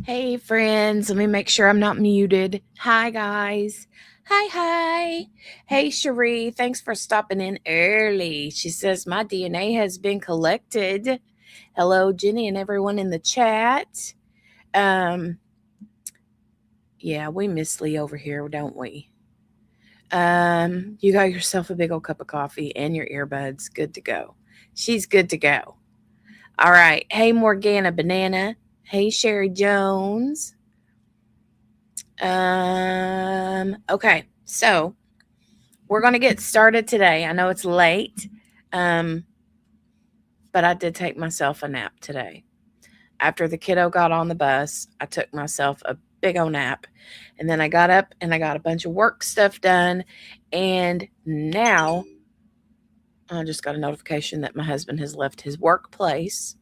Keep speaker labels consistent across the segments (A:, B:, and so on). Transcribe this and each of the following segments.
A: Hey, friends. Let me make sure I'm not muted. Hi, guys. Hi. Hey, Cherie. Thanks for stopping in early. She says, my DNA has been collected. Hello, Jenny and everyone in the chat. Yeah, we miss Lee over here, don't we? You got yourself a big old cup of coffee and your earbuds. Good to go. She's good to go. All right. Hey, Morgana Banana. Hey, Sherry Jones. Okay, so we're going to get started today. I know it's late, but I did take myself a nap today. After the kiddo got on the bus, I took myself a big old nap, and then I got up and I got a bunch of work stuff done, and now I just got a notification that my husband has left his workplace.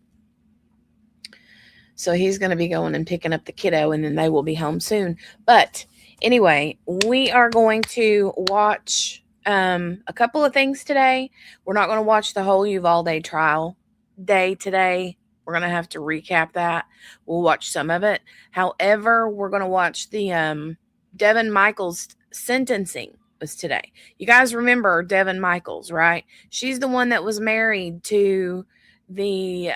A: So he's going to be going and picking up the kiddo, and then they will be home soon. But anyway, we are going to watch a couple of things today. We're not going to watch the whole Uvalde trial day today. We're going to have to recap that. We'll watch some of it. However, we're going to watch the Devyn Michaels sentencing was today. You guys remember Devyn Michaels, right? She's the one that was married to the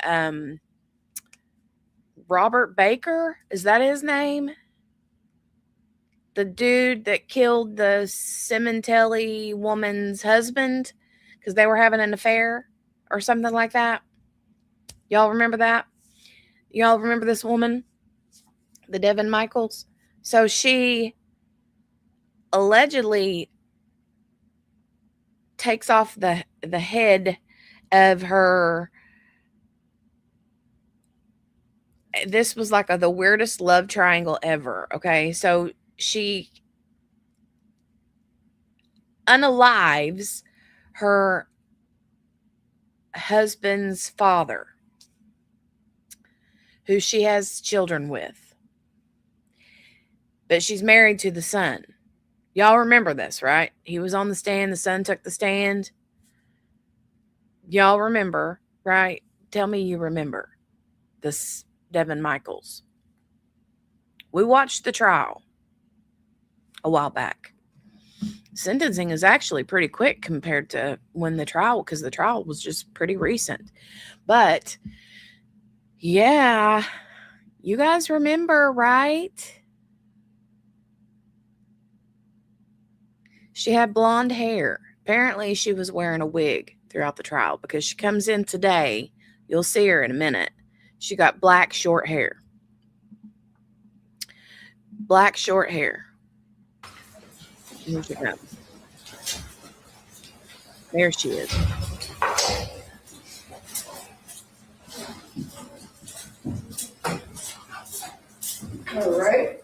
A: Robert Baker, is that his name? The dude that killed the Cementelli woman's husband because they were having an affair or something like that. Y'all remember that? Y'all remember this woman, the Devyn Michaels? So she allegedly takes off the head of her. This was like the weirdest love triangle ever. Okay, so she unalives her husband's father, who she has children with. But she's married to the son. Y'all remember this, right? He was on the stand. The son took the stand. Y'all remember, right? Tell me you remember this Devyn Michaels. We watched the trial a while back. Sentencing is actually pretty quick compared to when the trial, because the trial was just pretty recent. But yeah, you guys remember, right? She had blonde hair. Apparently, she was wearing a wig throughout the trial because she comes in today. You'll see her in a minute. She got black short hair. Black short hair. Here she comes. There she is.
B: All right.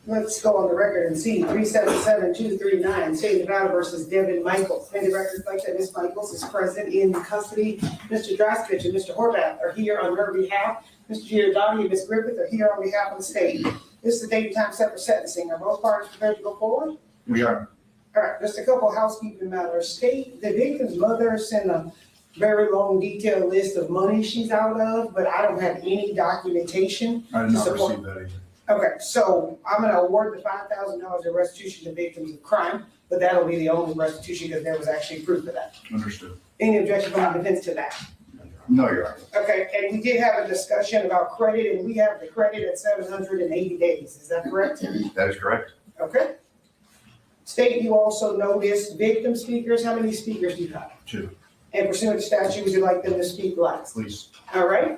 B: Let's go on the record and see 377239, State of Nevada versus Devyn Michaels. May the record reflect that Ms. Michaels is present in custody. Mr. Draskovich and Mr. Horvath are here on her behalf. Mr. Giordani and Ms. Griffith are here on behalf of the state. This is the date and time set for sentencing. Are both parties prepared to go forward?
C: We are.
B: All right, just a couple housekeeping matters. State, the victim's mother sent a very long detailed list of money she's out of, but I don't have any documentation.
C: I did not receive that either.
B: Okay, so I'm gonna award the $5,000 of restitution to victims of crime, but that'll be the only restitution because there was actually proof of that.
C: Understood.
B: Any objection from the defense to that?
C: No, Your Honor.
B: Okay, and we did have a discussion about credit, and we have the credit at 780 days. Is that correct?
C: That is correct.
B: Okay. State, you also noticed victim speakers. How many speakers do you have?
C: 2.
B: And pursuant to statute, would you like them to speak last?
C: Please.
B: All right.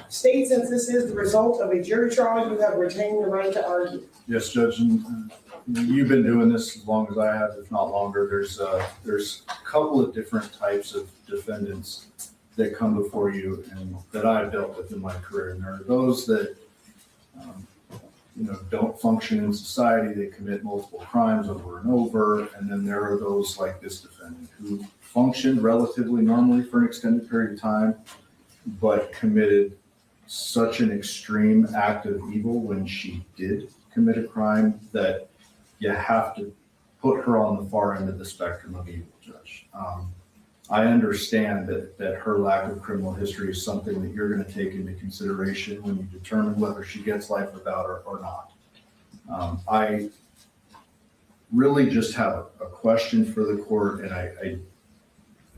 B: State, since this is the result of a jury trial, you have retained the right to argue.
C: Yes, Judge, and you've been doing this as long as I have, if not longer. There's a couple of different types of defendants that come before you and that I've dealt with in my career. And there are those that don't function in society. They commit multiple crimes over and over. And then there are those like this defendant who functioned relatively normally for an extended period of time, but committed such an extreme act of evil when she did commit a crime that you have to put her on the far end of the spectrum of evil, Judge. I understand that her lack of criminal history is something that you're going to take into consideration when you determine whether she gets life without her or not. I really just have a question for the court, and I'm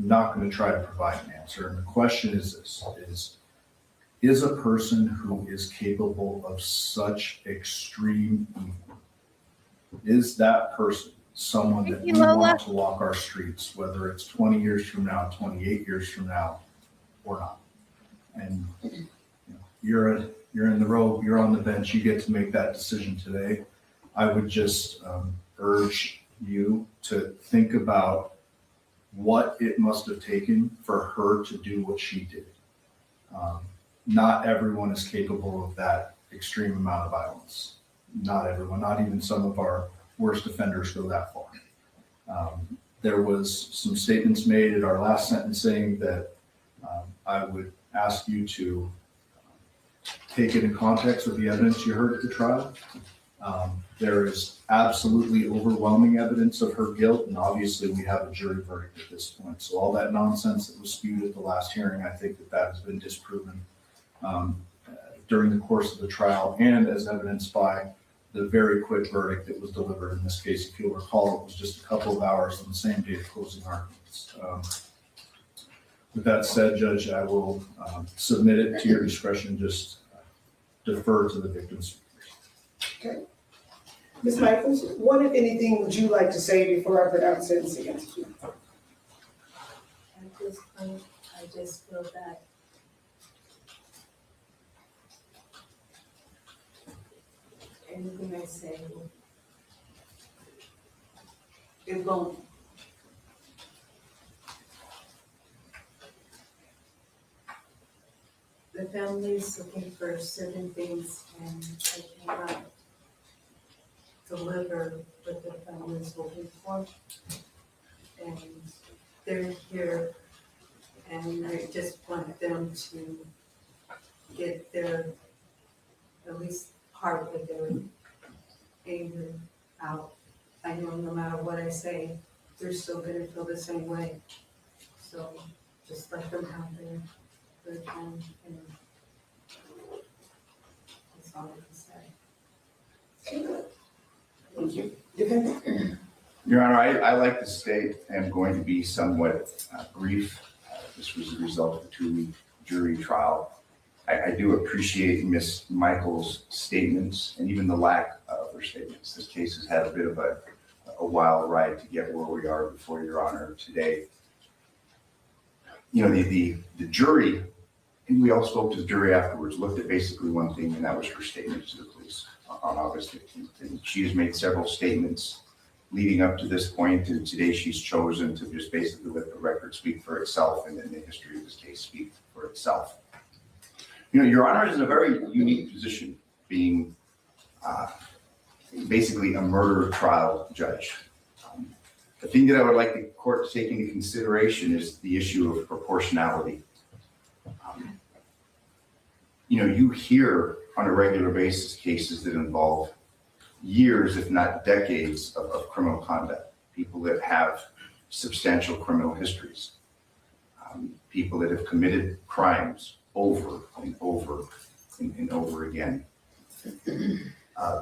C: not going to try to provide an answer. And the question is this, is a person who is capable of such extreme evil, is that person someone that we want to walk our streets, whether it's 20 years from now, 28 years from now, or not? And you're in the row, you're on the bench, you get to make that decision today. I would just urge you to think about what it must have taken for her to do what she did. Not everyone is capable of that extreme amount of violence. Not everyone, not even some of our worst offenders go that far. There was some statements made at our last sentencing that I would ask you to take it in context with the evidence you heard at the trial. There is absolutely overwhelming evidence of her guilt, and obviously we have a jury verdict at this point. So all that nonsense that was spewed at the last hearing, I think that has been disproven during the course of the trial, and as evidenced by the very quick verdict that was delivered in this case. If you'll recall, it was just a couple of hours on the same day of closing arguments. With that said, Judge, I will submit it to your discretion. Just defer to the victims.
B: Okay. Ms. Michaels, what, if anything, would you like to say before I pronounce sentence against you?
D: At this point, I just feel that anything I say, it won't. The family's looking for certain things, and I cannot deliver what the family's looking for. And they're here, and I just want them to get their, at least part of their anger out. I know no matter what I say, they're still gonna feel the same way. So just let them have their time, and that's all I can say.
B: Thank you. Devyn?
E: Your Honor, I like to state I'm going to be somewhat brief. This was the result of a 2-week jury trial. I do appreciate Ms. Michaels' statements and even the lack of her statements. This case has had a bit of a wild ride to get where we are before Your Honor today. You know, the jury, and we all spoke to the jury afterwards, looked at basically one thing, and that was her statement to the police on August 15th. And she has made several statements leading up to this point, and today she's chosen to just basically let the record speak for itself, and then the history of this case speak for itself. You know, Your Honor is in a very unique position, being basically a murder trial judge. The thing that I would like the court to take into consideration is the issue of proportionality. You know, you hear on a regular basis cases that involve years, if not decades, of criminal conduct, people that have substantial criminal histories, people that have committed crimes over and over and over again.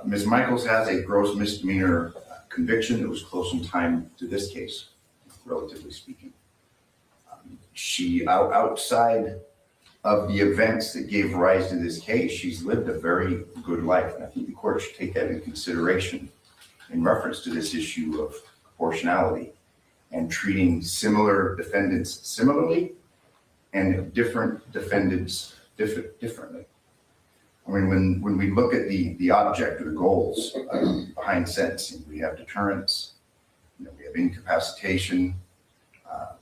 E: Ms. Michaels has a gross misdemeanor conviction that was close in time to this case, relatively speaking. She, outside of the events that gave rise to this case, she's lived a very good life. And I think the court should take that into consideration in reference to this issue of proportionality and treating similar defendants similarly and different defendants differently. I mean, when we look at the object or the goals behind sentencing, we have deterrence, you know, we have incapacitation,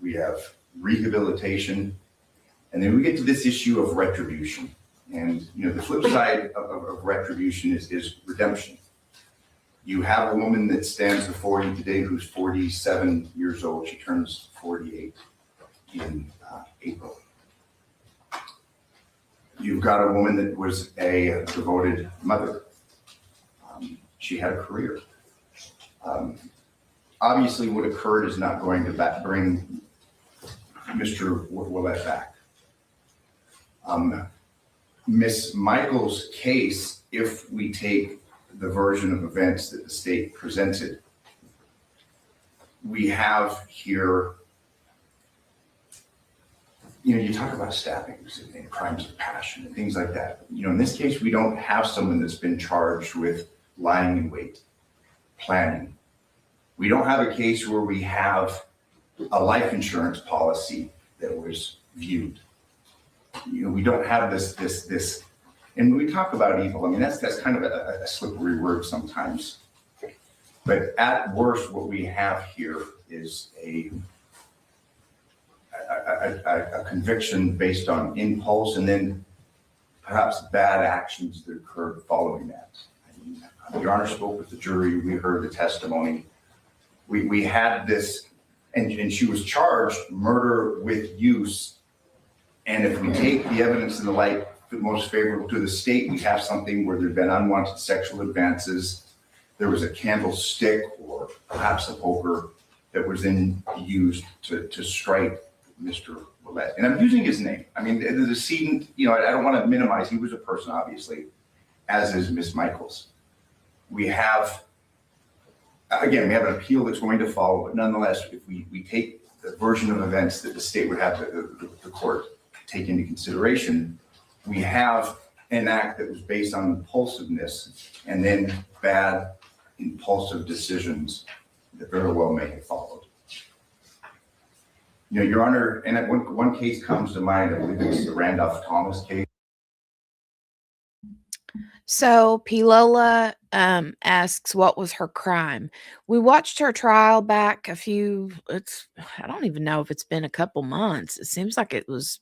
E: we have rehabilitation, and then we get to this issue of retribution. And you know, the flip side of retribution is redemption. You have a woman that stands before you today who's 47 years old. She turns 48 in April. You've got a woman that was a devoted mother. She had a career. Obviously, what occurred is not going to bring Mr. Willett back. Miss Michaels' case, if we take the version of events that the state presented, we have here, you talk about stabbings and crimes of passion and things like that. In this case, we don't have someone that's been charged with lying in wait, planning. We don't have a case where we have a life insurance policy that was viewed. We don't have this, and when we talk about evil, that's kind of a slippery word sometimes. But at worst, what we have here is a conviction based on impulse and then perhaps bad actions that occurred following that. Your Honor spoke with the jury. We heard the testimony. We had this, and she was charged murder with use. And if we take the evidence in the light most favorable to the state, we have something where there've been unwanted sexual advances. There was a candlestick or perhaps a poker that was then used to strike Mr. Willett. And I'm using his name. The decedent, I don't want to minimize, he was a person, obviously, as is Miss Michaels. We have an appeal that's going to follow, but nonetheless, if we take the version of events that the state would have the court take into consideration, we have an act that was based on impulsiveness and then bad impulsive decisions that very well may have followed. Your Honor, and one case comes to mind, I believe it's the Randolph Thomas case.
A: So Pilola asks, what was her crime? We watched her trial back I don't even know if it's been a couple months. It seems like it was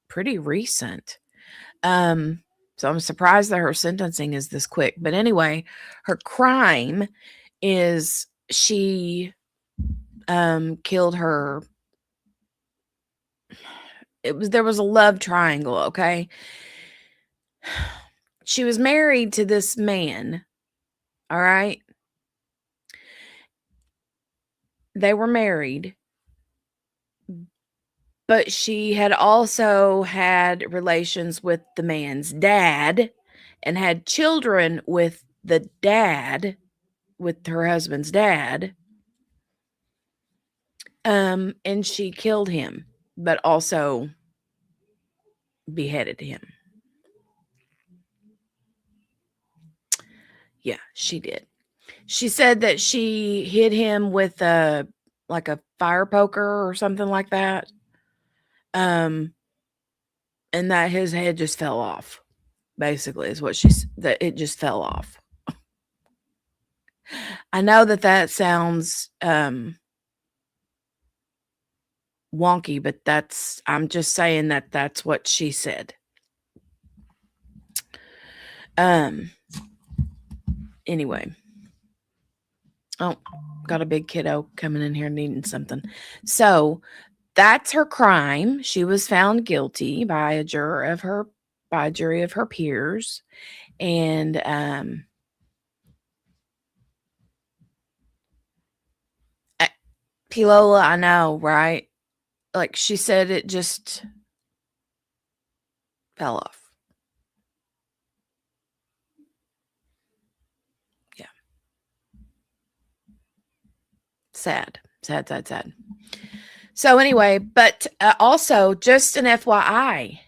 A: pretty recent. So I'm surprised that her sentencing is this quick. But anyway, her crime is she killed her. There was a love triangle, okay? She was married to this man, all right? They were married, but she had also had relations with the man's dad and had children with the dad, with her husband's dad. And she killed him, but also beheaded him. Yeah, she did. She said that she hit him with a fire poker or something like that. And that his head just fell off. Basically, is what that it just fell off. I know that sounds wonky, but I'm just saying that's what she said. Anyway. Oh, got a big kiddo coming in here needing something. So that's her crime. She was found guilty by a jury of her peers. And Pilola, I know, right? Like she said, it just fell off. Yeah. Sad. So anyway, but also just an FYI,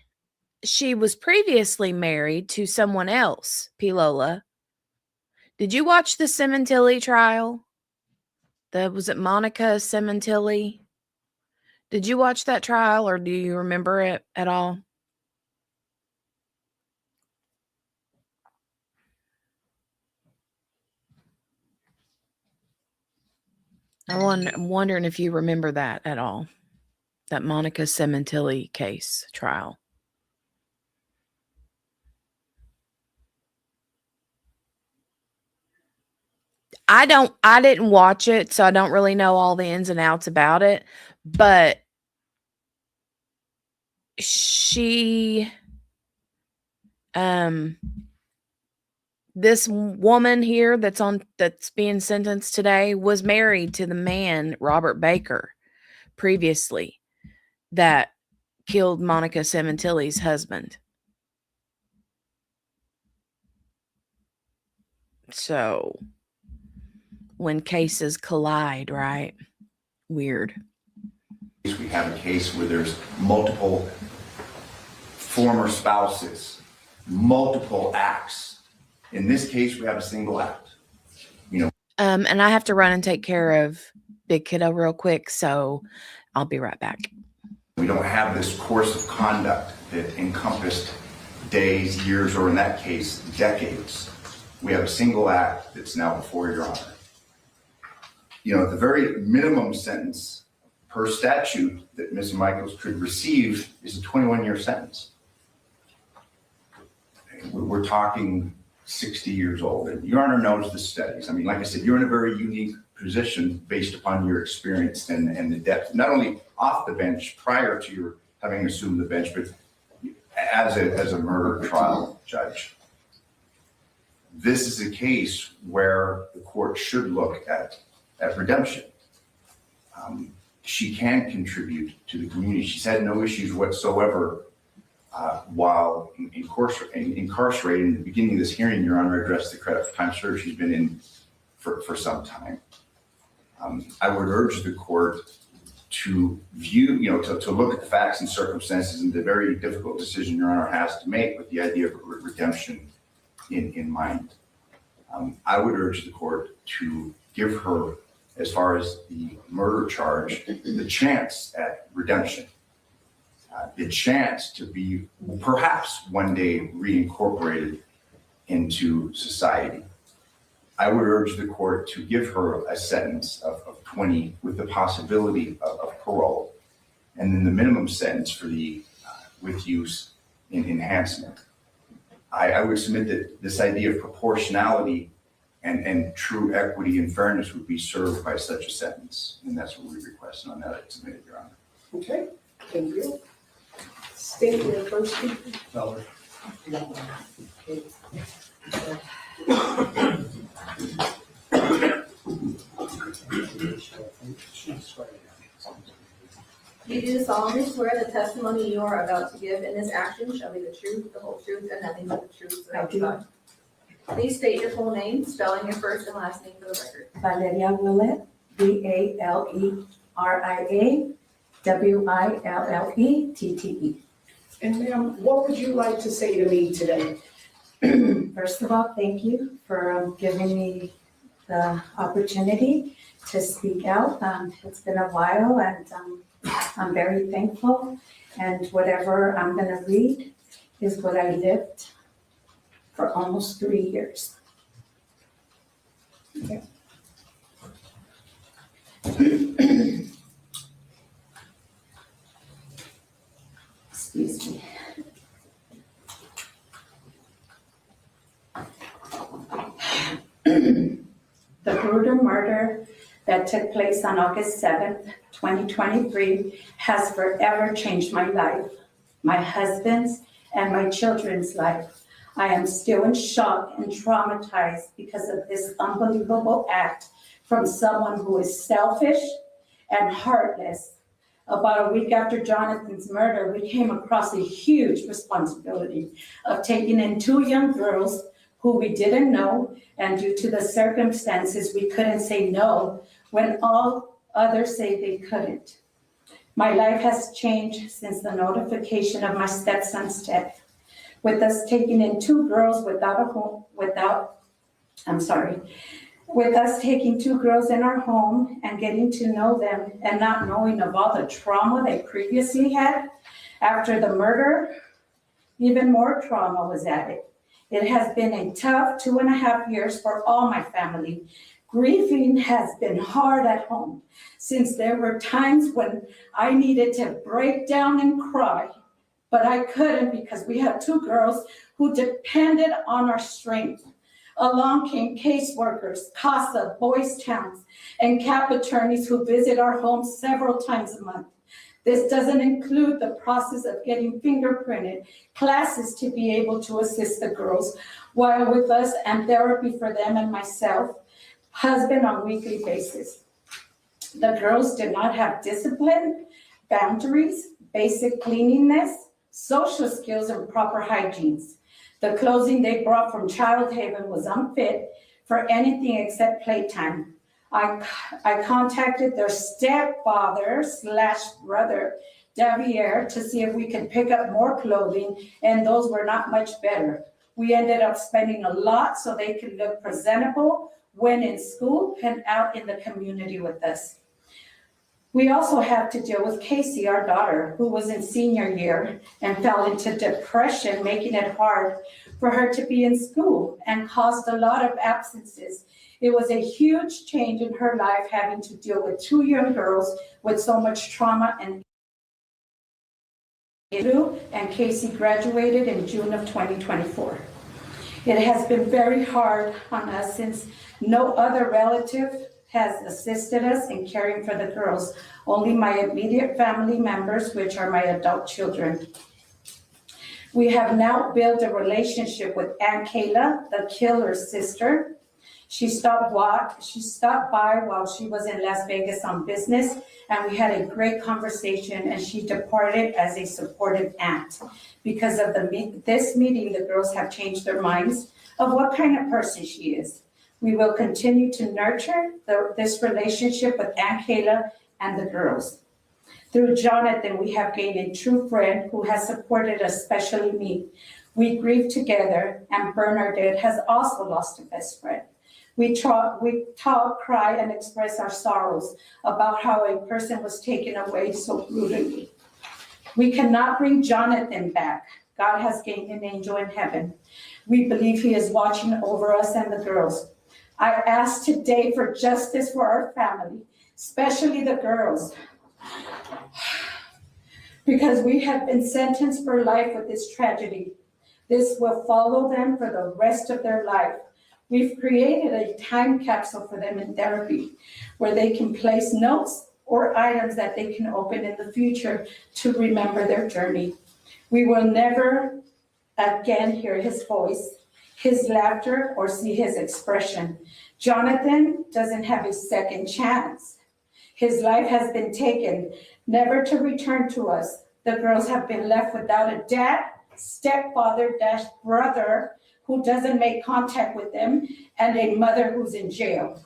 A: she was previously married to someone else, Pilola. Did you watch the Cementilli trial? Was it Monica Cementilli? Did you watch that trial or do you remember it at all? I'm wondering if you remember that at all. That Monica Cementilli case trial. I didn't watch it, so I don't really know all the ins and outs about it, but she this woman here that's being sentenced today was married to the man Robert Baker previously. that killed Monica Cementilli's husband. So when cases collide, right? Weird.
E: We have a case where there's multiple former spouses, multiple acts. In this case, we have a single act.
A: And I have to run and take care of Big Kiddo real quick, so I'll be right back.
E: We don't have this course of conduct that encompassed days, years, or in that case, decades. We have a single act that's now before your honor. The very minimum sentence per statute that Ms. Michaels could receive is a 21-year sentence. We're talking 60 years old. And your honor knows the studies. I mean, like I said, you're in a very unique position based upon your experience and the depth, not only off the bench prior to your having assumed the bench, but as a murder trial judge. This is a case where the court should look at redemption. She can contribute to the community. She's had no issues whatsoever while incarcerated. In the beginning of this hearing, your honor addressed the credit for time served she's been in for some time. I would urge the court to view, to look at the facts and circumstances and the very difficult decision your honor has to make with the idea of redemption in mind. I would urge the court to give her, as far as the murder charge, the chance at redemption, the chance to be perhaps one day reincorporated into society. I would urge the court to give her a sentence of 20 with the possibility of parole, and then the minimum sentence for the with use in enhancement. I would submit that this idea of proportionality and true equity and fairness would be served by such a sentence, and that's what we request. And on that, I submit, your honor.
B: Okay, thank you. State your first speaker.
C: Feller.
B: Okay.
F: You do solemnly swear the testimony you are about to give in this action shall be the truth, the whole truth, and nothing but the truth. So help you God. Please state your full name, spelling your first and last name for the record.
G: Valeria Willett, VALERIA WILLETTTE.
B: And ma'am, what would you like to say to me today?
G: First of all, thank you for giving me the opportunity to speak out. It's been a while, and I'm very thankful. And whatever I'm going to read is what I lived for almost 3 years. Okay. Excuse me. The brutal murder that took place on August 7th, 2023 has forever changed my life, my husband's, and my children's life. I am still in shock and traumatized because of this unbelievable act from someone who is selfish and heartless. About a week after Jonathan's murder, we came across a huge responsibility of taking in 2 young girls who we didn't know, and due to the circumstances, we couldn't say no when all others say they couldn't. My life has changed since the notification of my stepson's death. With us taking in 2 girls with us taking 2 girls in our home and getting to know them and not knowing of all the trauma they previously had. After the murder, even more trauma was added. It has been a tough 2.5 years for all my family. Grieving has been hard at home, since there were times when I needed to break down and cry, but I couldn't because we had 2 girls who depended on our strength. Along came caseworkers, CASA, Boys Towns, and CAP attorneys who visit our homes several times a month. This doesn't include the process of getting fingerprinted, classes to be able to assist the girls while with us, and therapy for them and myself, husband on a weekly basis. The girls did not have discipline, boundaries, basic cleanliness, social skills, and proper hygiene. The clothing they brought from Child Haven was unfit for anything except playtime. I contacted their stepfather/brother, Devyn, to see if we could pick up more clothing, and those were not much better. We ended up spending a lot so they could look presentable when in school and out in the community with us. We also had to deal with Casey, our daughter, who was in senior year and fell into depression, making it hard for her to be in school and caused a lot of absences. It was a huge change in her life, having to deal with two young girls with so much trauma. And Casey graduated in June of 2024. It has been very hard on us since no other relative has assisted us in caring for the girls, only my immediate family members, which are my adult children. We have now built a relationship with Aunt Kayla, the killer's sister. She stopped by while she was in Las Vegas on business, and we had a great conversation, and she departed as a supportive aunt. Because of this meeting, the girls have changed their minds of what kind of person she is. We will continue to nurture this relationship with Aunt Kayla and the girls. Through Jonathan, we have gained a true friend who has supported us, especially me. We grieve together, and Bernadette has also lost a best friend. We talk, cry, and express our sorrows about how a person was taken away so brutally. We cannot bring Jonathan back. God has gained an angel in heaven. We believe he is watching over us and the girls. I ask today for justice for our family, especially the girls, because we have been sentenced for life with this tragedy. This will follow them for the rest of their life. We've created a time capsule for them in therapy where they can place notes or items that they can open in the future to remember their journey. We will never again hear his voice, his laughter, or see his expression. Jonathan doesn't have a second chance. His life has been taken, never to return to us. The girls have been left without a dad, stepfather/brother who doesn't make contact with them, and a mother who's in jail.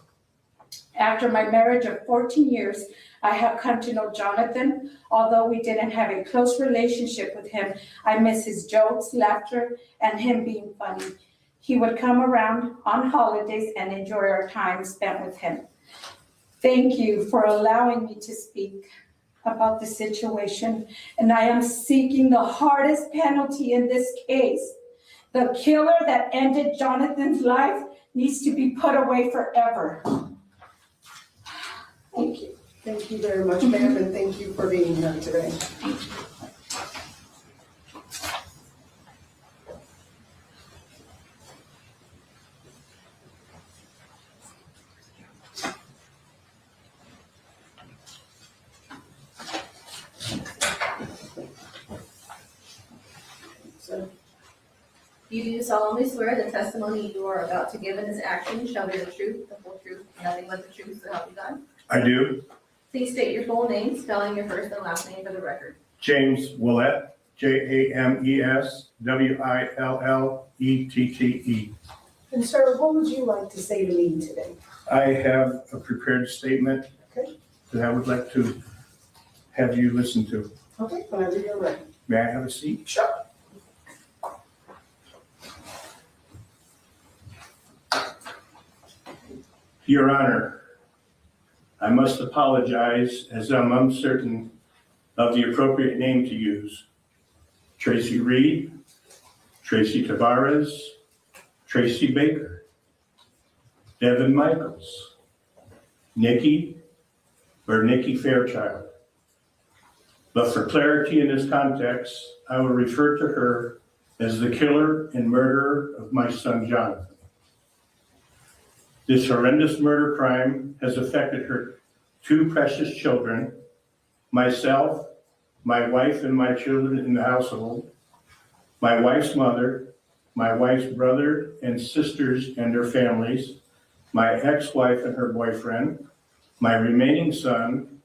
G: After my marriage of 14 years, I have come to know Jonathan. Although we didn't have a close relationship with him, I miss his jokes, laughter, and him being funny. He would come around on holidays and enjoy our time spent with him. Thank you for allowing me to speak about the situation, and I am seeking the hardest penalty in this case. The killer that ended Jonathan's life needs to be put away forever. Thank you.
B: Thank you very much, ma'am, and thank you for being here today. So,
F: You do solemnly swear the testimony you are about to give in this action shall be the truth, the whole truth, and nothing but the truth, so help you God?
H: I do.
F: Please state your full name, spelling your first and last name for the record.
H: James Willett, JamesWillette.
B: and sir, what would you like to say to me today?
H: I have a prepared statement
B: Okay.
H: that I would like to have you listen to.
B: Okay, whenever you're ready.
H: May I have a seat?
B: Sure.
H: Your Honor, I must apologize as I'm uncertain of the appropriate name to use. Tracy Reed, Tracy Tavares, Tracy Baker, Devyn Michaels, Nikki, or Nikki Fairchild. But for clarity in this context, I will refer to her as the killer and murderer of my son Jonathan. This horrendous murder crime has affected her two precious children, myself, my wife and my children in the household, my wife's mother, my wife's brother and sisters and their families, my ex-wife and her boyfriend, my remaining son,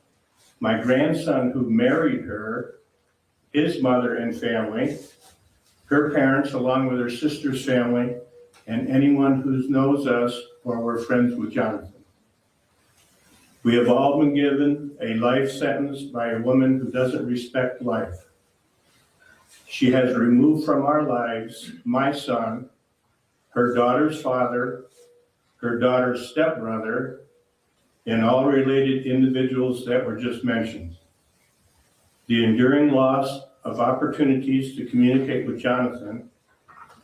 H: my grandson who married her, his mother and family, her parents along with her sister's family, and anyone who knows us or we're friends with Jonathan. We have all been given a life sentence by a woman who doesn't respect life. She has removed from our lives my son, her daughter's father, her daughter's stepbrother, and all related individuals that were just mentioned. The enduring loss of opportunities to communicate with Jonathan,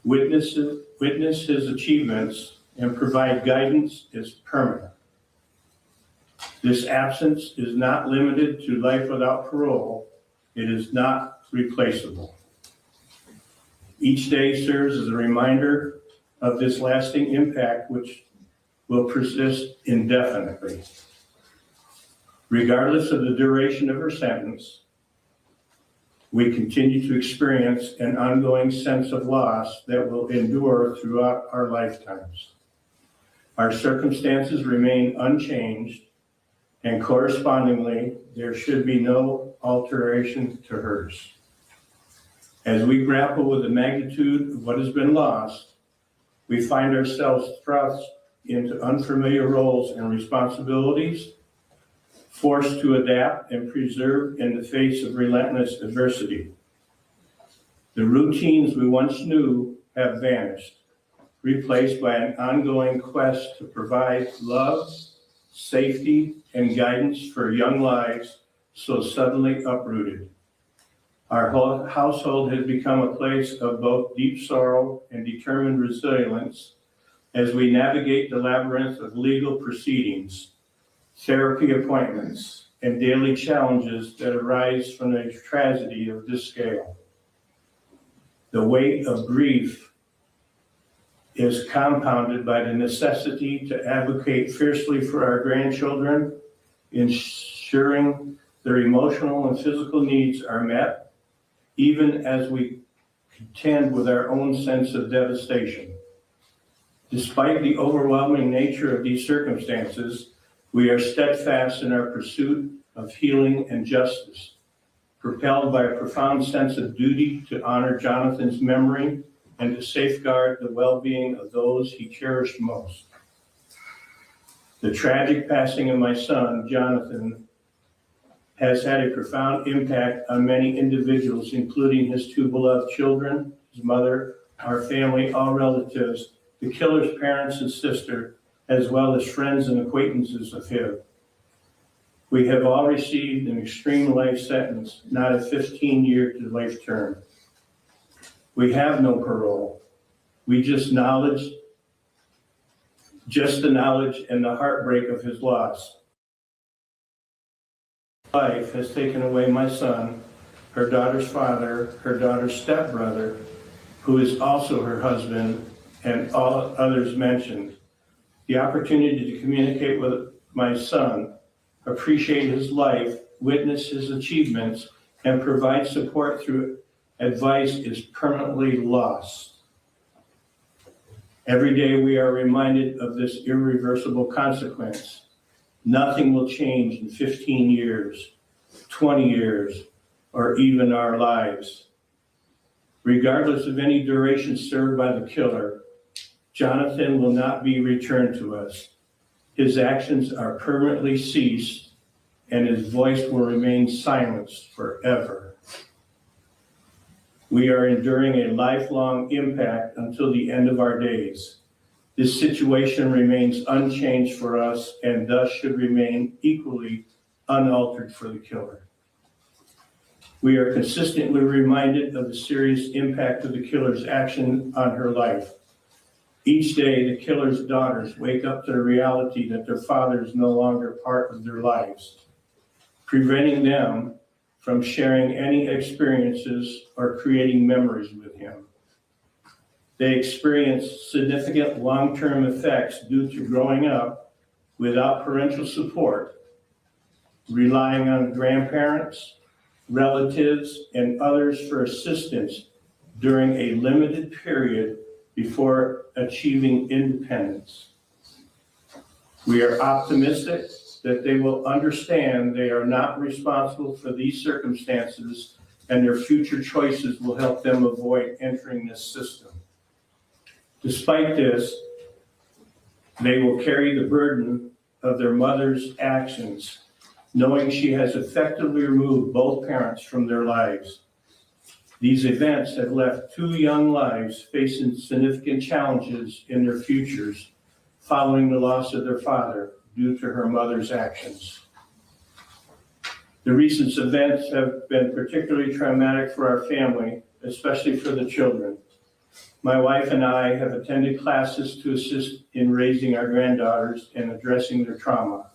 H: witness his achievements, and provide guidance is permanent. This absence is not limited to life without parole. It is not replaceable. Each day serves as a reminder of this lasting impact which will persist indefinitely. Regardless of the duration of her sentence, we continue to experience an ongoing sense of loss that will endure throughout our lifetimes. Our circumstances remain unchanged, and correspondingly, there should be no alteration to hers. As we grapple with the magnitude of what has been lost, we find ourselves thrust into unfamiliar roles and responsibilities, forced to adapt and preserve in the face of relentless adversity. The routines we once knew have vanished, replaced by an ongoing quest to provide love, safety, and guidance for young lives so suddenly uprooted. Our whole household has become a place of both deep sorrow and determined resilience as we navigate the labyrinth of legal proceedings, therapy appointments, and daily challenges that arise from the tragedy of this scale. The weight of grief is compounded by the necessity to advocate fiercely for our grandchildren, ensuring their emotional and physical needs are met, even as we contend with our own sense of devastation. Despite the overwhelming nature of these circumstances, we are steadfast in our pursuit of healing and justice, propelled by a profound sense of duty to honor Jonathan's memory and to safeguard the well-being of those he cherished most. The tragic passing of my son, Jonathan, has had a profound impact on many individuals, including his two beloved children, his mother, our family, all relatives, the killer's parents and sister, as well as friends and acquaintances of his. We have all received an extreme life sentence, not a 15-year to life term. We have no parole. We just the knowledge and the heartbreak of his loss. Life has taken away my son, her daughter's father, her daughter's stepbrother, who is also her husband, and all others mentioned. The opportunity to communicate with my son, appreciate his life, witness his achievements, and provide support through advice is permanently lost. Every day we are reminded of this irreversible consequence. Nothing will change in 15 years, 20 years, or even our lives. Regardless of any duration served by the killer, Jonathan will not be returned to us. His actions are permanently ceased, and his voice will remain silenced forever. We are enduring a lifelong impact until the end of our days. This situation remains unchanged for us and thus should remain equally unaltered for the killer. We are consistently reminded of the serious impact of the killer's action on her life. Each day, the killer's daughters wake up to the reality that their father is no longer part of their lives, preventing them from sharing any experiences or creating memories with him. They experience significant long-term effects due to growing up without parental support, relying on grandparents, relatives, and others for assistance during a limited period before achieving independence. We are optimistic that they will understand they are not responsible for these circumstances and their future choices will help them avoid entering this system. Despite this, they will carry the burden of their mother's actions, knowing she has effectively removed both parents from their lives. These events have left 2 young lives facing significant challenges in their futures following the loss of their father due to her mother's actions. The recent events have been particularly traumatic for our family, especially for the children. My wife and I have attended classes to assist in raising our granddaughters and addressing their trauma.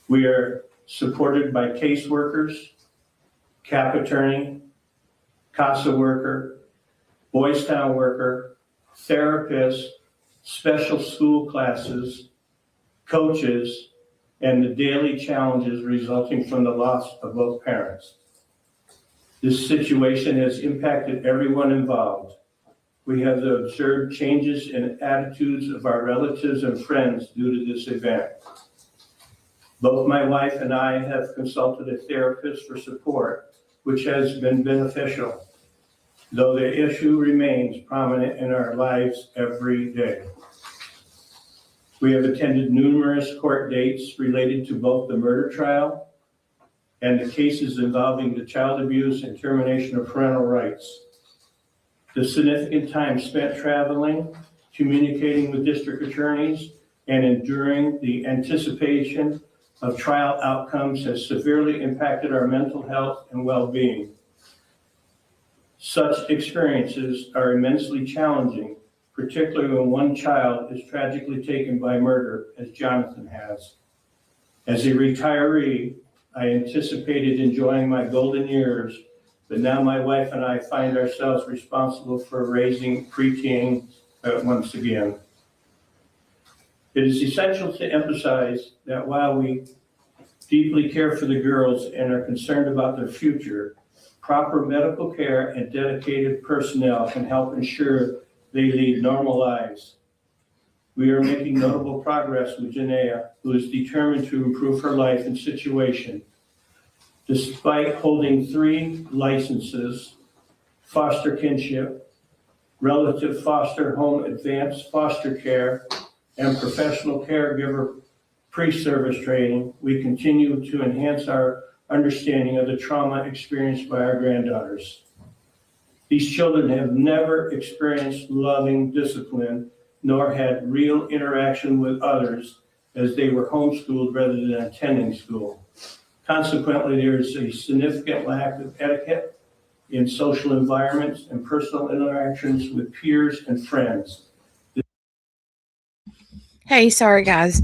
H: We are supported by caseworkers, CAP attorney, CASA worker, Boys Town worker, therapists, special school classes, coaches, and the daily challenges resulting from the loss of both parents. This situation has impacted everyone involved. We have observed changes in attitudes of our relatives and friends due to this event. Both my wife and I have consulted a therapist for support, which has been beneficial, though the issue remains prominent in our lives every day. We have attended numerous court dates related to both the murder trial and the cases involving the child abuse and termination of parental rights. The significant time spent traveling, communicating with district attorneys, and enduring the anticipation of trial outcomes has severely impacted our mental health and well-being. Such experiences are immensely challenging, particularly when one child is tragically taken by murder, as Jonathan has. As a retiree, I anticipated enjoying my golden years, but now my wife and I find ourselves responsible for raising preteens once again. It is essential to emphasize that while we deeply care for the girls and are concerned about their future, proper medical care and dedicated personnel can help ensure they lead normal lives. We are making notable progress with Janaea, who is determined to improve her life and situation. Despite holding 3 licenses, foster kinship, relative foster home advanced foster care, and professional caregiver pre-service training, we continue to enhance our understanding of the trauma experienced by our granddaughters. These children have never experienced loving discipline, nor had real interaction with others, as they were homeschooled rather than attending school. Consequently, there is a significant lack of etiquette in social environments and personal interactions with peers and friends.
A: Hey, sorry guys.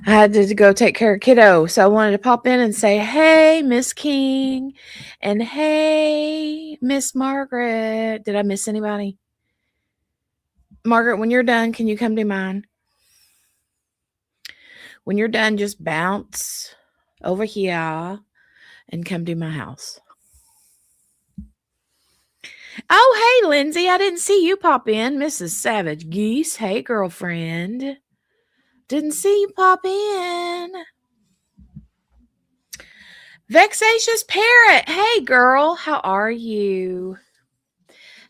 A: I had to go take care of kiddo. So I wanted to pop in and say, hey, Miss King. And hey, Miss Margaret. Did I miss anybody? Margaret, when you're done, can you come do mine? When you're done, just bounce over here and come do my house. Oh, hey, Lindsay. I didn't see you pop in. Mrs. Savage Geese. Hey, girlfriend. Didn't see you pop in. Vexatious Parrot. Hey, girl. How are you?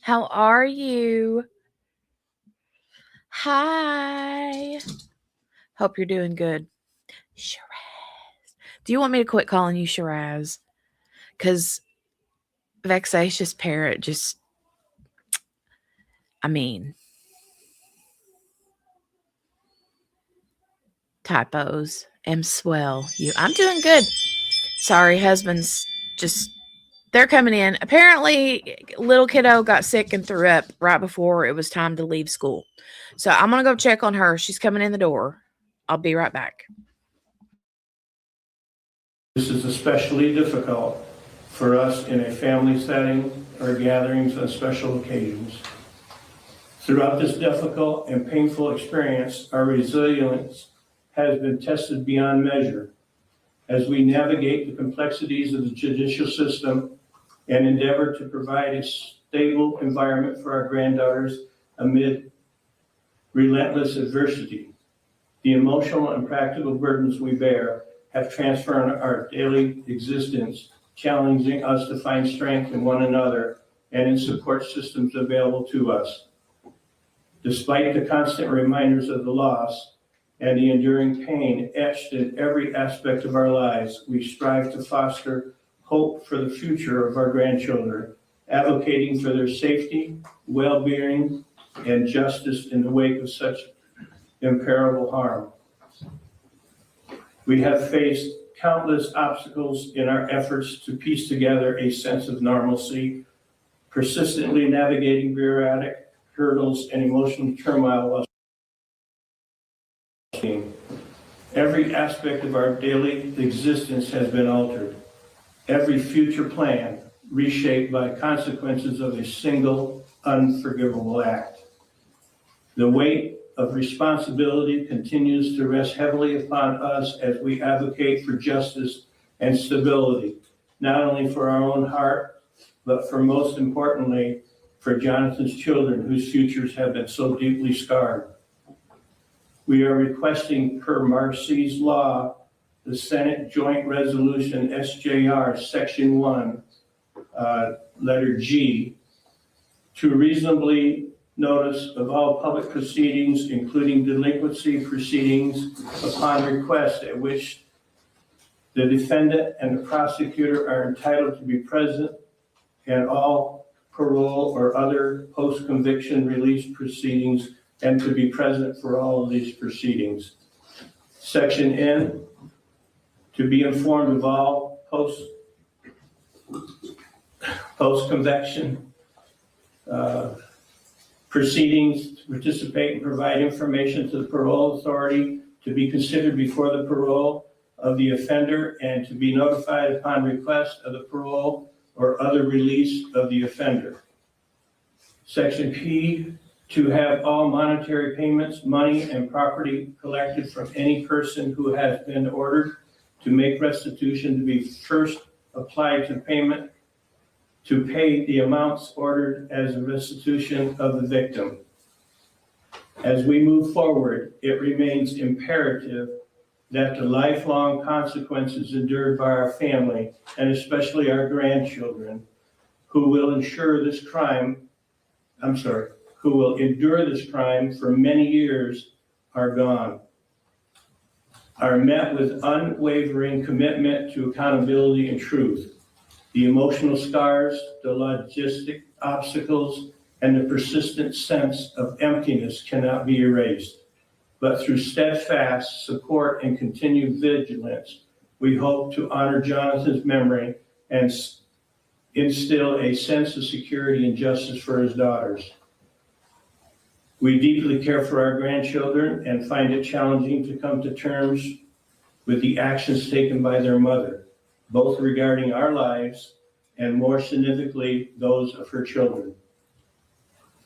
A: How are you? Hi. Hope you're doing good. Shiraz. Do you want me to quit calling you Shiraz? Because Vexatious Parrot just, typos. Am swell. I'm doing good. Sorry, husbands they're coming in. Apparently, little kiddo got sick and threw up right before it was time to leave school. So I'm going to go check on her. She's coming in the door. I'll be right back.
H: This is especially difficult for us in a family setting or gatherings on special occasions. Throughout this difficult and painful experience, our resilience has been tested beyond measure as we navigate the complexities of the judicial system and endeavor to provide a stable environment for our granddaughters amid relentless adversity. The emotional and practical burdens we bear have transformed our daily existence, challenging us to find strength in one another and in support systems available to us. Despite the constant reminders of the loss and the enduring pain etched in every aspect of our lives, we strive to foster hope for the future of our grandchildren, advocating for their safety, well-being, and justice in the wake of such irreparable harm. We have faced countless obstacles in our efforts to piece together a sense of normalcy, persistently navigating bureaucratic hurdles and emotional turmoil while every aspect of our daily existence has been altered. Every future plan reshaped by consequences of a single unforgivable act. The weight of responsibility continues to rest heavily upon us as we advocate for justice and stability, not only for our own heart, but for most importantly, for Jonathan's children whose futures have been so deeply scarred. We are requesting per Marcy's law, the Senate Joint Resolution SJR Section 1, letter G, to reasonably notice of all public proceedings, including delinquency proceedings upon request at which the defendant and the prosecutor are entitled to be present, and all parole or other post-conviction release proceedings, and to be present for all of these proceedings. Section N, to be informed of all post-conviction proceedings, to participate and provide information to the parole authority, to be considered before the parole of the offender, and to be notified upon request of the parole or other release of the offender. Section P, to have all monetary payments, money, and property collected from any person who has been ordered to make restitution to be first applied to payment to pay the amounts ordered as a restitution of the victim. As we move forward, it remains imperative that the lifelong consequences endured by our family, and especially our grandchildren, who will endure this crime for many years, are gone, are met with unwavering commitment to accountability and truth. The emotional scars, the logistic obstacles, and the persistent sense of emptiness cannot be erased. But through steadfast support and continued vigilance, we hope to honor Jonathan's memory and instill a sense of security and justice for his daughters. We deeply care for our grandchildren and find it challenging to come to terms with the actions taken by their mother, both regarding our lives and more significantly those of her children.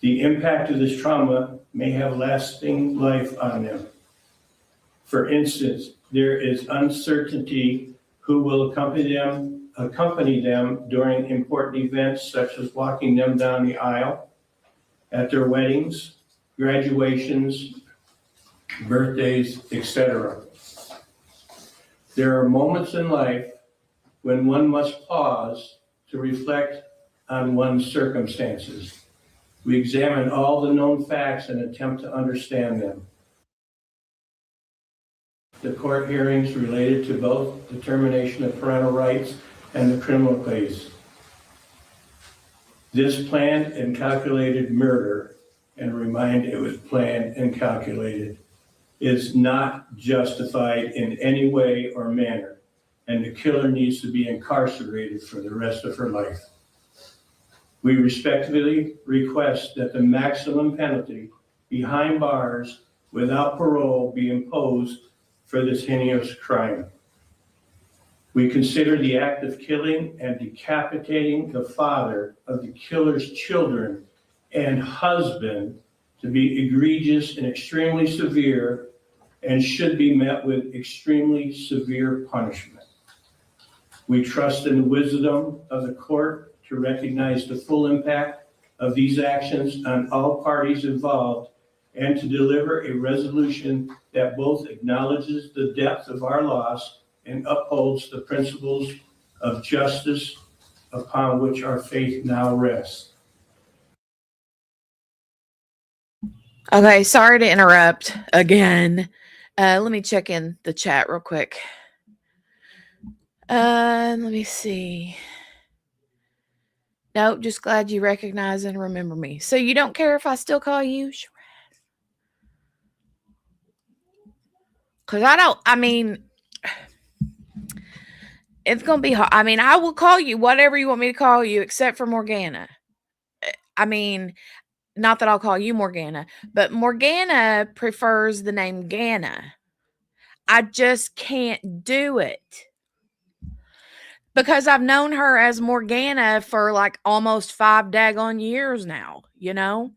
H: The impact of this trauma may have lasting life on them. For instance, there is uncertainty who will accompany them during important events such as walking them down the aisle, at their weddings, graduations, birthdays, etc. There are moments in life when one must pause to reflect on one's circumstances. We examine all the known facts and attempt to understand them. The court hearings related to both determination of parental rights and the criminal case. This planned and calculated murder, and remind it was planned and calculated, is not justified in any way or manner, and the killer needs to be incarcerated for the rest of her life. We respectfully request that the maximum penalty behind bars without parole be imposed for this heinous crime. We consider the act of killing and decapitating the father of the killer's children and husband to be egregious and extremely severe, and should be met with extremely severe punishment. We trust in the wisdom of the court to recognize the full impact of these actions on all parties involved, and to deliver a resolution that both acknowledges the depth of our loss and upholds the principles of justice upon which our faith now rests.
A: Okay, sorry to interrupt again. Let me check in the chat real quick. Let me see. Nope, just glad you recognize and remember me. So you don't care if I still call you? Because it's going to be hard. I mean, I will call you whatever you want me to call you, except for Morgana. I mean, not that I'll call you Morgana, but Morgana prefers the name Ganna. I just can't do it. Because I've known her as Morgana for like almost 5 daggone years now, you know?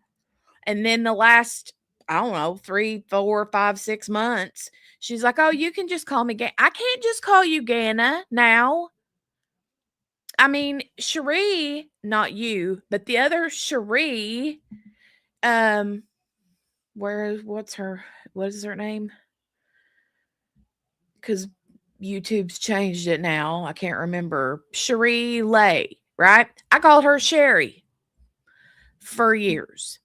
A: And then the last, I don't know, 3, 4, 5, 6 months, she's like, oh, you can just call me Ganna. I can't just call you Ganna now. I mean, Cherie, not you, but the other Cherie, what is her name? Because YouTube's changed it now. I can't remember. Cherie Lay, right? I called her Sherry for years.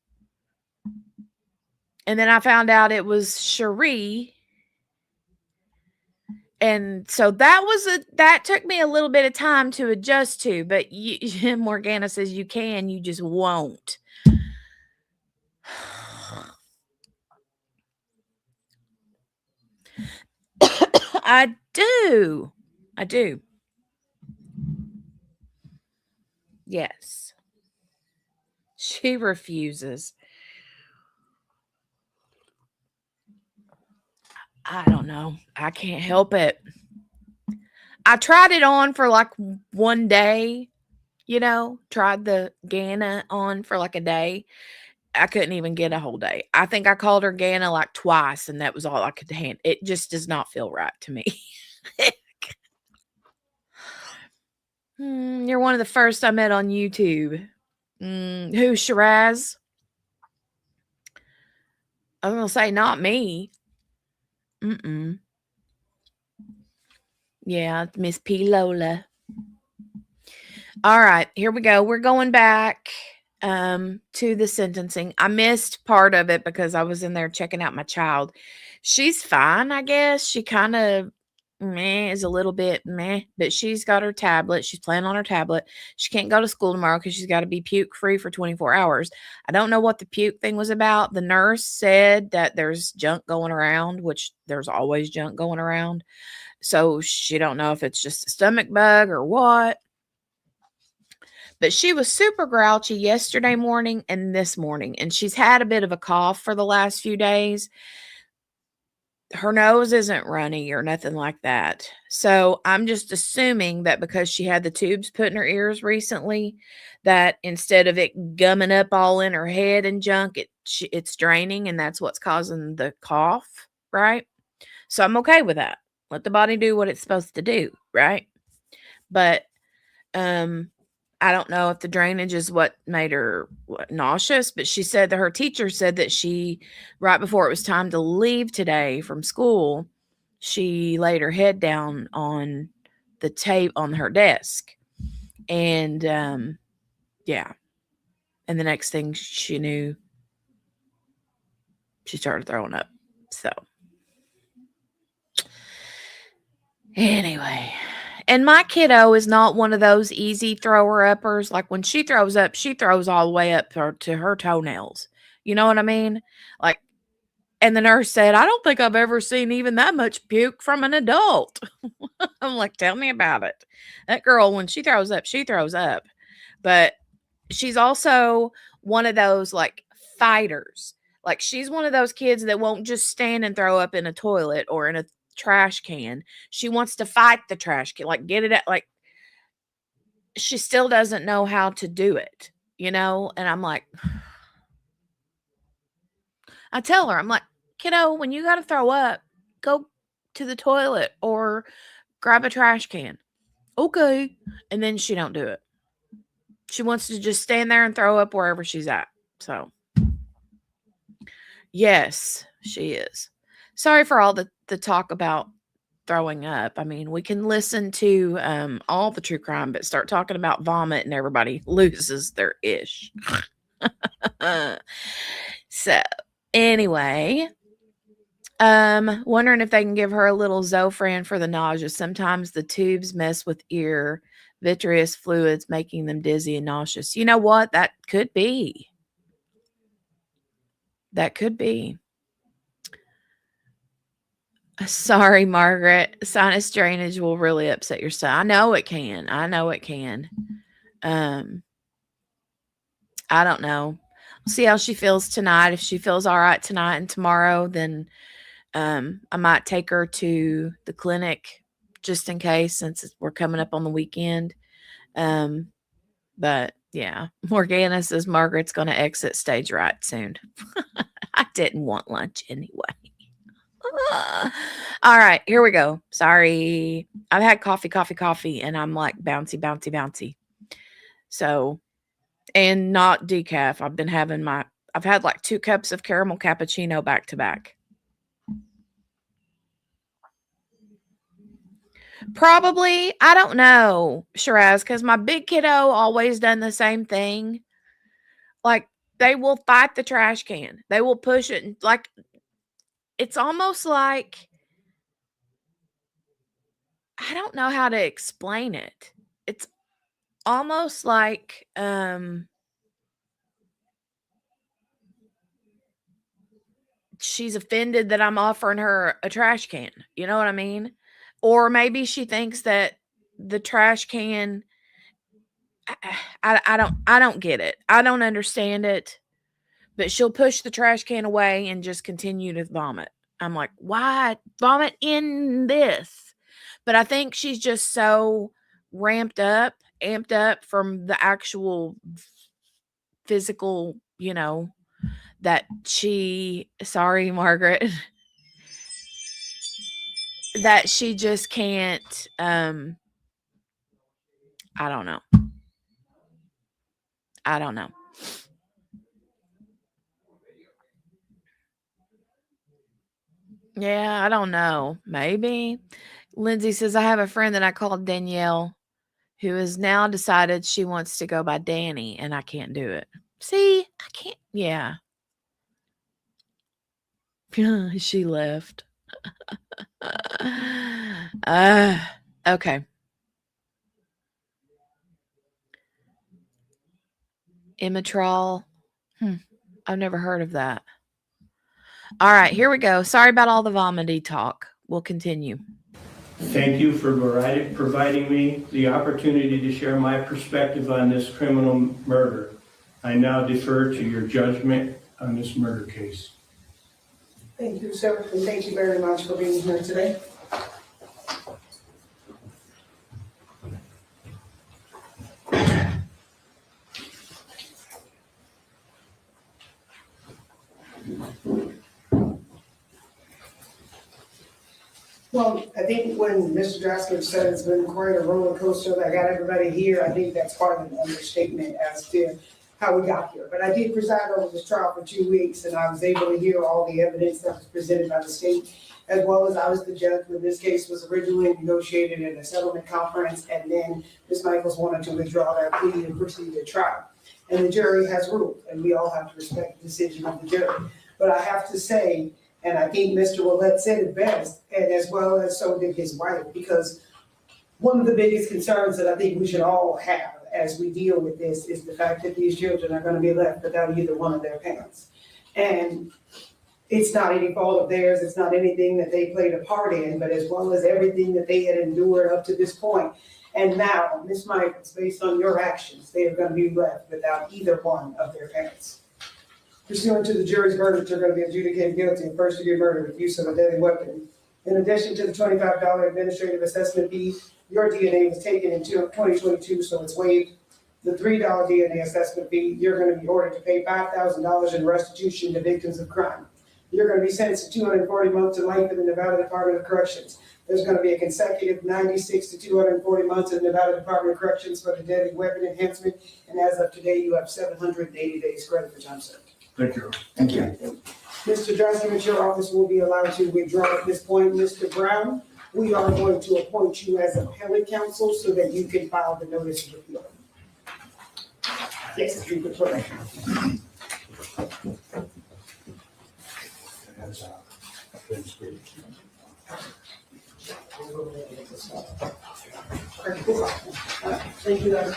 A: And then I found out it was Cherie. And so that took me a little bit of time to adjust to, but Morgana says you can, you just won't. I do. Yes. She refuses. I don't know. I can't help it. I tried it on for like one day, tried the Ganna on for like a day. I couldn't even get a whole day. I think I called her Ganna like twice, and that was all I could handle. It just does not feel right to me. You're one of the first I met on YouTube. Who, Shiraz? I was going to say, not me. Yeah, Miss P. Lola. All right, here we go. We're going back to the sentencing. I missed part of it because I was in there checking out my child. She's fine, I guess. She kind of is a little bit meh, but she's got her tablet. She's playing on her tablet. She can't go to school tomorrow because she's got to be puke free for 24 hours. I don't know what the puke thing was about. The nurse said that there's junk going around, which there's always junk going around. So she don't know if it's just a stomach bug or what. But she was super grouchy yesterday morning and this morning, and she's had a bit of a cough for the last few days. Her nose isn't runny or nothing like that. So I'm just assuming that because she had the tubes put in her ears recently, that instead of it gumming up all in her head and junk, it's draining, and that's what's causing the cough, right? So I'm okay with that. Let the body do what it's supposed to do, right? But I don't know if the drainage is what made her nauseous, but she said that her teacher said that she, right before it was time to leave today from school, she laid her head down on the tape on her desk. And yeah. And the next thing she knew, she started throwing up. So anyway. And my kiddo is not one of those easy thrower-uppers. Like when she throws up, she throws all the way up to her toenails. You know what I mean? Like, and the nurse said, I don't think I've ever seen even that much puke from an adult. I'm like, tell me about it. That girl, when she throws up, she throws up. But she's also one of those like fighters. Like she's one of those kids that won't just stand and throw up in a toilet or in a trash can. She wants to fight the trash can, like get it at, like she still doesn't know how to do it, and I'm like, I tell her, I'm like, kiddo, when you got to throw up, go to the toilet or grab a trash can. Okay. And then she don't do it. She wants to just stand there and throw up wherever she's at. So yes, she is. Sorry for all the talk about throwing up. I mean, we can listen to all the true crime, but start talking about vomit and everybody loses their ish. So anyway, wondering if they can give her a little Zofran for the nausea. Sometimes the tubes mess with ear vitreous fluids, making them dizzy and nauseous. You know what? That could be. That could be. Sorry, Margaret. Sinus drainage will really upset your stomach. I know it can. I know it can. I don't know. See how she feels tonight. If she feels all right tonight and tomorrow, then I might take her to the clinic just in case, since we're coming up on the weekend. But yeah, Morgana says Margaret's going to exit stage right soon. I didn't want lunch anyway. All right, here we go. Sorry. I've had coffee, and I'm like bouncy. So, and not decaf. I've had like 2 cups of caramel cappuccino back to back. Probably, I don't know, Shiraz, because my big kiddo always done the same thing. Like, they will fight the trash can. They will push it. And, like, it's almost like, I don't know how to explain it. It's almost like, she's offended that I'm offering her a trash can. You know what I mean? Or maybe she thinks that the trash can, I don't get it. I don't understand it. But she'll push the trash can away and just continue to vomit. I'm like, why vomit in this? But I think she's just so amped up from the actual physical, that sorry, Margaret, that she just can't, I don't know. Yeah, I don't know. Maybe. Lindsay says, I have a friend that I call Danielle who has now decided she wants to go by Danny, and I can't do it. See, I can't. Yeah. She left. Okay. Imitrol. I've never heard of that. All right, here we go. Sorry about all the vomity talk. We'll continue.
H: Thank you for providing me the opportunity to share my perspective on this criminal murder. I now defer to your judgment on this murder case.
B: Thank you, sir, and thank you very much for being here today. Well, I think when Mr. Draskich said it's been quite a roller coaster that got everybody here, I think that's quite an understatement as to how we got here. But I did preside over this trial for 2 weeks, and I was able to hear all the evidence that was presented by the state, as well as I was the judge when this case was originally negotiated in a settlement conference, and then Ms. Michaels wanted to withdraw that plea and proceed to trial. And the jury has ruled, and we all have to respect the decision of the jury. But I have to say, and I think Mr. Willett said it best, and as well as so did his wife, because one of the biggest concerns that I think we should all have as we deal with this is the fact that these children are going to be left without either one of their parents. And it's not any fault of theirs, it's not anything that they played a part in, but as well as everything that they had endured up to this point. And now, Ms. Michaels, based on your actions, they are going to be left without either one of their parents. Pursuant to the jury's verdict, you're going to be adjudicated guilty of first-degree murder with use of a deadly weapon. In addition to the $25 administrative assessment fee, your DNA was taken in 2022, so it's waived. The $3 DNA assessment fee, you're going to be ordered to pay $5,000 in restitution to victims of crime. You're going to be sentenced to 240 months to life in the Nevada Department of Corrections. There's going to be a consecutive 96 to 240 months in the Nevada Department of Corrections for the deadly weapon enhancement. And as of today, you have 780 days credit for time served.
C: Thank you.
E: Thank you.
B: Mr. Draskich, your office will be allowed to withdraw at this point. Mr. Brown, we are going to appoint you as appellate counsel so that you can file the notice of appeal. Yes, if you could put it. Thank you, guys.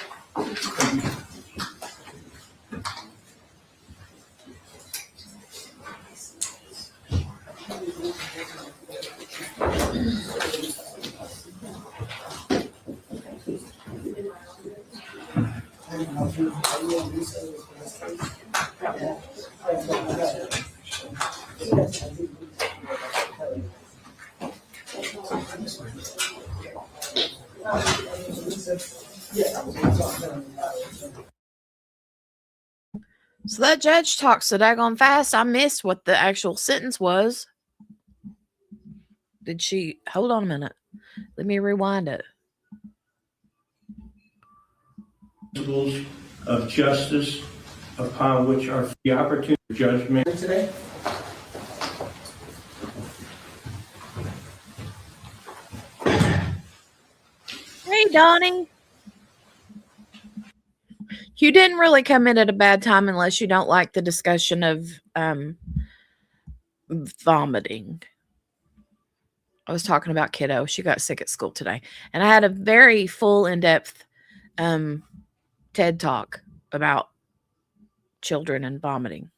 A: So that judge talked so daggone fast, I missed what the actual sentence was. Did she? Hold on a minute. Let me rewind it.
H: Principles of justice upon which are the opportunity for judgment.
B: Today?
A: Hey, Donnie. You didn't really come in at a bad time unless you don't like the discussion of vomiting. I was talking about kiddo. She got sick at school today. And I had a very full, in-depth TED talk about children and vomiting.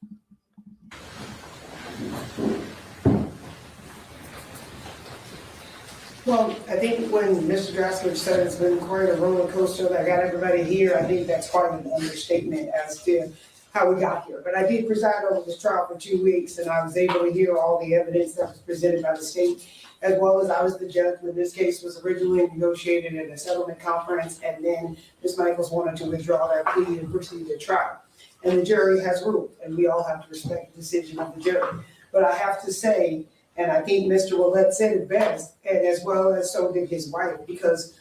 B: Well, I think when Mr. Draskovich said it's been quite a roller coaster that got everybody here, I think that's quite an understatement as to how we got here. But I did preside over this trial for 2 weeks, and I was able to hear all the evidence that was presented by the state, as well as I was the judge when this case was originally negotiated at a settlement conference, and then Ms. Michaels wanted to withdraw that plea and proceed to trial. And the jury has ruled, and we all have to respect the decision of the jury. But I have to say, and I think Mr. Willett said it best, and as well as so did his wife, because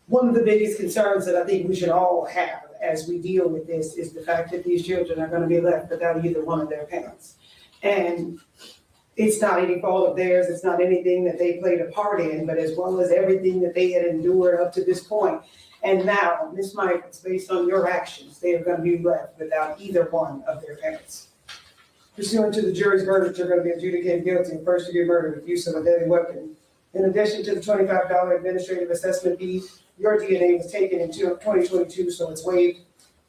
B: one of the biggest concerns that I think we should all have as we deal with this is the fact that these children are going to be left without either one of their parents. And it's not any fault of theirs, it's not anything that they played a part in, but as well as everything that they had endured up to this point. And now, Ms. Michaels, based on your actions, they are going to be left without either one of their parents. Pursuant to the jury's verdict, you're going to be adjudicated guilty of first-degree murder with use of a deadly weapon. In addition to the $25 administrative assessment fee, your DNA was taken in 2022, so it's waived.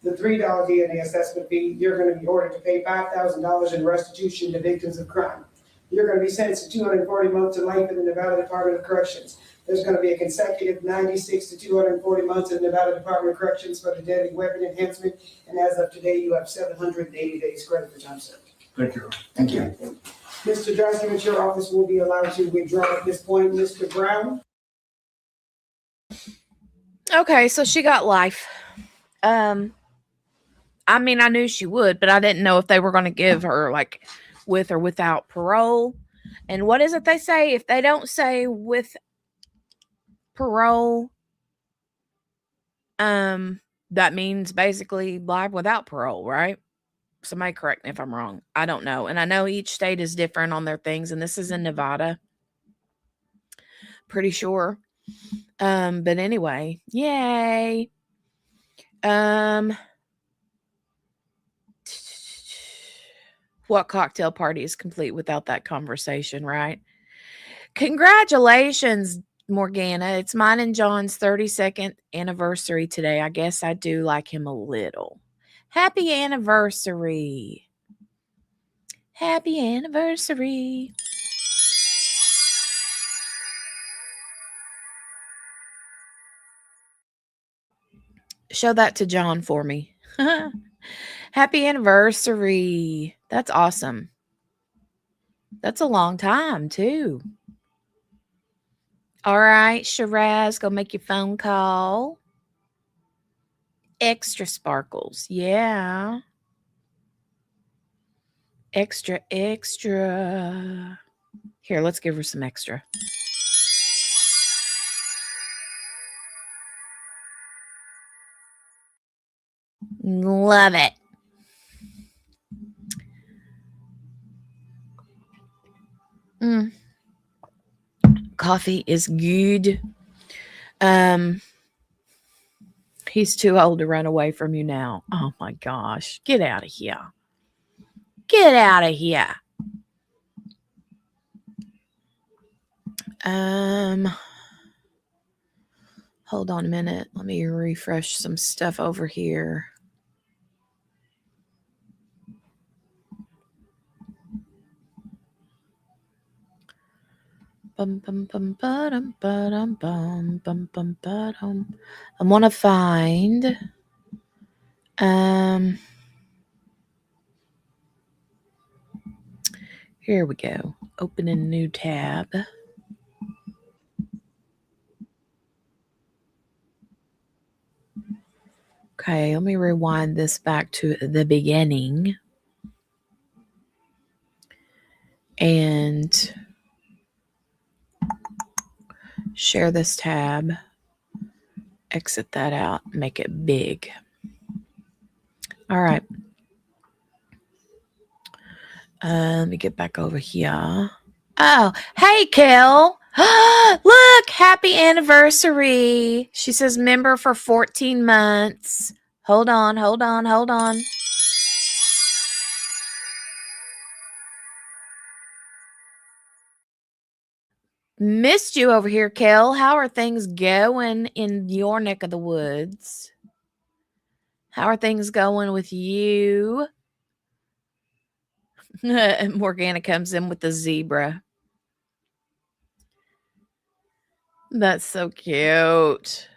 B: The $3 DNA assessment fee, you're going to be ordered to pay $5,000 in restitution to victims of crime. You're going to be sentenced to 240 months to life in the Nevada Department of Corrections. There's going to be a consecutive 96 to 240 months in the Nevada Department of Corrections for the deadly weapon enhancement. And as of today, you have 780 days credit for time served.
C: Thank you.
E: Thank you.
B: Mr. Draskovich, your office will be allowed to withdraw at this point. Mr. Brown?
A: Okay, so she got life. I mean, I knew she would, but I didn't know if they were going to give her like with or without parole. And what is it they say? If they don't say with parole, that means basically life without parole, right? Somebody correct me if I'm wrong. I don't know. And I know each state is different on their things, and this is in Nevada. Pretty sure. But anyway, yay. What cocktail party is complete without that conversation, right? Congratulations, Morgana. It's mine and John's 32nd anniversary today. I guess I do like him a little. Happy anniversary. Happy anniversary. Show that to John for me. Happy anniversary. That's awesome. That's a long time, too. All right, Shiraz, go make your phone call. Extra sparkles. Yeah. Extra, extra. Here, let's give her some extra. Love it. coffee is good. He's too old to run away from you now. Oh my gosh. Get out of here. Get out of here. Hold on a minute. Let me refresh some stuff over here. Bum, bum, bum, ba-dum, ba-dum, bum, bum, bum, ba-dum. I want to find here we go. Open a new tab. Okay, let me rewind this back to the beginning. And share this tab. Exit that out. Make it big. All right. Let me get back over here. Oh, hey, Kel. Look, happy anniversary. She says member for 14 months. Hold on. Missed you over here, Kel. How are things going in your neck of the woods? How are things going with you? Morgana comes in with the zebra. That's so cute.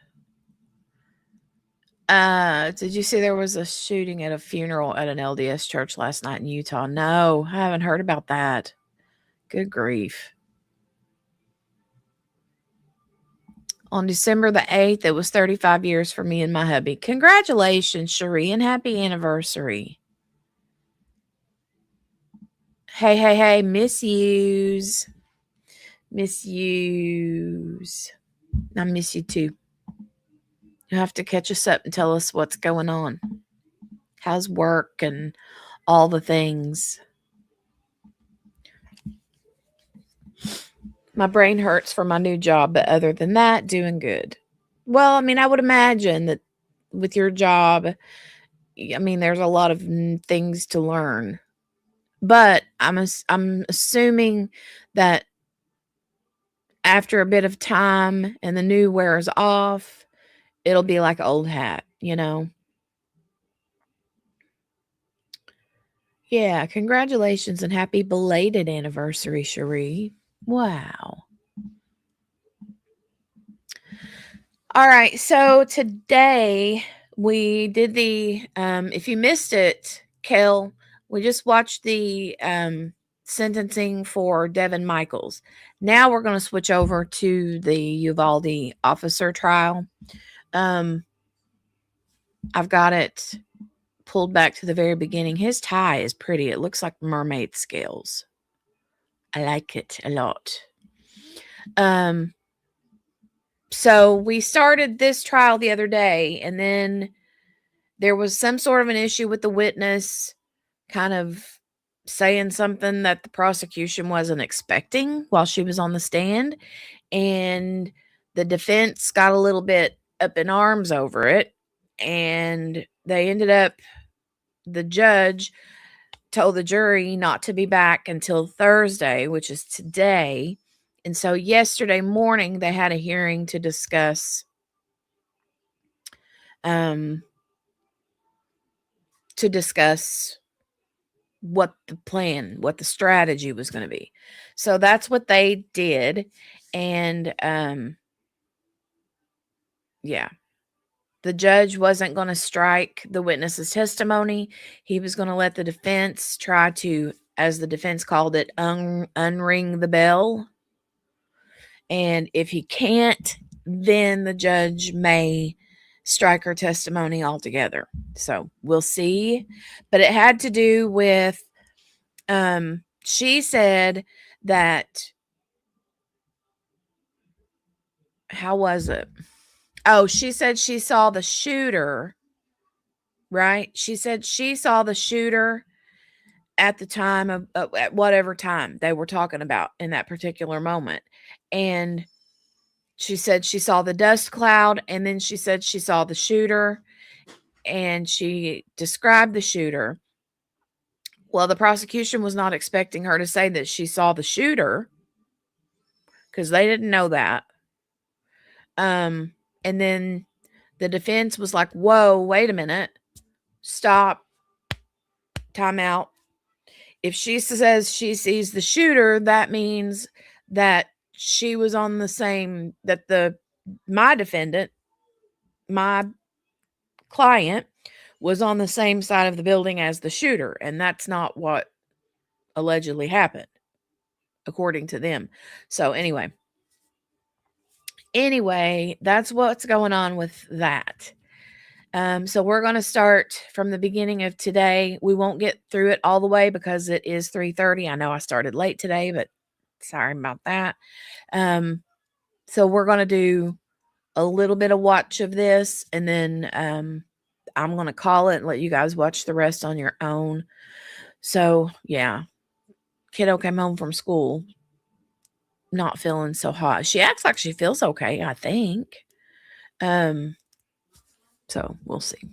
A: Did you see there was a shooting at a funeral at an LDS church last night in Utah? No, I haven't heard about that. Good grief. On December the 8th, it was 35 years for me and my hubby. Congratulations, Cherie, and happy anniversary. Hey, miss yous. Miss yous. I miss you too. You have to catch us up and tell us what's going on. How's work and all the things. My brain hurts for my new job, but other than that, doing good. Well, I mean, I would imagine that with your job, I mean, there's a lot of things to learn. But I'm assuming that after a bit of time and the new wears off, it'll be like old hat, you know? Yeah, congratulations and happy belated anniversary, Cherie. Wow. All right, so today we did the, if you missed it, Kel, we just watched the sentencing for Devyn Michaels. Now we're going to switch over to the Uvalde officer trial. I've got it pulled back to the very beginning. His tie is pretty. It looks like mermaid scales. I like it a lot. So we started this trial the other day, and then there was some sort of an issue with the witness kind of saying something that the prosecution wasn't expecting while she was on the stand. And the defense got a little bit up in arms over it. And they ended up, the judge told the jury not to be back until Thursday, which is today. And so yesterday morning, they had a hearing to discuss what the plan, what the strategy was going to be. So that's what they did. And yeah, the judge wasn't going to strike the witness's testimony. He was going to let the defense try to, as the defense called it, unring the bell. And if he can't, then the judge may strike her testimony altogether. So we'll see. But it had to do with, she said that, how was it? Oh, she said she saw the shooter, right? She said she saw the shooter at the time of, at whatever time they were talking about in that particular moment. And she said she saw the dust cloud, and then she said she saw the shooter, and she described the shooter. Well, the prosecution was not expecting her to say that she saw the shooter because they didn't know that. And then the defense was like, whoa, wait a minute. Stop. Time out. If she says she sees the shooter, that means that she was on the same, that my defendant, my client, was on the same side of the building as the shooter. And that's not what allegedly happened, according to them. So anyway, that's what's going on with that. So we're going to start from the beginning of today. We won't get through it all the way because it is 3:30. I know I started late today, but sorry about that. So we're going to do a little bit of watch of this, and then I'm going to call it and let you guys watch the rest on your own. So yeah, kiddo came home from school not feeling so hot. She acts like she feels okay, I think. So we'll see.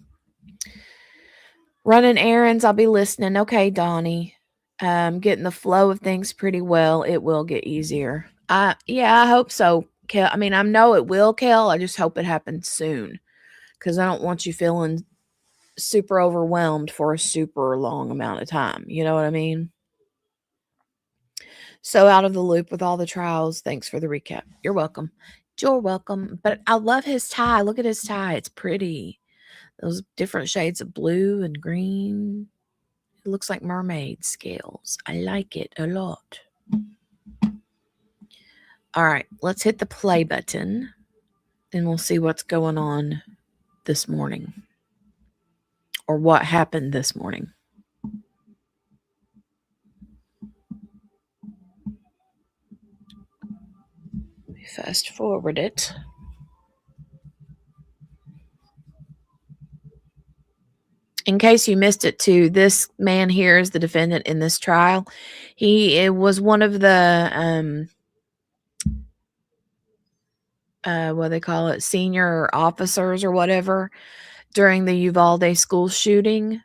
A: Running errands, I'll be listening. Okay, Donnie. Getting the flow of things pretty well. It will get easier. Yeah, I hope so, Kel. I mean, I know it will, Kel. I just hope it happens soon because I don't want you feeling super overwhelmed for a super long amount of time. You know what I mean? So out of the loop with all the trials. Thanks for the recap. You're welcome. You're welcome. But I love his tie. Look at his tie. It's pretty. Those different shades of blue and green. It looks like mermaid scales. I like it a lot. All right, let's hit the play button and we'll see what's going on this morning or what happened this morning. Fast forward it. In case you missed it too, this man here is the defendant in this trial. It was one of the what they call it, senior officers or whatever during the Uvalde school shooting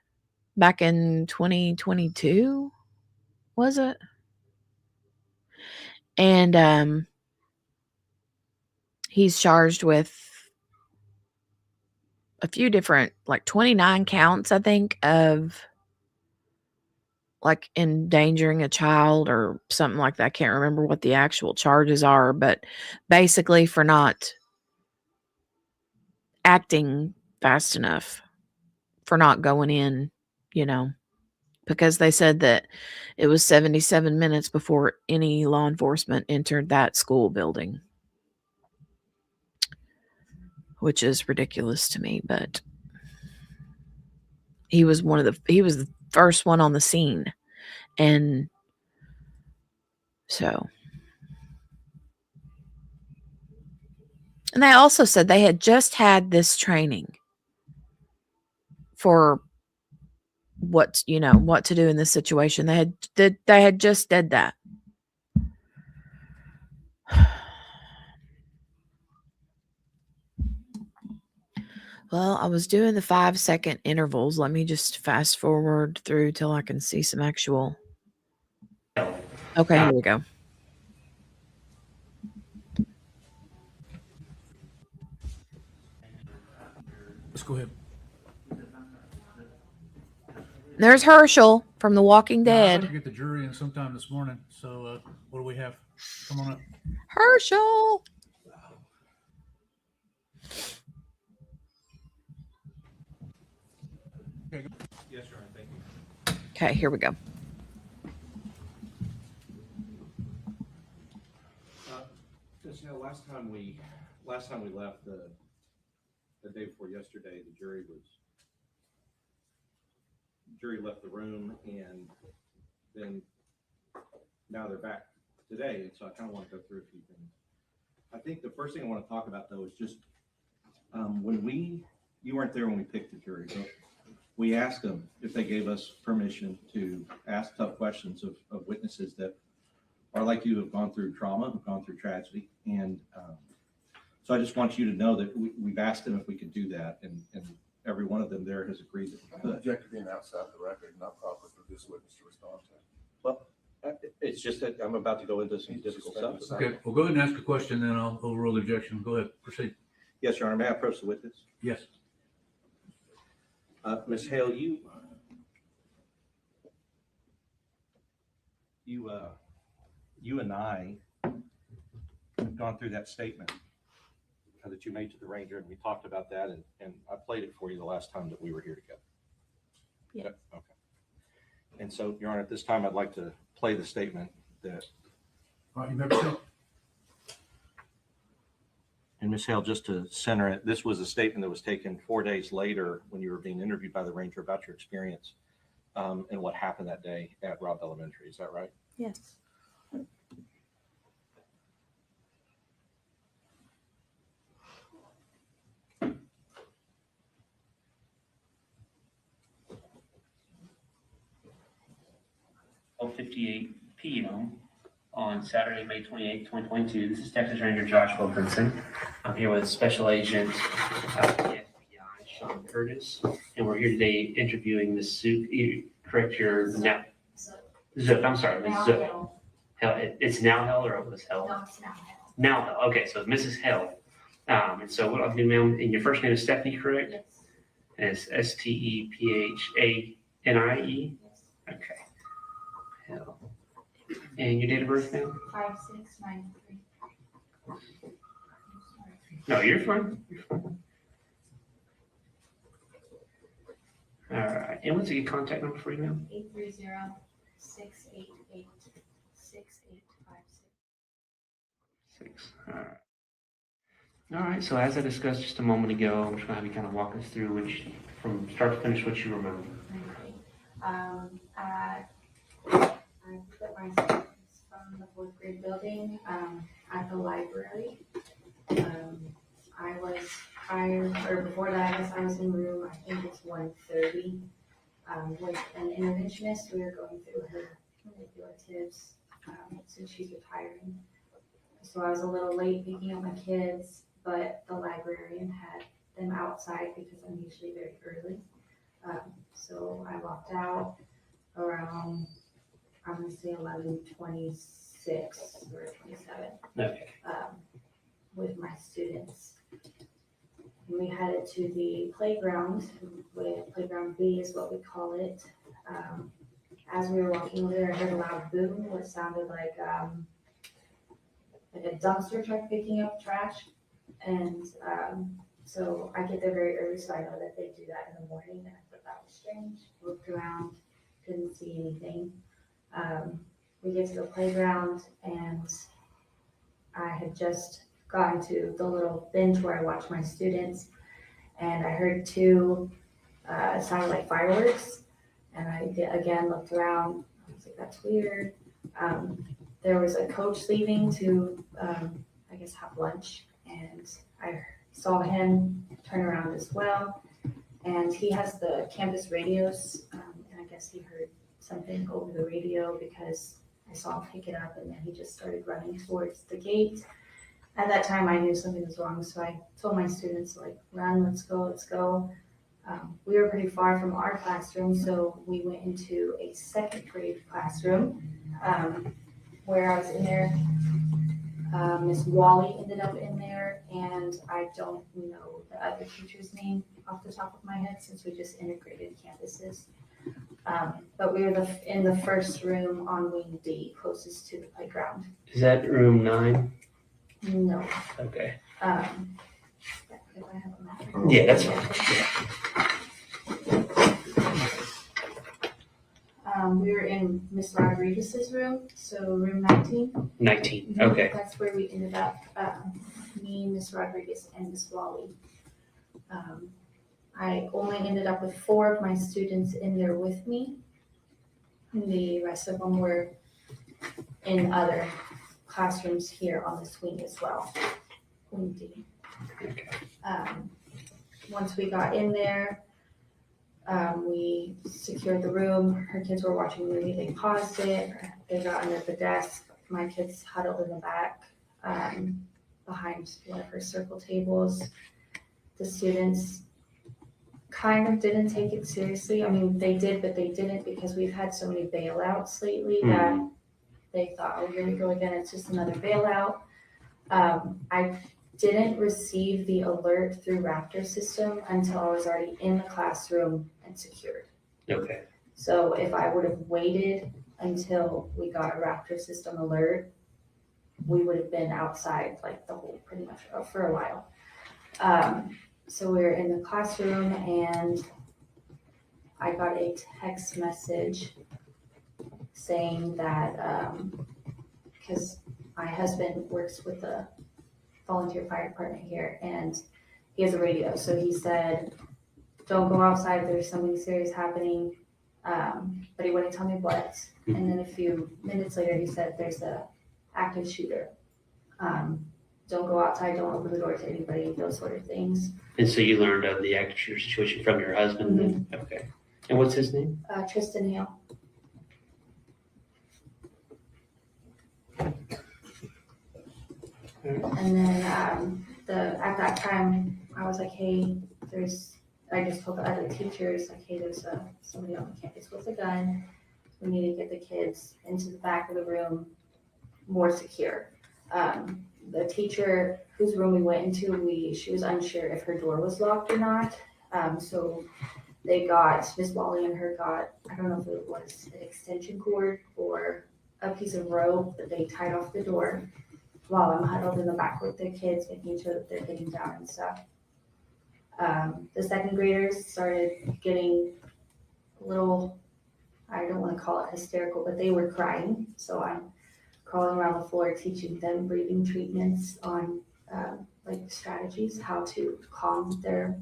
A: back in 2022, was it? And he's charged with a few different, like 29 counts, I think, of like endangering a child or something like that. I can't remember what the actual charges are, but basically for not acting fast enough, for not going in, because they said that it was 77 minutes before any law enforcement entered that school building, which is ridiculous to me, but he was the first one on the scene. And so, and they also said they had just had this training for what to do in this situation. They had just did that. Well, I was doing the 5-second intervals. Let me just fast forward through till I can see some actual. Okay, here we go.
I: Let's go ahead.
A: There's Herschel from The Walking
I: I'd like
A: Dead.
I: to get the jury in sometime this morning. So what do we have? Come on up.
A: Herschel.
I: Okay, go.
J: Yes, Your Honor, thank you.
A: Okay, here we go.
J: Just, last time we left, the day before yesterday, the jury left the room, and then now they're back today, and so I kind of want to go through a few things. I think the first thing I want to talk about, though, is just you weren't there when we picked the jury, but we asked them if they gave us permission to ask tough questions of witnesses that are like you, have gone through trauma, have gone through tragedy. And so I just want you to know that we've asked them if we could do that, and every one of them there has agreed that we
K: I
J: could.
K: object to being outside the record, not proper for this witness to respond to.
J: It's just that I'm about to go into some difficult stuff.
I: Okay, well, go ahead and ask a question, then I'll overrule the objection. Go ahead, proceed.
J: Yes, Your Honor, may I approach the witness?
I: Yes.
J: Ms. Hale, you and I have gone through that statement that you made to the ranger, and we talked about that, and I played it for you the last time that we were here together.
F: Yeah.
J: Yep, okay. And so, Your Honor, at this time, I'd like to play the statement that.
I: All right, you may proceed.
J: And Ms. Hale, just to center it, this was a statement that was taken 4 days later when you were being interviewed by the ranger about your experience and what happened that day at Robb Elementary. Is that right?
F: Yes.
L: .58 p.m. on Saturday, May 28, 2022. This is Texas Ranger Josh Wilkinson. I'm here with Special Agent of the FBI, Sean Curtis, and we're here today interviewing Ms. Zook. You correct your now. Zook, I'm sorry, Ms. Zook. Hell, it's now Hell or it was Hell?
F: No, it's now Hell.
L: Now Hell. Okay, so Mrs. Hell. And so what I'll do, ma'am, and your first name is Stephanie, correct?
F: Yes.
L: And it's Stephanie.
F: Yes.
L: Okay. Hell. And your date of birth, ma'am?
F: 5693.
L: No, you're fine. You're fine. All right. And what's a good contact number for you, ma'am?
F: 830-688-6856.
L: 6. All right. All right. So as I discussed just a moment ago, I'm just gonna have you kind of walk us through from start to finish, what you remember.
F: Okay. I put my students from the 4th grade building at the library. Before that, I guess I was in room, I think it's 130, with an interventionist. We were going through her manipulatives since she's retiring. So I was a little late picking up my kids, but the librarian had them outside because I'm usually very early. So I walked out around, I'm gonna say 11:26 or 27,
L: Okay.
F: with my students. And we headed to the playground, playground B is what we call it. As we were walking over there, I heard a loud boom, what sounded like a dumpster truck picking up trash. And so I get there very early, so I know that they do that in the morning, and I thought that was strange. Looked around, couldn't see anything. We get to the playground, and I had just gotten to the little bench where I watch my students, and I heard two, it sounded like fireworks, and I again looked around. I was like, that's weird. There was a coach leaving to, I guess, have lunch, and I saw him turn around as well, and he has the campus radios, and I guess he heard something over the radio because I saw him pick it up, and then he just started running towards the gate. At that time, I knew something was wrong, so I told my students, like, run, let's go, let's go. We were pretty far from our classroom, so we went into a 2nd grade classroom where I was in there. Miss Wally ended up in there, and I don't know the other teacher's name off the top of my head since we just integrated campuses. But we were in the first room on wing D, closest to the playground.
L: Is that room 9?
F: No.
L: Okay.
F: If I have a map.
L: Yeah, that's fine.
F: We were in Miss Rodriguez's room, so room 19.
L: 19. Okay.
F: That's where we ended up, me, Miss Rodriguez, and Miss Wally. I only ended up with 4 of my students in there with me. And the rest of them were in other classrooms here on this wing as well. Wing D.
L: Okay.
F: Once we got in there, we secured the room. Her kids were watching a movie. They paused it. They got under the desk. my kids huddled in the back, behind one of her circle tables. The students kind of didn't take it seriously. I mean, they did, but they didn't, because we've had so many bailouts lately that they thought, oh, here we go again, it's just another bailout. I didn't receive the alert through Raptor system until I was already in the classroom and secured.
L: Okay.
F: So if I would have waited until we got a Raptor system alert, we would have been outside like the whole, pretty much for a while. So we were in the classroom and I got a text message saying that, because my husband works with the volunteer fire department here and he has a radio. So he said, don't go outside, there's something serious happening. But he wouldn't tell me what. And then a few minutes later, he said, there's a active shooter. Don't go outside, don't open the door to anybody, those sort of things.
L: And so you learned of the active shooter situation from your husband then? Okay. And what's his name?
F: Tristan Hale. And then at that time, I was like, hey, I just told the other teachers, like, hey, there's somebody on the campus with a gun. We need to get the kids into the back of the room more secure. The teacher whose room we went into, she was unsure if her door was locked or not. So they got, Miss Wally and her got, I don't know if it was an extension cord or a piece of rope that they tied off the door while I'm huddled in the back with the kids, making sure that they're getting down and stuff. The second graders started getting a little, I don't want to call it hysterical, but they were crying. So I'm crawling around the floor, teaching them breathing treatments on like strategies, how to calm their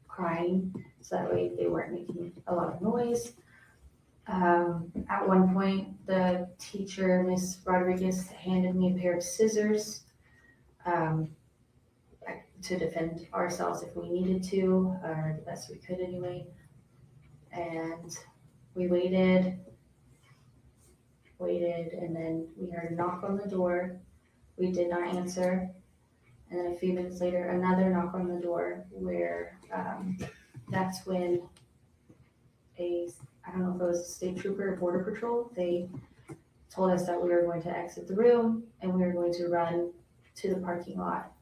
F: crying, so that way they weren't making a lot of noise. At one point, the teacher, Miss Rodriguez, handed me a pair of scissors to defend ourselves if we needed to, or the best we could anyway. And we waited, and then we heard a knock on the door. We did not answer. And then a few minutes later, another knock on the door where that's when I don't know if it was a state trooper or border patrol, they told us that we were going to exit the room and we were going to run to the parking lot.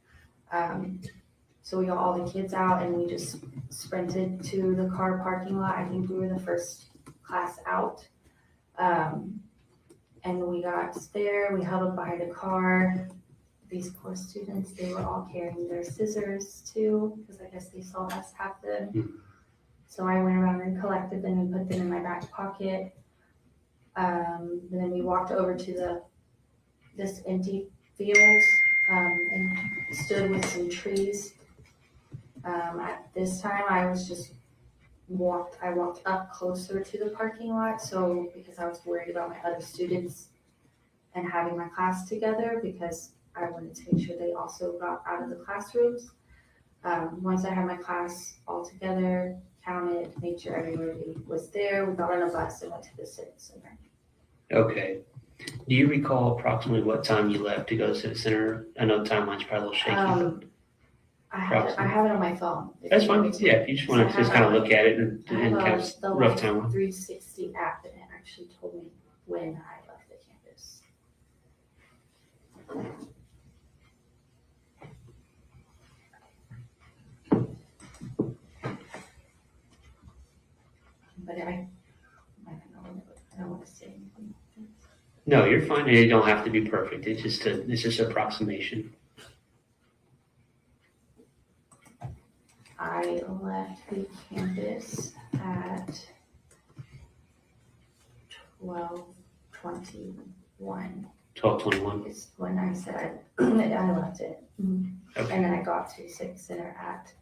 F: So we got all the kids out and we just sprinted to the car parking lot. I think we were the first class out. And we got there, we huddled behind a car. These poor students, they were all carrying their scissors too, because I guess they saw us have them. So I went around and collected them and put them in my back pocket. And then we walked over to this empty field and stood with some trees. At this time, I walked up closer to the parking lot. So because I was worried about my other students and having my class together, because I wanted to make sure they also got out of the classrooms. Once I had my class all together, counted, made sure everybody was there, we got on a bus and went to the Civic Center.
L: Okay. Do you recall approximately what time you left to go to the Civic Center? I know the timeline's probably a little shaky.
F: I have it on my phone.
L: That's fine. Yeah, if you just want to just kind of look at it and kind of
F: the
L: rough
F: Life
L: timeline.
F: 360 app, and it actually told me when I left the campus. But I don't want to say anything.
L: No, you're fine. It don't have to be perfect. It's just an approximation.
F: I left the campus at 12:21.
L: 12:21.
F: Is when I said I left it.
L: Okay.
F: And then I got to Civic Center at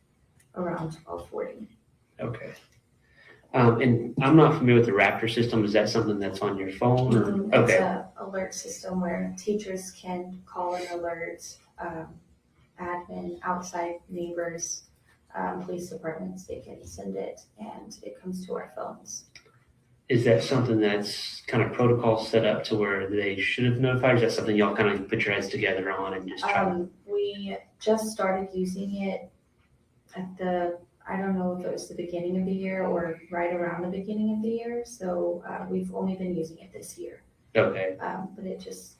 F: around 12:40.
L: Okay. And I'm not familiar with the Raptor system. Is that something that's on your phone? Or?
F: It's
L: Okay.
F: an alert system where teachers can call an alert, admin, outside neighbors, police departments, they can send it and it comes to our phones.
L: is that something that's kind of protocol set up to where they should have notified? Or is that something y'all kind of put your heads together on and just try to?
F: We just started using it at I don't know if it was the beginning of the year or right around the beginning of the year. So we've only been using it this year.
L: Okay,
F: But it just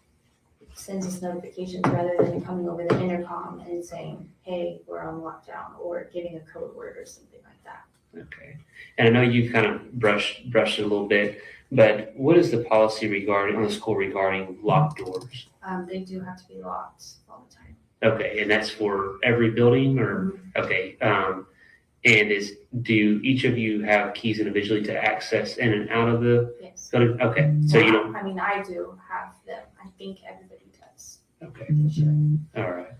F: sends us notifications rather than coming over the intercom and saying, hey, we're on lockdown, or giving a code word or something like that.
L: okay. And I know you kind of brushed it a little bit, but what is the policy regarding, on the school regarding locked doors?
F: They do have to be locked all the time.
L: Okay, and that's for every building or, okay. And do each of you have keys individually to access in and out of the
F: Yes.
L: building? Okay, so you don't,
F: I mean, I do have them. I think everybody does.
L: okay,
F: For sure.
L: all right.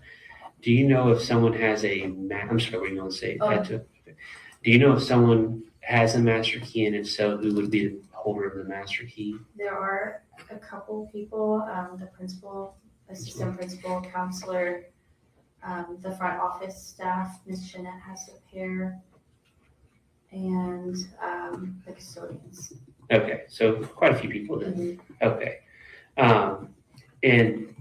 L: Do you know if someone has I'm sorry, what were you going to say?
F: Oh.
L: Do you know if someone has a master key, and if so, who would be the holder of the master key?
F: There are a couple people, the principal, assistant principal, counselor, the front office staff, Ms. Jeanette has a pair, and the custodians.
L: Okay, so quite a few people then. Okay. And,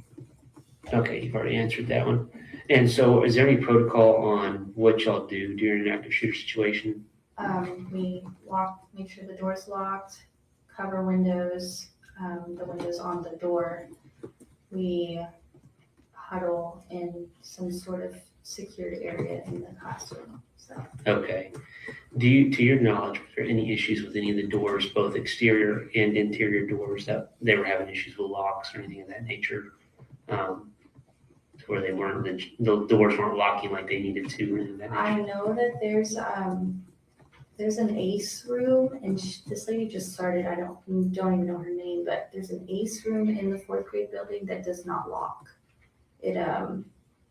L: okay, you've already answered that one. And so is there any protocol on what y'all do during an active shooter situation?
F: We make sure the door's locked, cover windows, the windows on the door. We huddle in some sort of secured area in the classroom, so.
L: Okay. To your knowledge, were there any issues with any of the doors, both exterior and interior doors, that they were having issues with locks or anything of that nature? To where the doors weren't locking like they needed to or anything of that nature?
F: I know that there's an ACE room, and this lady just started, I don't even know her name, but there's an ACE room in the 4th grade building that does not lock. It,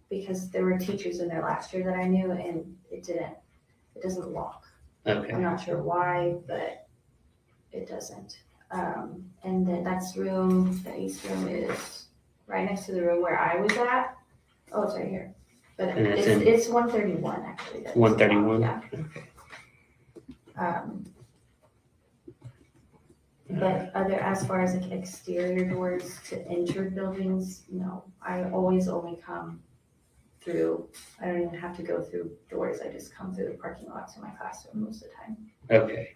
F: because there were teachers in there last year that I knew, and it doesn't lock.
L: Okay.
F: I'm not sure why, but it doesn't. And then the ACE room is right next to the room where I was at. Oh, it's right here. But
L: And
F: it's 131 actually.
L: 131?
F: Yeah.
L: Okay.
F: But as far as like exterior doors to enter buildings, no. I always only come through, I don't even have to go through doors. I just come through the parking lot to my classroom most of the time.
L: Okay.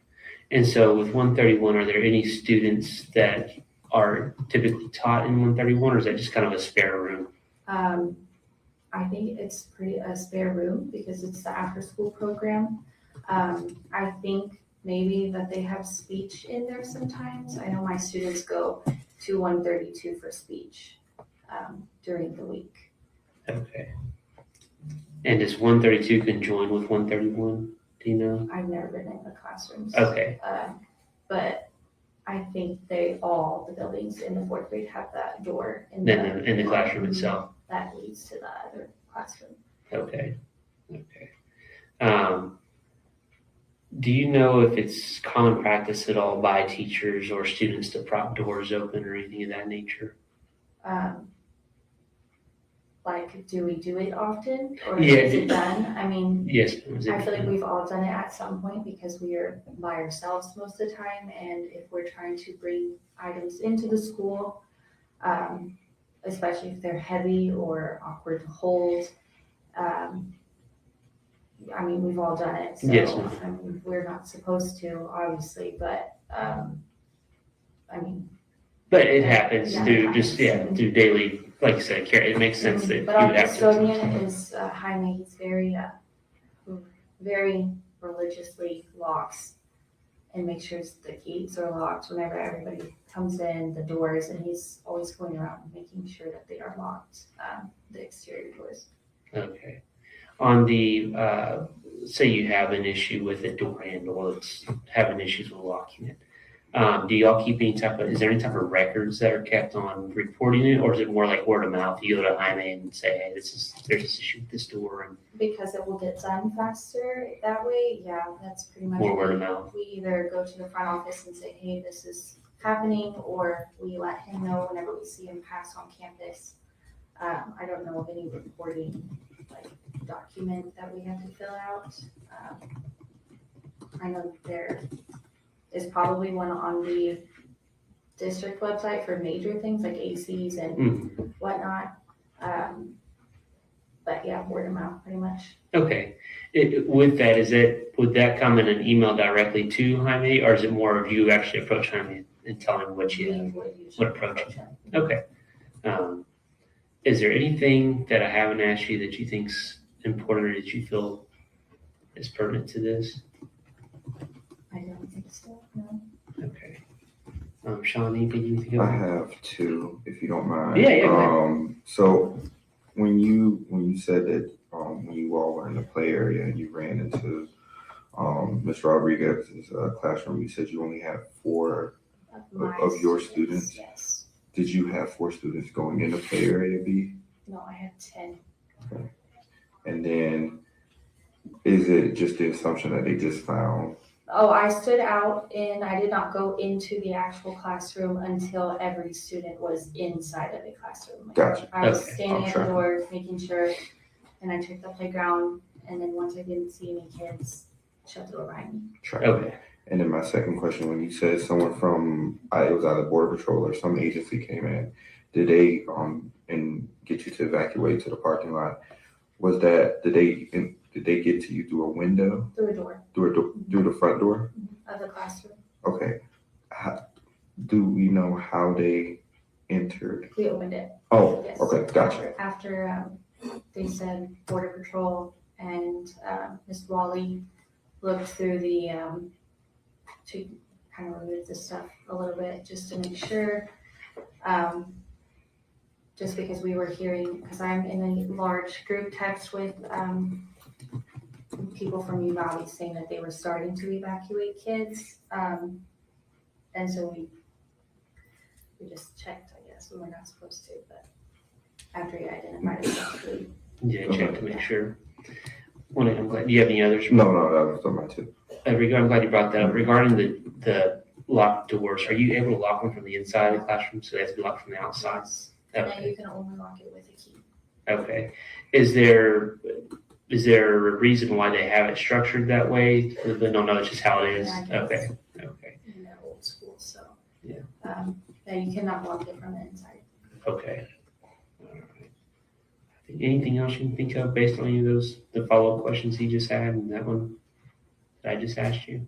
L: And so with 131, are there any students that are typically taught in 131, or is that just kind of a spare room?
F: I think it's a spare room because it's the after-school program. I think maybe that they have speech in there sometimes. I know my students go to 132 for speech during the week.
L: Okay. And does 132 conjoin with 131? Do you know?
F: I've never been in the classrooms.
L: Okay.
F: But I think the buildings in the 4th grade have that door in
L: the classroom itself.
F: that leads to the other classroom.
L: Okay. Do you know if it's common practice at all by teachers or students to prop doors open or anything of that nature?
F: Like, do we do it often, or
L: Yeah.
F: is it done? I mean,
L: Yes.
F: I feel like we've all done it at some point because we are by ourselves most of the time, and if we're trying to bring items into the school, especially if they're heavy or awkward to hold, I mean, we've all done it, so,
L: Yes.
F: I mean, we're not supposed to, obviously, but, I mean.
L: But it happens
F: Yeah,
L: through
F: it
L: just,
F: happens.
L: through daily, like you said, care. It makes sense that you
F: But our
L: would have to.
F: custodian is Jaime. He's very religiously locks and makes sure the gates are locked whenever everybody comes in, the doors, and he's always going around making sure that they are locked, the exterior doors.
L: Okay. On the, say you have an issue with a door handle, it's having issues with locking it. Do y'all keep is there any type of records that are kept on reporting it, or is it more like word of mouth? You go to Jaime and say, hey, there's this issue with this door, and
F: Because it will get done faster that way, yeah, that's pretty much.
L: more word of mouth?
F: We either go to the front office and say, hey, this is happening, or we let him know whenever we see him pass on campus. I don't know of any reporting, like, document that we have to fill out. I know is probably one on the district website for major things like ACs and
L: Mhm.
F: whatnot. But yeah, word of mouth pretty much.
L: Okay. With that, would that come in an email directly to Jaime, or is it more of you actually approach Jaime and tell him what you
F: We
L: have?
F: would usually
L: What approach?
F: approach them.
L: Okay. Is there anything that I haven't asked you that you think's important or that you feel is pertinent to this?
F: I don't think so, no.
L: Okay. Sean, anything you think of?
M: I have two, if you don't mind.
L: Yeah, go ahead.
M: So when you said that when you all were in the play area and you ran into Ms. Rodriguez's classroom, you said you only had 4 of your students.
F: Yes.
M: Did you have 4 students going in the play area B?
F: No, I had 10.
M: Okay. And then is it just the assumption that they just found?
F: Oh, I stood out and I did not go into the actual classroom until every student was inside of the classroom.
M: Gotcha.
F: I was
L: Okay.
F: standing at the
M: Sure.
F: door, making sure, and I checked the playground, and then once I didn't see any kids, shut the door behind me.
M: Track.
L: Okay.
M: And then my second question, when you said someone from, it was either Border Patrol or some agency came in, did they and get you to evacuate to the parking lot? Was that, did they get to you through a window,
F: Through a door
M: through the front door?
F: of the classroom.
M: Okay. Do we know how they entered?
F: We opened it.
M: Oh,
F: Yes.
M: okay, gotcha.
F: After they said Border Patrol and Ms. Wally looked through the, to kind of remove the stuff a little bit just to make sure. Just because we were hearing, because I'm in a large group text with people from Uvalde saying that they were starting to evacuate kids. And so we just checked, I guess, we were not supposed to, but after you identified it,
L: Yeah, check to make sure. I'm glad. Do you have any others?
M: No, that was on my two.
L: I'm glad you brought that up. Regarding the locked doors, are you able to lock them from the inside of the classroom so they have to be locked from the outside?
F: and
L: Okay.
F: you can only lock it with a key.
L: Okay. Is there a reason why they have it structured that way? They don't know, it's just how it is?
F: Yeah, I guess.
L: Okay. Okay.
F: In the old school, so.
L: Yeah.
F: Yeah, you cannot lock it from the inside.
L: Okay. All right. Anything else you can think of based on any of the follow-up questions he just had and that one that I just asked you?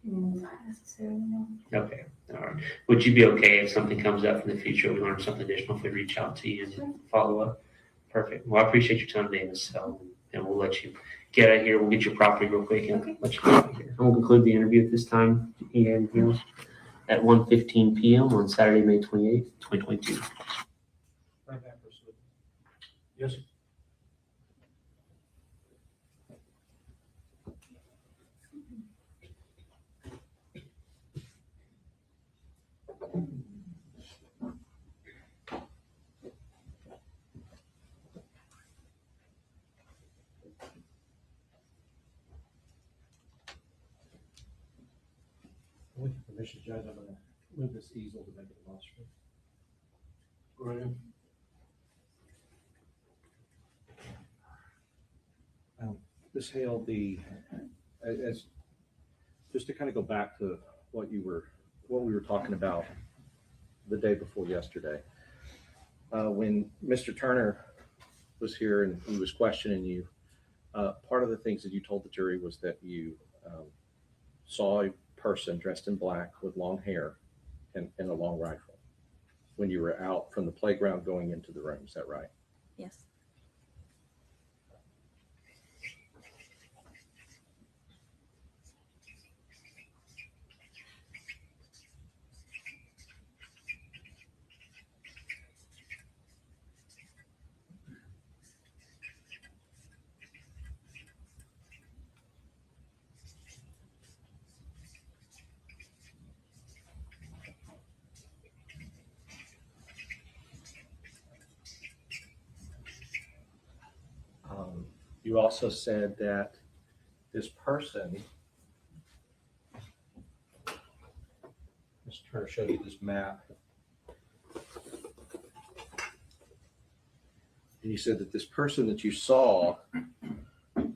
F: Not necessarily, no.
L: Okay, all right. Would you be okay if something comes up in the future, we learn something additional, if we reach out to you and follow up? Perfect. Well, I appreciate your time today, Ms. Sell, and we'll let you get out of here. We'll get your property real quick and let you get out of here. And we'll conclude the interview at this time. And, at 1:15 p.m. on Saturday, May 28th, 2022.
I: Right back, Bruce. Yes, sir. With your permission, Judge, I'm gonna move this easel to make it illustrative. Right.
J: Ms. Hale, as just to kind of go back to what we were talking about the day before yesterday, when Mr. Turner was here and he was questioning you, part of the things that you told the jury was that you saw a person dressed in black with long hair and a long rifle when you were out from the playground going into the room. Is that right?
F: Yes.
J: You also said that this person, Mr. Turner showed you this map, and you said that this person that you saw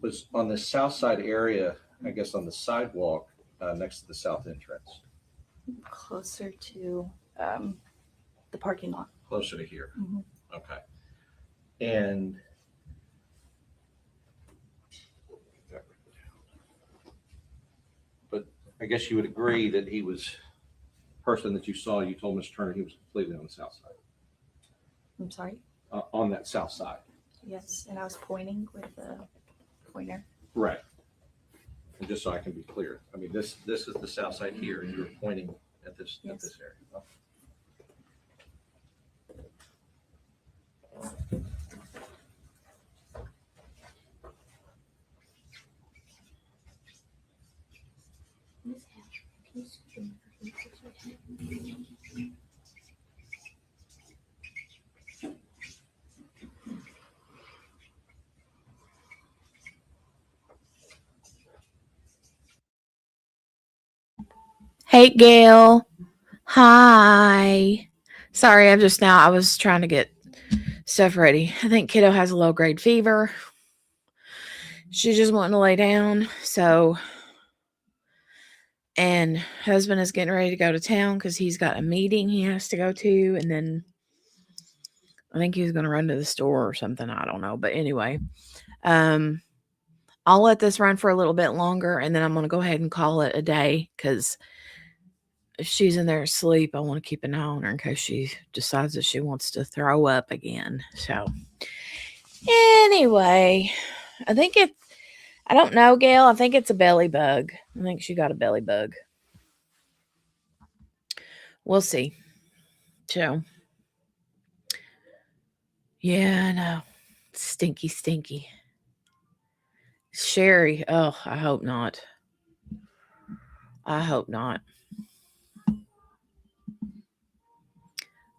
J: was on the south side area, I guess on the sidewalk, next to the south entrance,
N: Closer to the parking lot.
J: closer to here.
N: Mhm.
J: Okay. And but I guess you would agree that he was person that you saw. You told Mr. Turner he was completely on the south side.
N: I'm sorry.
J: On that south side.
N: Yes, and I was pointing with the pointer.
J: Right. And just so I can be clear, I mean, this is the south side here, and you're pointing at this area. Okay.
A: Hey, Gail. Hi. Sorry, I was trying to get stuff ready. I think kiddo has a low grade fever. She's just wanting to lay down. So, and husband is getting ready to go to town because he's got a meeting he has to go to. And then I think he's going to run to the store or something. I don't know. But anyway, I'll let this run for a little bit longer and then I'm going to go ahead and call it a day because if she's in there asleep, I want to keep an eye on her in case she decides that she wants to throw up again. So anyway, I don't know, Gail. I think it's a belly bug. I think she got a belly bug. We'll see. So, yeah, I know. Stinky, stinky. Sherry. Oh, I hope not. I hope not.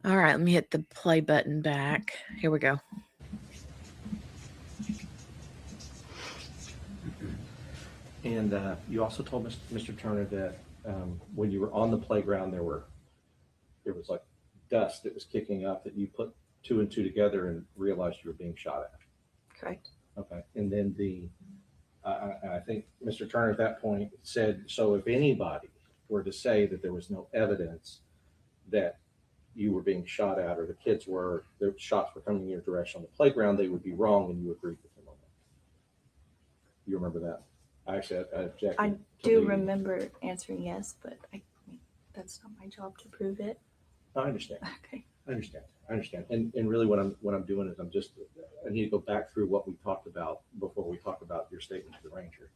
A: All right, let me hit the play button back. Here we go.
J: And you also told Mr. Turner that when you were on the playground, there was like dust that was kicking up that you put 2 and 2 together and realized you were being shot at.
N: Correct.
J: Okay. And then I think Mr. Turner at that point said, so if anybody were to say that there was no evidence that you were being shot at or the shots were coming in your direction on the playground, they would be wrong, and you agreed with him on that. You remember that? Actually, I objected.
N: I do remember answering yes, but that's not my job to prove it.
J: I understand.
N: Okay.
J: I understand. And really what I'm doing is I need to go back through what we talked about before we talk about your statement to the ranger.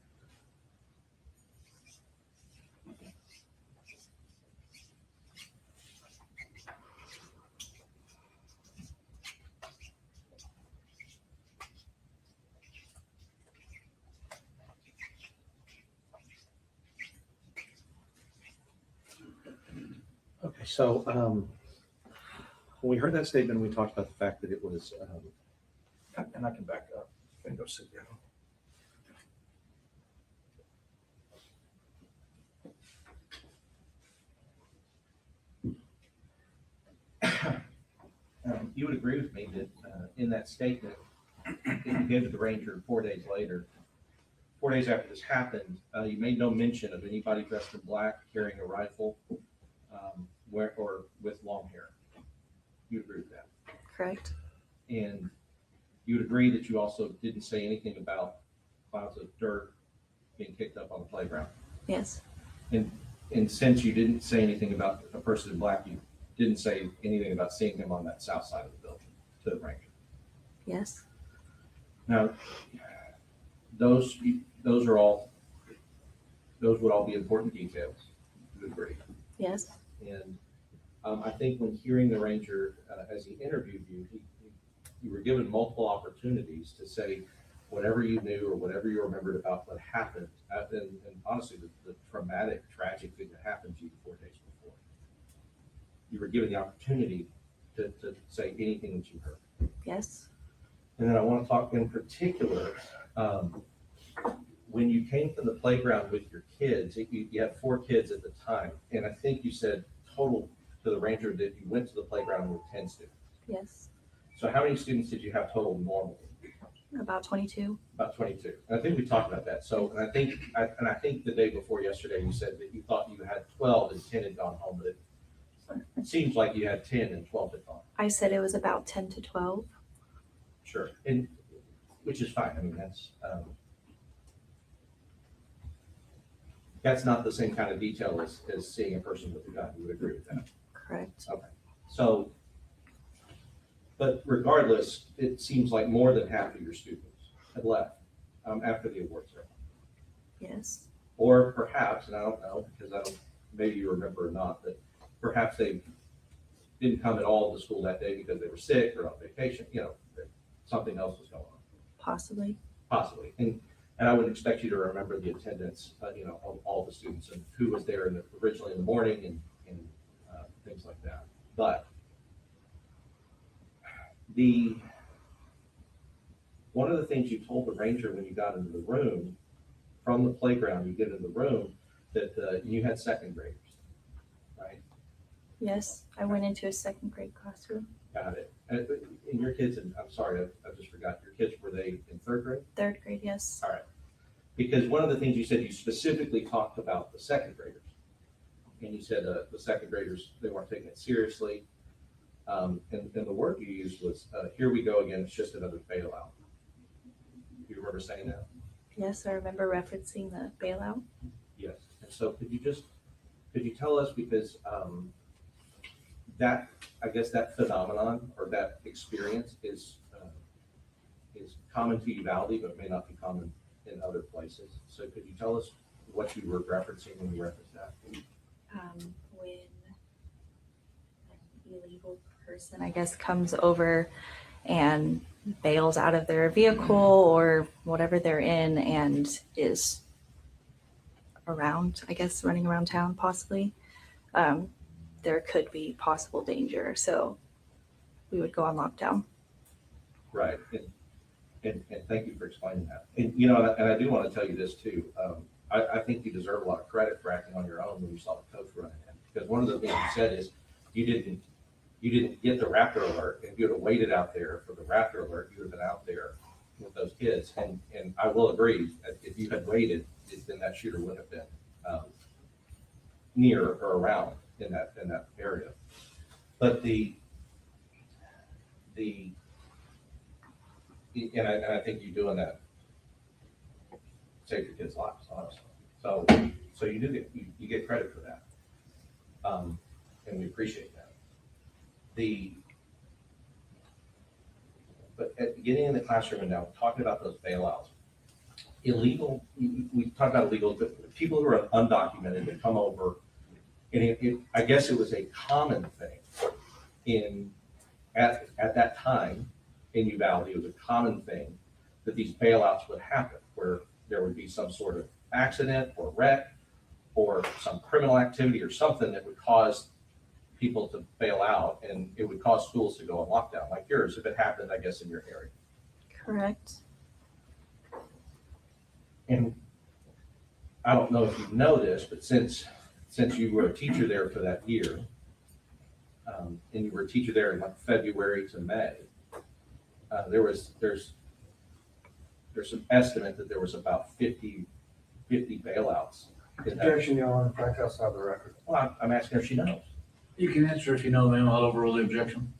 J: Okay, so when we heard that statement, we talked about the fact that it was, and I can back up and go sit down. You would agree with me that in that statement that you gave to the ranger 4 days later, 4 days after this happened, you made no mention of anybody dressed in black carrying a rifle or with long hair. You agree with that?
N: Correct.
J: And you would agree that you also didn't say anything about clouds of dirt being kicked up on the playground.
N: Yes.
J: And since you didn't say anything about a person in black, you didn't say anything about seeing him on that south side of the building to the ranger.
N: Yes.
J: Now, those would all be important details. You agree?
N: Yes.
J: And I think when hearing the ranger as he interviewed you, you were given multiple opportunities to say whatever you knew or whatever you remembered about what happened, and honestly, the traumatic, tragic thing that happened to you 4 days before. You were given the opportunity to say anything that you heard.
N: Yes.
J: And then I want to talk in particular, when you came from the playground with your kids, you had 4 kids at the time, and I think you said total to the ranger that you went to the playground with 10 students.
N: Yes.
J: So how many students did you have total normally?
N: About 22.
J: About 22. And I think we talked about that. So, and I think the day before yesterday, you said that you thought you had 12 and 10 had gone home, but it seems like you had 10 and 12 had gone.
N: I said it was about 10 to 12.
J: Sure. And which is fine. I mean, that's not the same kind of detail as seeing a person with a gun. You would agree with that?
N: Correct.
J: Okay. So, but regardless, it seems like more than half of your students had left after the awards ceremony.
N: Yes.
J: Or perhaps, and I don't know, because maybe you remember or not, but perhaps they didn't come at all to school that day because they were sick or on vacation, something else was going on.
N: Possibly.
J: Possibly. And I would expect you to remember the attendance, of all the students and who was there originally in the morning and things like that. But one of the things you told the ranger when you got into the room, from the playground, you get in the room, that you had second graders, right?
N: Yes. I went into a second grade classroom.
J: Got it. And your kids, and I'm sorry, I just forgot, your kids, were they in third grade?
N: Third grade, yes.
J: All right. Because one of the things you said, you specifically talked about the second graders. And you said the second graders, they weren't taking it seriously. And the word you used was, here we go again, it's just another bailout. Do you remember saying that?
N: Yes, I remember referencing the bailout.
J: Yes. And so could you tell us, because that phenomenon or that experience is common to Uvalde, but may not be common in other places. So could you tell us what you were referencing when you referenced that?
N: When an illegal person, I guess, comes over and bails out of their vehicle or whatever they're in and is around, I guess, running around town possibly, there could be possible danger. So we would go on lockdown.
J: Right. And thank you for explaining that. And I do want to tell you this too. I think you deserve a lot of credit for acting on your own when you saw the coach running in. Because one of the things you said is you didn't get the Raptor alert. If you would have waited out there for the Raptor alert, you would have been out there with those kids. And I will agree that if you had waited, then that shooter would have been near or around in that area. But and I think you doing that saved your kids' lives, honestly. So you get credit for that, and we appreciate that. But getting in the classroom and now talking about those bailouts, illegal. We talked about illegal, but people who are undocumented that come over, and I guess it was a common thing at that time in Uvalde. It was a common thing that these bailouts would happen, where there would be some sort of accident or wreck or some criminal activity or something that would cause people to bail out, and it would cause schools to go on lockdown, like yours, if it happened, I guess, in your area.
N: Correct.
J: And I don't know if you know this, but since you were a teacher there for that year, and you were a teacher there in like February to May, there's some estimate that there was about 50 bailouts.
K: Objection, Your Honor, in fact, outside the record.
J: Well, I'm asking if she knows.
K: You can answer if you know, ma'am. I'll overrule the objection.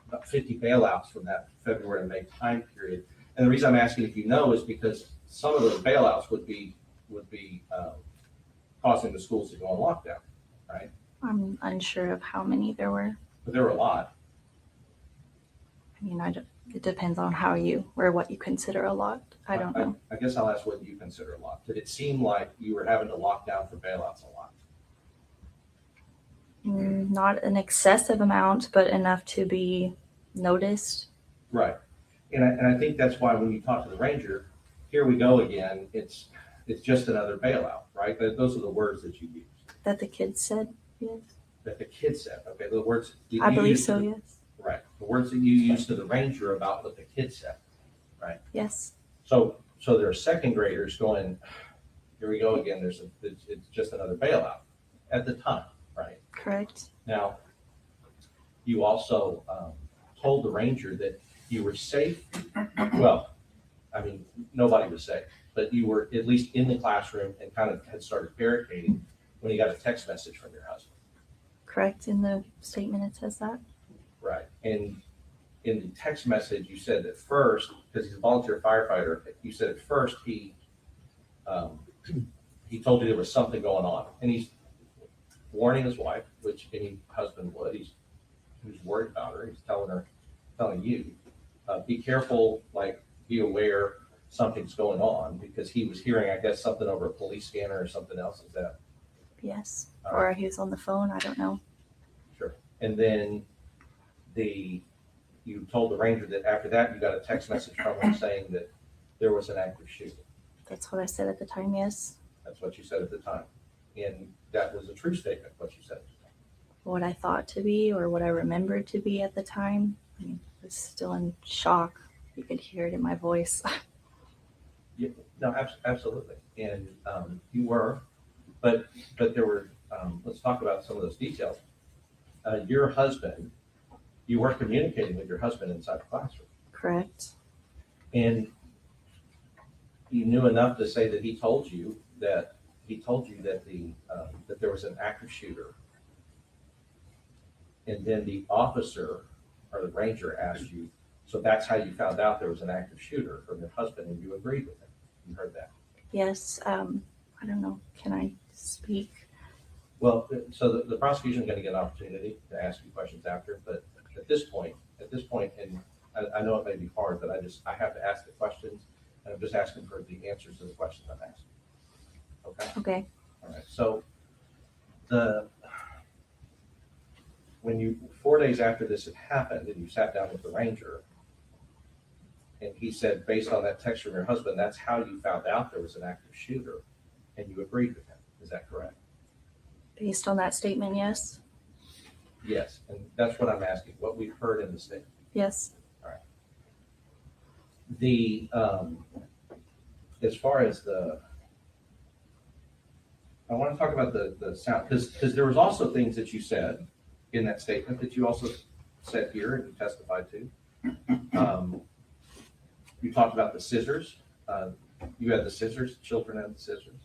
J: About 50 bailouts from that February to May time period. And the reason I'm asking if you know is because some of those bailouts would be causing the schools to go on lockdown, right?
N: I'm unsure of how many there were.
J: But there were a lot.
N: I mean, it depends on how or what you consider a lot. I don't know.
J: I guess I'll ask what you consider a lot. Did it seem like you were having to lock down for bailouts a lot?
N: Not an excessive amount, but enough to be noticed.
J: Right. And I think that's why when you talk to the ranger, here we go again, it's just another bailout, right? Those are the words that you used.
N: That the kids said, yes.
J: That the kids said, okay, the words.
N: I believe so, yes.
J: Right. The words that you used to the ranger about what the kids said, right?
N: Yes.
J: So there are second graders going, here we go again, it's just another bailout at the time, right?
N: Correct.
J: Now, you also told the ranger that you were safe. Well, I mean, nobody was safe, but you were at least in the classroom and kind of had started barricading when you got a text message from your husband.
N: Correct. In the statement, it says that.
J: Right. And in the text message, you said at first, because he's a volunteer firefighter, you said at first he told you there was something going on, and he's warning his wife, which any husband would. He's worried about her. He's telling you, be careful, like be aware something's going on, because he was hearing, I guess, something over a police scanner or something else. Is that?
N: Yes.
J: All
N: Or he was on the phone. I don't know.
J: Sure. And then you told the ranger that after that you got a text message from him saying that there was an active shooting.
N: That's what I said at the time. Yes.
J: That's what you said at the time. And that was a true statement, what you said at the time.
N: What I thought to be or what I remembered to be at the time. I mean, I was still in shock. You could hear it in my voice.
J: Yeah, no, absolutely. And you were, but there were, let's talk about some of those details. Your husband, you were communicating with your husband inside the classroom.
N: Correct.
J: And you knew enough to say that he told you that that there was an active shooter. And then the officer or the ranger asked you, so that's how you found out there was an active shooter from your husband, and you agreed with him. You heard that.
N: Yes. I don't know. Can I speak?
J: Well, so the prosecution is going to get an opportunity to ask you questions after, but at this point, and I know it may be hard, but I have to ask the questions, and I'm just asking for the answers to the questions I'm asking. Okay?
N: Okay.
J: All right. So 4 days after this had happened, and you sat down with the ranger, and he said, based on that text from your husband, that's how you found out there was an active shooter, and you agreed with him. Is that correct?
N: Based on that statement, yes.
J: Yes, and that's what I'm asking, what we've heard in the statement.
N: Yes.
J: All right. As far as I want to talk about the sound, because there was also things that you said in that statement that you also said here and you testified to. You talked about the scissors. You had the scissors, children had the scissors.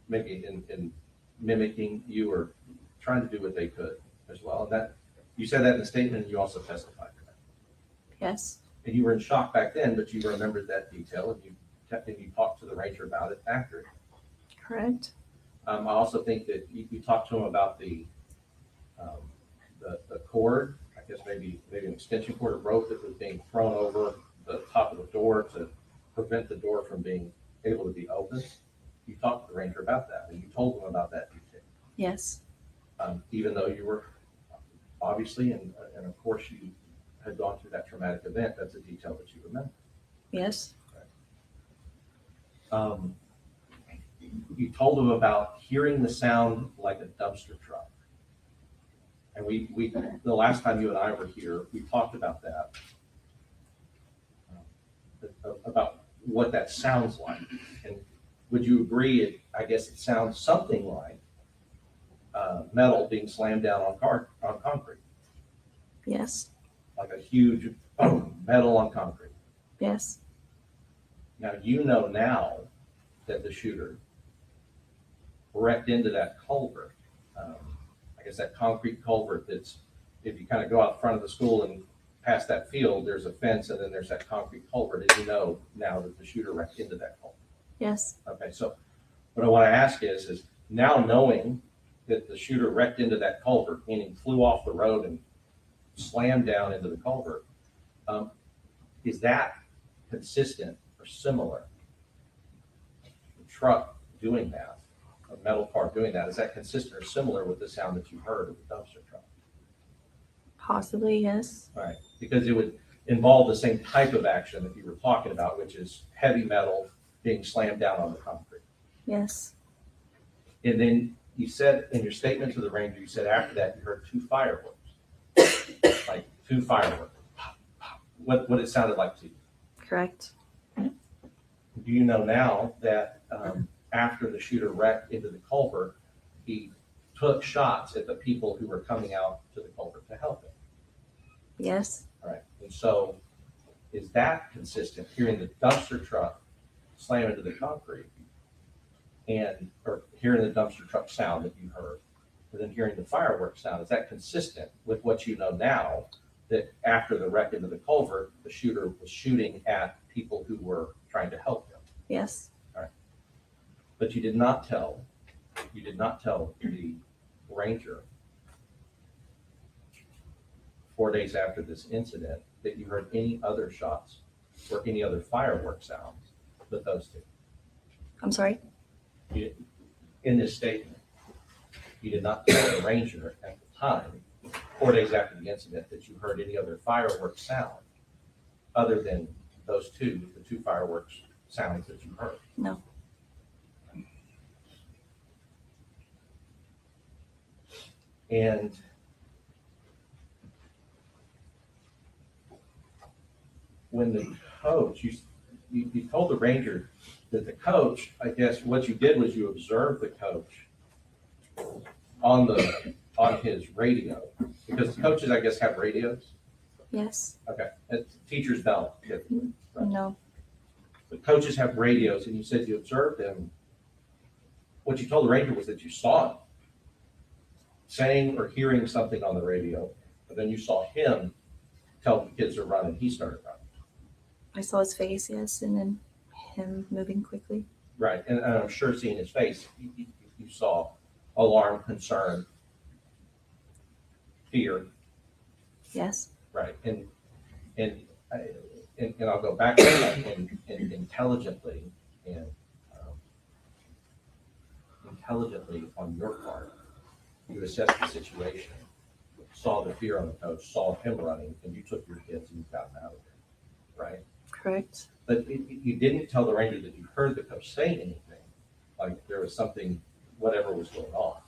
J: Maybe in mimicking you or trying to do what they could as well. And that you said that in the statement, and you also testified to that.
N: Yes.
J: And you were in shock back then, but you remembered that detail, and you talked to the ranger about it after.
N: Correct.
J: I also think that you talked to him about the cord, I guess maybe an extension cord or rope that was being thrown over the top of the door to prevent the door from being able to be opened. You talked to the ranger about that, and you told him about that detail.
N: Yes.
J: Even though you were obviously, and of course you had gone through that traumatic event, that's a detail that you remember.
N: Yes.
J: You told him about hearing the sound like a dumpster truck. And we the last time you and I were here, we talked about that, about what that sounds like. And would you agree, I guess it sounds something like metal being slammed down on concrete,
N: Yes.
J: like a huge metal on concrete.
N: Yes.
J: Now, you know now that the shooter wrecked into that culvert. I guess that concrete culvert that's, if you kind of go out front of the school and past that field, there's a fence and then there's that concrete culvert. As you know now that the shooter wrecked into that culvert.
N: Yes.
J: Okay, so what I want to ask is now knowing that the shooter wrecked into that culvert, meaning flew off the road and slammed down into the culvert, is that consistent or similar? The truck doing that, a metal part doing that, is that consistent or similar with the sound that you heard of the dumpster truck?
N: Possibly, yes.
J: Right, because it would involve the same type of action that you were talking about, which is heavy metal being slammed down on the concrete.
N: Yes.
J: And then you said in your statement to the ranger, you said after that you heard two fireworks, like two fireworks. Pop, pop. What it sounded like to you.
N: Correct.
J: Do you know now that after the shooter wrecked into the culvert, he took shots at the people who were coming out to the culvert to help him?
N: Yes.
J: All right. And so is that consistent, hearing the dumpster truck slam into the concrete or hearing the dumpster truck sound that you heard, and then hearing the fireworks sound, is that consistent with what you know now, that after the wreck into the culvert, the shooter was shooting at people who were trying to help him?
N: Yes.
J: But you did not tell the ranger 4 days after this incident that you heard any other shots or any other fireworks sounds but those two.
N: I'm sorry?
J: In this statement, you did not tell the ranger at the time, 4 days after the incident, that you heard any other fireworks sound other than those two, the two fireworks sounds that you heard.
N: No.
J: And when the coach, you told the ranger that the coach, I guess what you did was you observed the coach on his radio, because the coaches, I guess, have radios.
N: Yes.
J: Okay, and teachers don't. Right.
N: No.
J: The coaches have radios, and you said you observed them. What you told the ranger was that you saw him saying or hearing something on the radio, but then you saw him tell the kids to run, and he started running.
N: I saw his face, yes, and then him moving quickly.
J: Right, and I'm sure seeing his face, you saw alarm, concern, fear.
N: Yes.
J: Right, and I'll go back to that, and intelligently on your part, you assessed the situation, saw the fear on the coach, saw him running, and you took your kids and you got them out of there, right?
N: Correct.
J: But you didn't tell the ranger that you heard the coach say anything, like there was something, whatever was going on.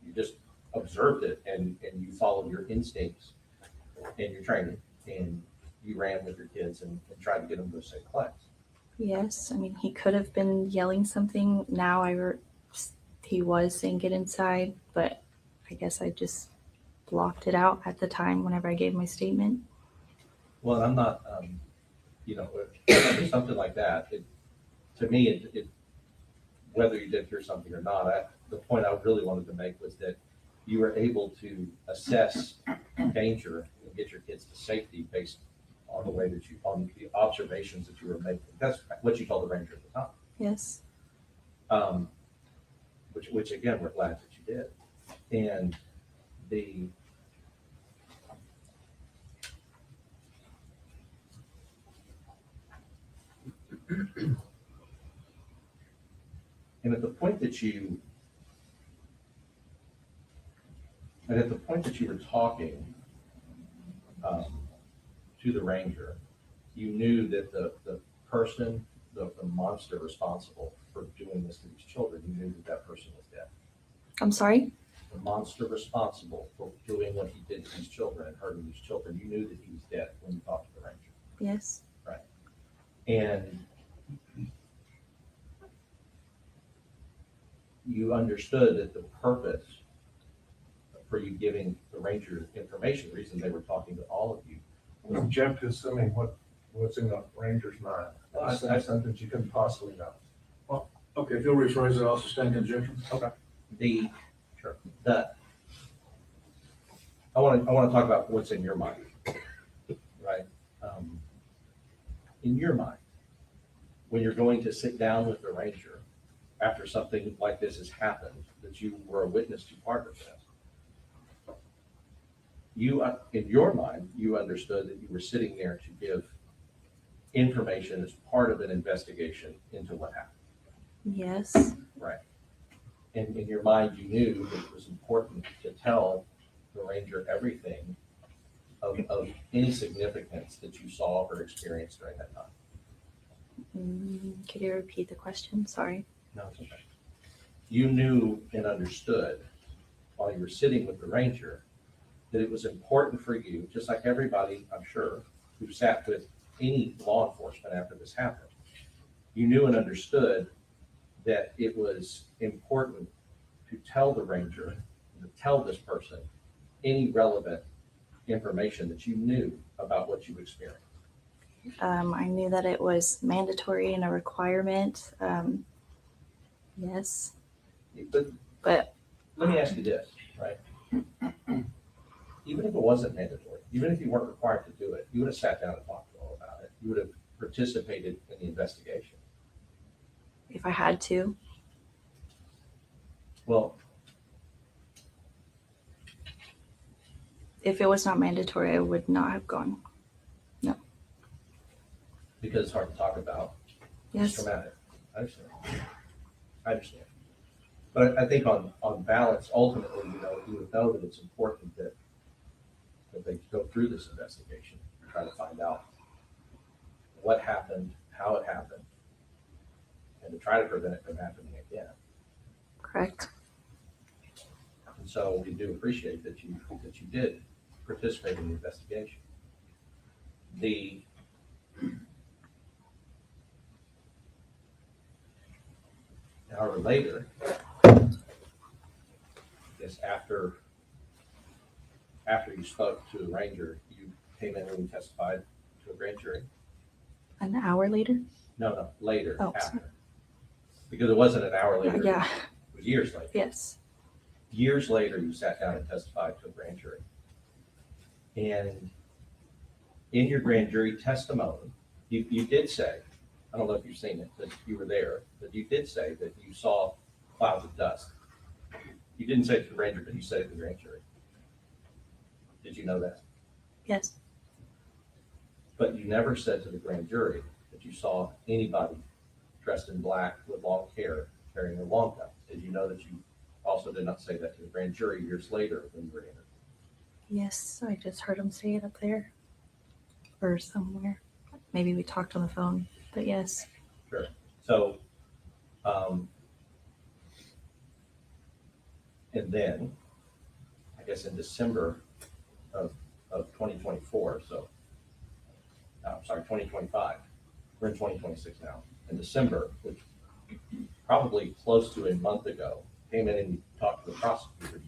J: You just observed it, and you followed your instincts and your training, and you ran with your kids and tried to get them to a safe place.
N: Yes. I mean, he could have been yelling something. Now he was saying get inside, but I guess I just blocked it out at the time whenever I gave my statement.
J: Well, I'm not, something like that, to me, whether you did hear something or not, the point I really wanted to make was that you were able to assess danger and get your kids to safety based on on the observations that you were making. That's what you told the ranger at the time.
N: Yes.
J: Which again, we're glad that you did. And and at the point that you were talking to the ranger, you knew that the person, the monster responsible for doing this to these children, you knew that person was dead.
N: I'm sorry?
J: The monster responsible for doing what he did to these children and hurting these children, you knew that he was dead when you talked to the ranger.
N: Yes.
J: Right. And you understood that the purpose for you giving the ranger information, the reason they were talking to all of you.
K: Jeff is assuming what's in the ranger's mind. That's something you couldn't possibly know. Well, okay, if you'll rephrase it, I'll sustain objection.
J: Okay. I want to talk about what's in your mind, right? In your mind, when you're going to sit down with the ranger after something like this has happened, that you were a witness to part of this, in your mind, you understood that you were sitting there to give information as part of an investigation into what happened.
N: Yes.
J: Right. And in your mind, you knew that it was important to tell the ranger everything of any significance that you saw or experienced during that time.
N: Could you repeat the question? Sorry.
J: No, it's okay. You knew and understood while you were sitting with the ranger that it was important for you, just like everybody, I'm sure, who sat with any law enforcement after this happened. You knew and understood that it was important to tell the ranger, to tell this person any relevant information that you knew about what you experienced.
N: I knew that it was mandatory and a requirement. Yes, but
J: Let me ask you this, right? Even if it wasn't mandatory, even if you weren't required to do it, you would have sat down and talked to all about it. You would have participated in the investigation.
N: if I had to,
J: Well,
N: if it was not mandatory, I would not have gone.
J: because it's hard to talk about. It's
N: Yes,
J: traumatic. I understand. I understand. But I think on balance, ultimately, you would know that it's important that they go through this investigation and try to find out what happened, how it happened, and to try to prevent it from happening again.
N: correct.
J: And so we do appreciate that you did participate in the investigation. However, later, I guess after you spoke to a ranger, you came in and you testified to a grand jury.
N: An hour later?
J: No, later,
N: Oh,
J: after.
N: sorry.
J: Because it wasn't an hour later.
N: Yeah,
J: It was years later.
N: yes.
J: Years later, you sat down and testified to a grand jury. And in your grand jury testimony, you did say, I don't know if you've seen it, but you were there, but you did say that you saw clouds of dust. You didn't say it to the grand jury, but you said it to the grand jury. Did you know that?
N: Yes,
J: But you never said to the grand jury that you saw anybody dressed in black with long hair carrying a long gun. Did you know that you also did not say that to the grand jury years later when you were interviewed?
N: yes. I just heard him say it up there or somewhere. Maybe we talked on the phone, but yes.
J: Sure. So, and then, I guess in December of 2024, so, I'm sorry, 2025, we're in 2026 now. In December, which probably close to a month ago, came in and talked to the prosecutor.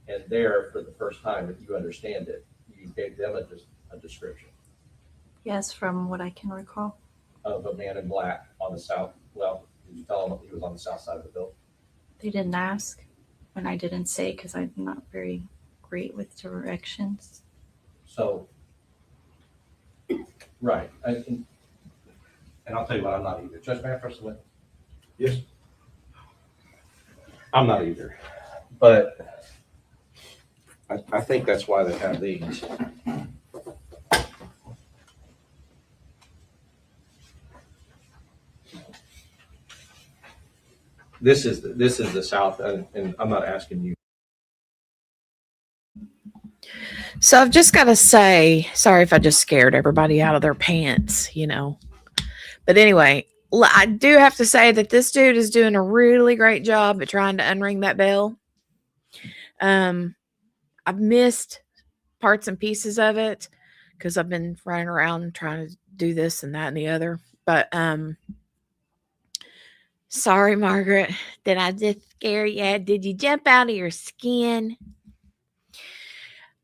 J: And there, for the first time, if you understand it, you gave them a description
N: Yes, from what I can recall.
J: of a man in black on the south. Well, did you tell them he was on the south side of the building?
N: They didn't ask, and I didn't say because I'm not very great with directions.
J: So, right, and I'll tell you what, I'm not either. Judge, may I first witness?
K: Yes.
J: I'm not either, but I think that's why they have these. This is the south, and I'm not asking you.
A: So I've just got to say, sorry if I just scared everybody out of their pants, But anyway, I do have to say that this dude is doing a really great job at trying to unring that bell. I've missed parts and pieces of it because I've been running around trying to do this and that and the other. But sorry, Margaret, did I just scare you? Did you jump out of your skin?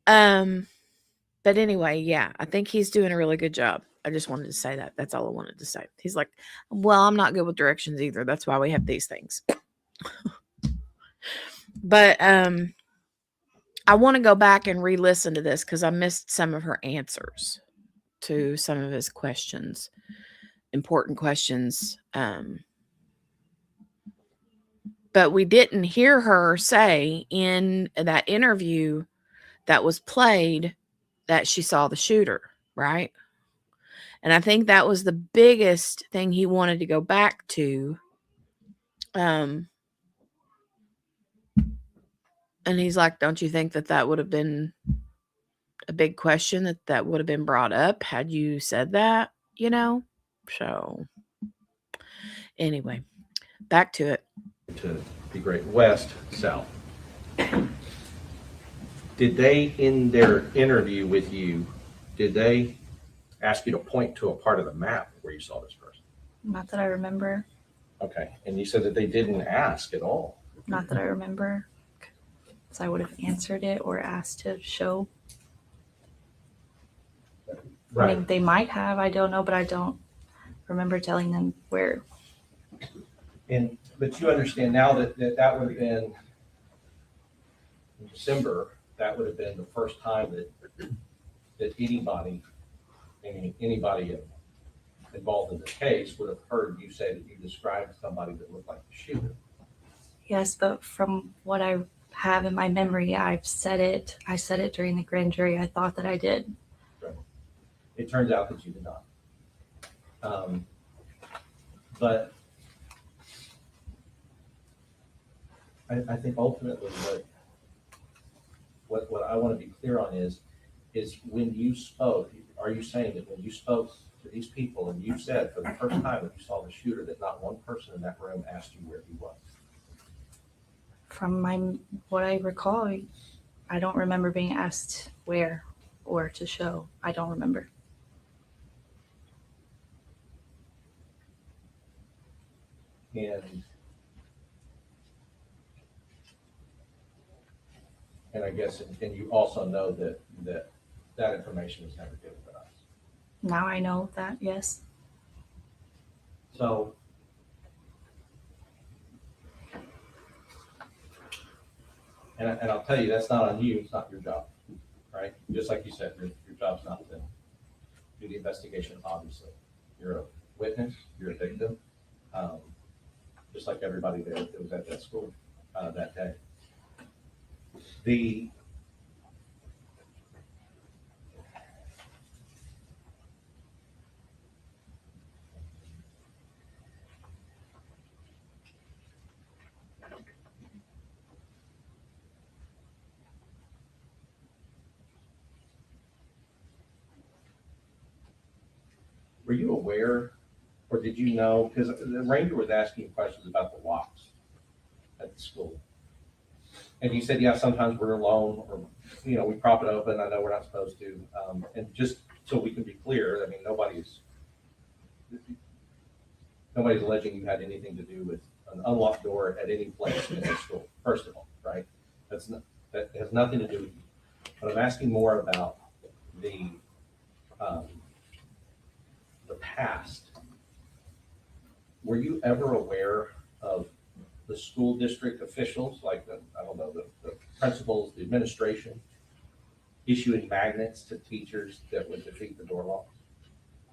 A: But anyway, yeah, I think he's doing a really good job. I just wanted to say that. That's all I wanted to say. He's like, well, I'm not good with directions either. That's why we have these things. But I want to go back and re-listen to this because I missed some of her answers to some of his questions, important questions. But we didn't hear her say in that interview that was played that she saw the shooter, right? And I think that was the biggest thing he wanted to go back to. And he's like, don't you think that would have been a big question that would have been brought up had you said that, So anyway, back to it.
J: To the great west, south. Did they, in their interview with you, did they ask you to point to a part of the map where you saw this person?
N: Not that I remember.
J: Okay, and you said that they didn't ask at all.
N: Not that I remember. So I would have answered it or asked to show. I mean, they might have, I don't know, but I don't remember telling them where.
J: But you understand now that that would have been in December, that would have been the first time that anybody involved in the case would have heard you say that you described somebody that looked like the shooter.
N: Yes, but from what I have in my memory, I said it during the grand jury. I thought that I did.
J: It turns out that you did not. But I think ultimately what I want to be clear on is when you spoke, are you saying that when you spoke to these people and you said for the first time that you saw the shooter, that not one person in that room asked you where he was?
N: From what I recall, I don't remember being asked where or to show. I don't remember.
J: And I guess, and you also know that information was never given to us.
N: Now I know that, yes.
J: So, and I'll tell you, that's not on you, it's not your job, right? Just like you said, your job's not to do the investigation, obviously. You're a witness, you're a victim, just like everybody there that was at that school that day. Were you aware, or did you know, because the ranger was asking questions about the locks at the school. And you said, yeah, sometimes we're alone, or, we prop it open. I know we're not supposed to. And just so we can be clear, I mean, nobody's alleging you had anything to do with an unlocked door at any place in the school, first of all, right? That has nothing to do with you. But I'm asking more about the past. Were you ever aware of the school district officials, like the principals, the administration, issuing magnets to teachers that would defeat the door locks?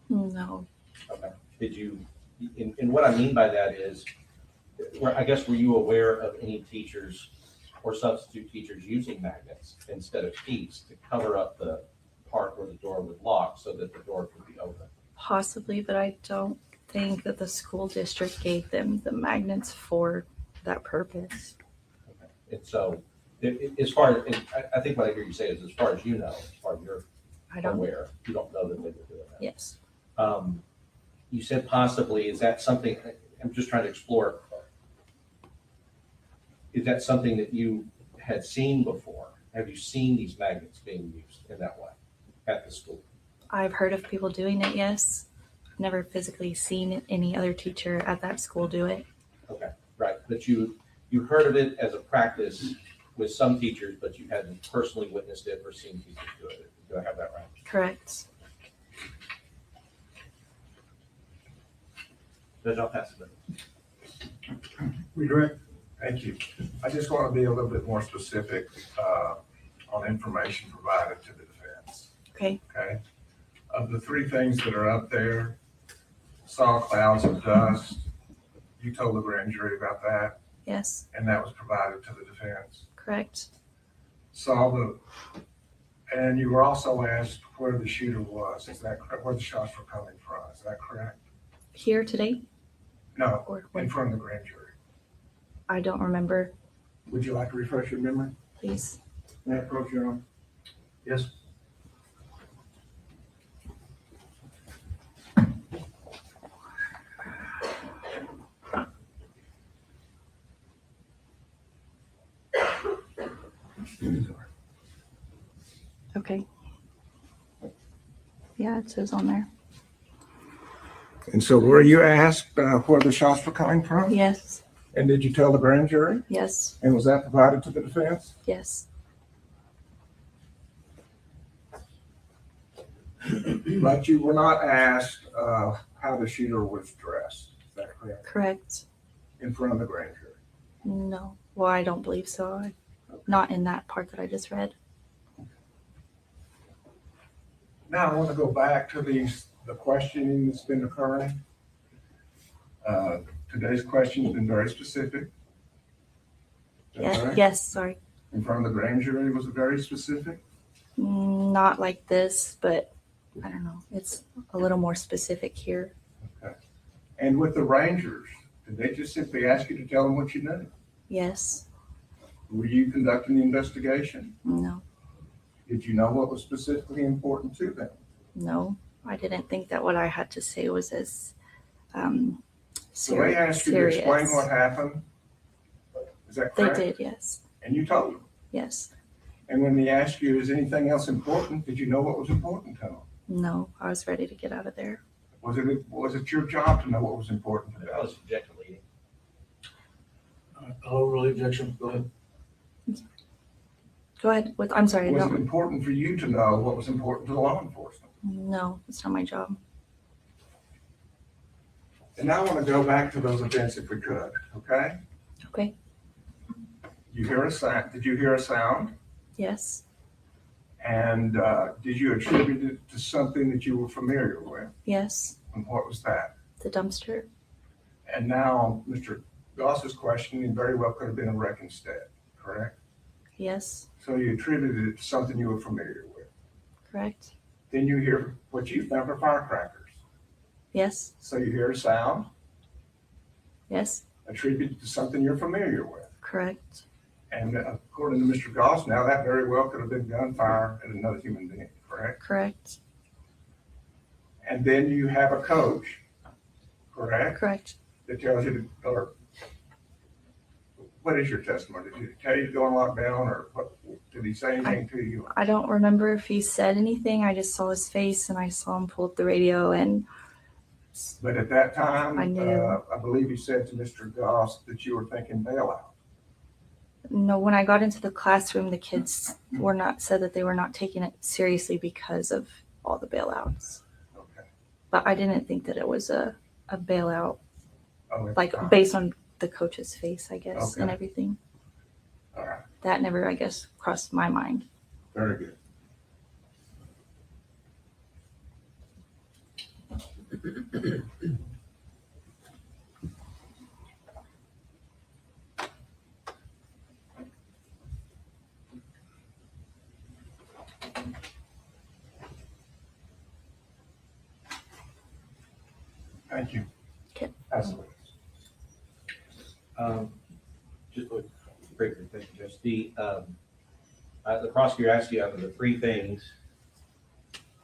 N: No.
J: Okay. Did you, and what I mean by that is, were you aware of any teachers or substitute teachers using magnets instead of keys to cover up the part where the door would lock so that the door could be open?
N: Possibly, but I don't think that the school district gave them the magnets for that purpose.
J: Okay. And so, as far as, I think what I hear you say is, as far as you know, as far as you're aware, you don't know that they were doing that.
N: Yes.
J: You said possibly, is that something, I'm just trying to explore, is that something that you had seen before? Have you seen these magnets being used in that way at the school?
N: I've heard of people doing it, yes. I've never physically seen any other teacher at that school do it.
J: Okay, right. But you heard of it as a practice with some teachers, but you hadn't personally witnessed it or seen teachers do it. Do I have that right?
N: Correct.
J: Judge, I'll pass it.
K: Redirect. Thank you. I just want to be a little bit more specific on information provided to the defense.
N: Okay.
K: Okay. Of the three things that are up there, saw clouds of dust. You told the grand jury about that,
N: Yes.
K: and that was provided to the defense.
N: Correct.
K: And you were also asked where the shooter was. Is that correct? Where the shots were coming from? Is that correct?
N: Here today?
K: No,
N: Or
K: in front of the grand jury.
N: I don't remember.
K: Would you like to refresh your memory?
N: Please.
K: May I approach your arm? Yes.
N: Okay. Yeah, it says on there.
K: And so were you asked where the shots were coming from?
N: Yes.
K: And did you tell the grand jury?
N: Yes.
K: And was that provided to the defense?
N: Yes.
K: But you were not asked how the shooter was dressed, is that correct?
N: Correct.
K: In front of the grand jury?
N: No. Well, I don't believe so. Not in that part that I just read.
K: Now, I want to go back to the questioning that's been occurring. Today's question has been very specific. Is that
N: Yes.
K: correct?
N: Yes. Sorry.
K: In front of the grand jury was very specific?
N: Not like this, but I don't know. It's a little more specific here.
K: Okay. And with the Rangers, did they just simply ask you to tell them what you knew?
N: Yes.
K: Were you conducting the investigation?
N: No.
K: Did you know what was specifically important to them?
N: No. I didn't think that what I had to say was as
K: So they asked you to explain what happened? Is that
N: They
K: correct?
N: did, yes.
K: And you told them?
N: Yes.
K: And when they asked you, is anything else important, did you know what was important to them?
N: No. I was ready to get out of there.
K: Was it your job to know what was important to them?
I: I was objecting leading. I'll really objection. Go ahead.
N: Go ahead. I'm sorry.
K: Was it
N: No.
K: important for you to know what was important to law enforcement?
N: No. It's not my job.
K: And now I want to go back to those events if we could, okay?
N: Okay.
K: You hear a sound, did you hear a sound?
N: Yes.
K: And did you attribute it to something that you were familiar with?
N: Yes.
K: And what was that?
N: The dumpster.
K: And now Mr. Goss's questioning very well could have been a wreck instead, correct?
N: Yes.
K: So you attributed it to something you were familiar with.
N: Correct.
K: Then you hear what you found for firecrackers.
N: Yes.
K: So you hear a sound
N: Yes.
K: attributed to something you're familiar with.
N: Correct.
K: And according to Mr. Goss, now that very well could have been gunfire at another human being, correct?
N: Correct.
K: And then you have a coach, correct?
N: Correct.
K: That tells you to, or what is your testimony? Did he tell you to go and lock down, or what, did he say anything to you?
N: I don't remember if he said anything. I just saw his face and I saw him pull up the radio and
K: But at that time,
N: I knew.
K: I believe he said to Mr. Goss that you were thinking bailout.
N: no, when I got into the classroom, the kids said that they were not taking it seriously because of all the bailouts.
K: Okay.
N: But I didn't think that it was a bailout,
K: Oh, it's
N: like
K: fine.
N: based on the coach's face, I guess, and
K: Okay.
N: everything.
K: All right,
N: That never, I guess, crossed my mind.
K: very good. Thank you.
N: Okay.
K: Absolutely.
J: Just briefly, thank you, Judge. The prosecutor asked you out of the three things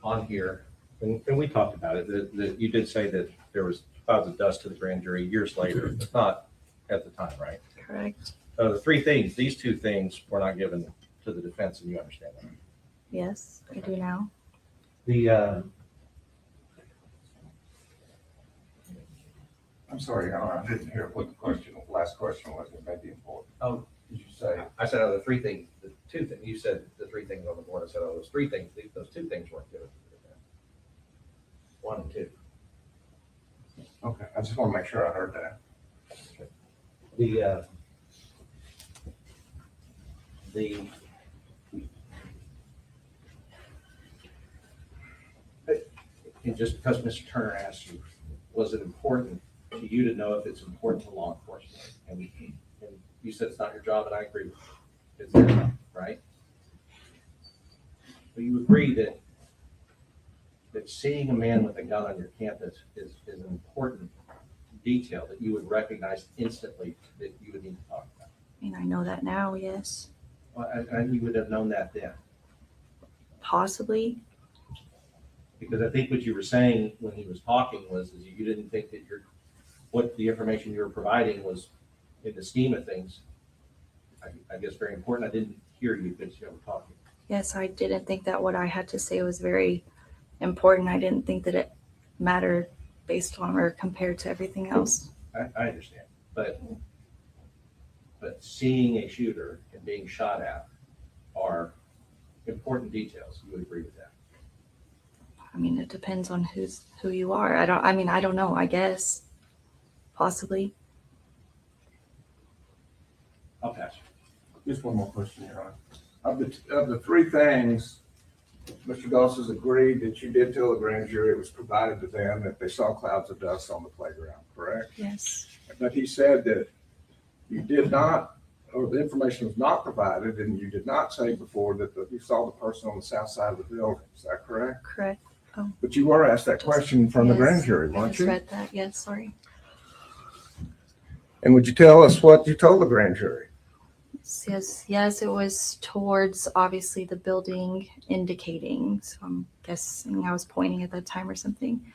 J: on here, and we talked about it, that you did say that there was clouds of dust to the grand jury years later, but not at the time, right?
N: Correct.
J: The three things, these two things were not given to the defense, and you understand that.
N: Yes, I do now.
K: I'm sorry, I didn't hear what the last question was. It may be important.
J: Oh.
K: Did you say?
J: I said, the three things, the two things, you said the three things on the board, I said, those three things, those two things weren't given to the defense. One and two.
K: Okay, I just want to make sure I heard that.
J: And just because Mr. Turner asked you, was it important to you to know if it's important to law enforcement? And you said it's not your job, and I agree with you. It's their job, right? But you agree that seeing a man with a gun on your campus is an important detail that you would recognize instantly that you would need to talk about.
N: I mean, I know that now, yes.
J: Well, and you would have known that then.
N: Possibly.
J: Because I think what you were saying when he was talking was that you didn't think that what the information you were providing was, in the scheme of things, I guess very important. I didn't hear you because you were talking.
N: Yes, I didn't think that what I had to say was very important. I didn't think that it mattered based on or compared to everything else.
J: I understand, but seeing a shooter and being shot at are important details. You would agree with that?
N: I mean, it depends on who you are. I don't know, I guess. Possibly.
K: I'll pass. Just one more question, Your Honor. Of the three things, Mr. Dawson's agreed that you did tell the grand jury it was provided to them that they saw clouds of dust on the playground, correct?
N: Yes.
K: But he said that you did not, or the information was not provided, and you did not say before that you saw the person on the south side of the building. Is that correct?
N: Correct.
K: But you were asked that question from the grand
N: Yes.
K: jury,
N: I
K: weren't
N: just
K: you?
N: read that. Yes, sorry.
K: And would you tell us what you told the grand jury?
N: Yes, it was towards obviously the building indicating. So I'm guessing I was pointing at that time or something.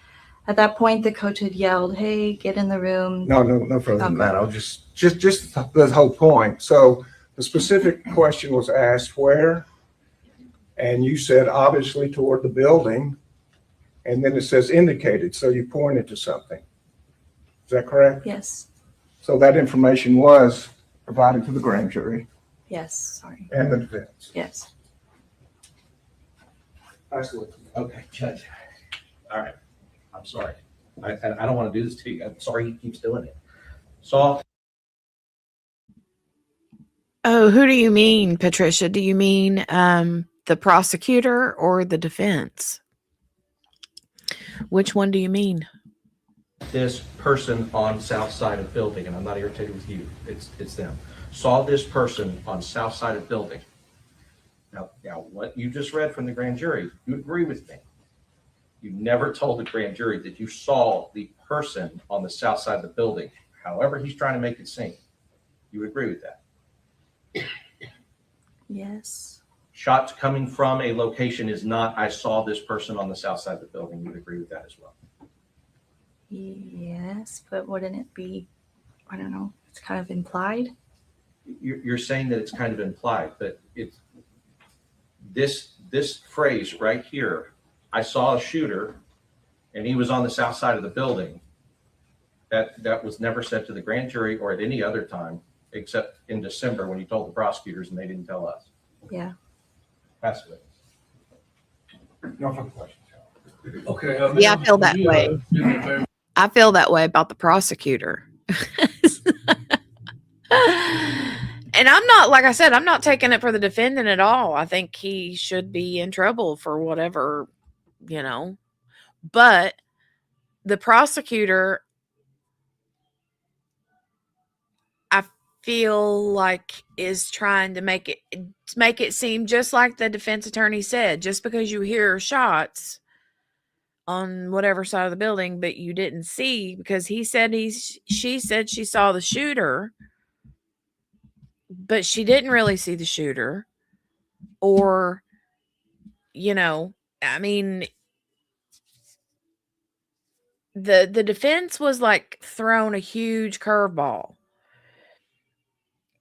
N: At that point, the coach had yelled, "Hey, get in the room."
K: No further than
N: Okay.
K: that. I'll just the whole point. So the specific question was asked where, and you said obviously toward the building, and then it says indicated, so you pointed to something. Is that correct?
N: Yes.
K: So that information was provided to the grand jury
N: Yes. Sorry.
K: and the defense.
N: Yes.
K: Absolutely.
J: Okay, Judge. All right. I'm sorry. I don't want to do this to you. I'm sorry he keeps doing it. Saw.
A: Oh, who do you mean, Patricia? Do you mean the prosecutor or the defense? Which one do you mean?
J: This person on south side of building, and I'm not irritated with you, it's them, saw this person on south side of building. Now what you just read from the grand jury, you agree with me. You never told the grand jury that you saw the person on the south side of the building, however he's trying to make it seem. You would agree with that?
N: Yes.
J: Shots coming from a location is not, I saw this person on the south side of the building. You would agree with that as well?
N: Yes, but wouldn't it be, I don't know, it's kind of implied?
J: You're saying that it's kind of implied, but it's this phrase right here, I saw a shooter and he was on the south side of the building. That was never said to the grand jury or at any other time, except in December when you told the prosecutors and they didn't tell us.
N: Yeah.
J: Pass it.
K: No further questions.
I: Okay.
A: Yeah, I feel that way.
I: Do me a favor.
A: I feel that way about the prosecutor. And I'm not, like I said, I'm not taking it for the defendant at all. I think he should be in trouble for whatever, But the prosecutor, I feel like, is trying to make it seem just like the defense attorney said, just because you hear shots on whatever side of the building, but you didn't see, because she said she saw the shooter, but she didn't really see the shooter. Or, I mean, the defense was like thrown a huge curveball,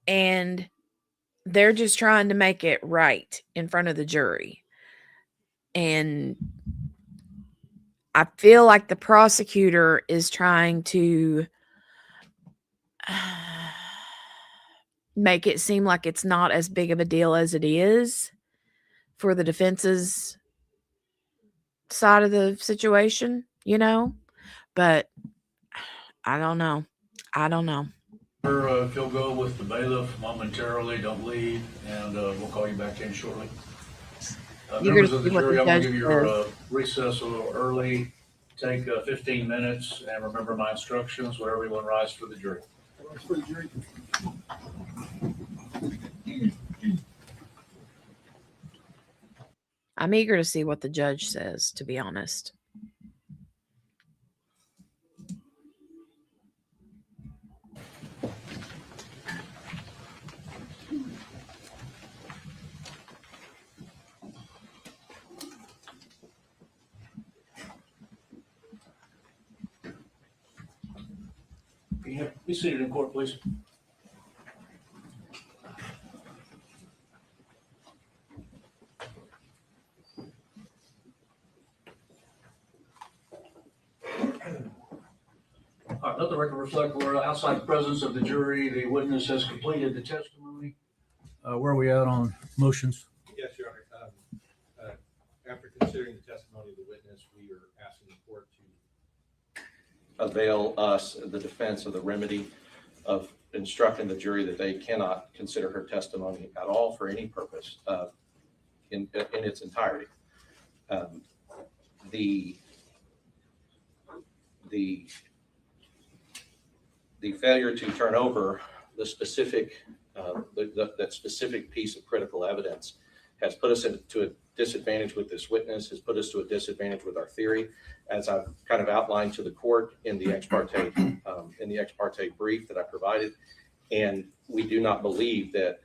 A: and they're just trying to make it right in front of the jury. And I feel like the prosecutor is trying to make it seem like it's not as big of a deal as it is for the defense's side of the situation, but I don't know.
I: If you'll go with the bailiff momentarily, don't leave, and we'll call you back in shortly.
A: You're
I: Members
A: gonna
I: of the
A: see what
I: jury,
A: the
I: I'm gonna
A: judge
I: give you your
A: says.
I: recess a little early. Take 15 minutes, and remember my instructions, would everyone rise for the jury?
A: I'm eager to see what the judge says, to be honest.
I: Be seated in court, please. All right, let the record reflect we're outside the presence of the jury. The witness has completed the testimony. Where are we at on motions?
J: Yes, Your Honor. After considering the testimony of the witness, avail us, the defense, of the remedy of instructing the jury that they cannot consider her testimony at all for any purpose in its entirety. The failure to turn over the specific that specific piece of critical evidence has put us into a disadvantage with this witness, has put us to a disadvantage with our theory, as I've kind of outlined to the court in the ex parte brief that I provided. And we do not believe that,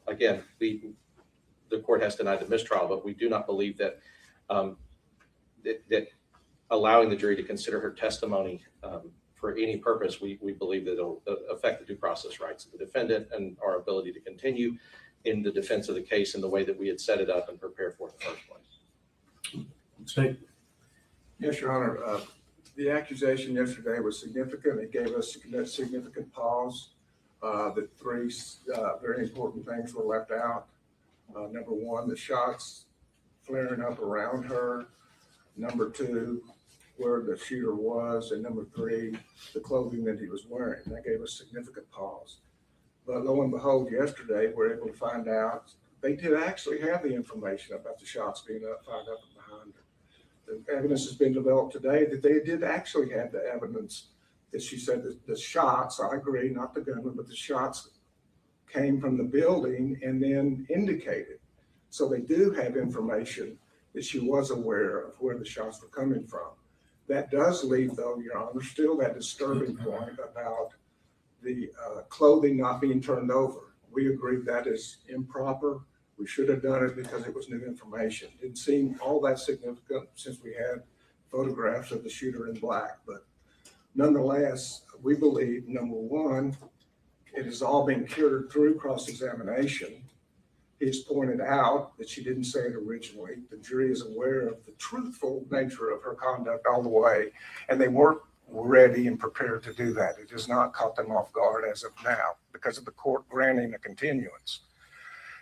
J: again, the court has denied the mistrial, but we do not believe that that allowing the jury to consider her testimony for any purpose, we believe that it'll affect the due process rights of the defendant and our ability to continue in the defense of the case in the way that we had set it up and prepared for in the first place.
I: State.
K: Yes, Your Honor. The accusation yesterday was significant. It gave us significant pause. The three very important things were left out. Number one, the shots flaring up around her. Number two, where the shooter was. And number three, the clothing that he was wearing. That gave us significant pause. But lo and behold, yesterday, we were able to find out they did actually have the information about the shots being fired up behind her. The evidence has been developed today that they did actually have the evidence that she said that the shots, I agree, not the gunman, but the shots came from the building and then indicated. So they do have information that she was aware of where the shots were coming from. That does leave, though, Your Honor, still that disturbing point about the clothing not being turned over. We agree that is improper. We should have done it because it was new information. It didn't seem all that significant since we had photographs of the shooter in black. But nonetheless, we believe, number one, it has all been cured through cross-examination. He's pointed out that she didn't say it originally. The jury is aware of the truthful nature of her conduct all the way, and they weren't ready and prepared to do that. It has not caught them off guard as of now because of the court granting a continuance.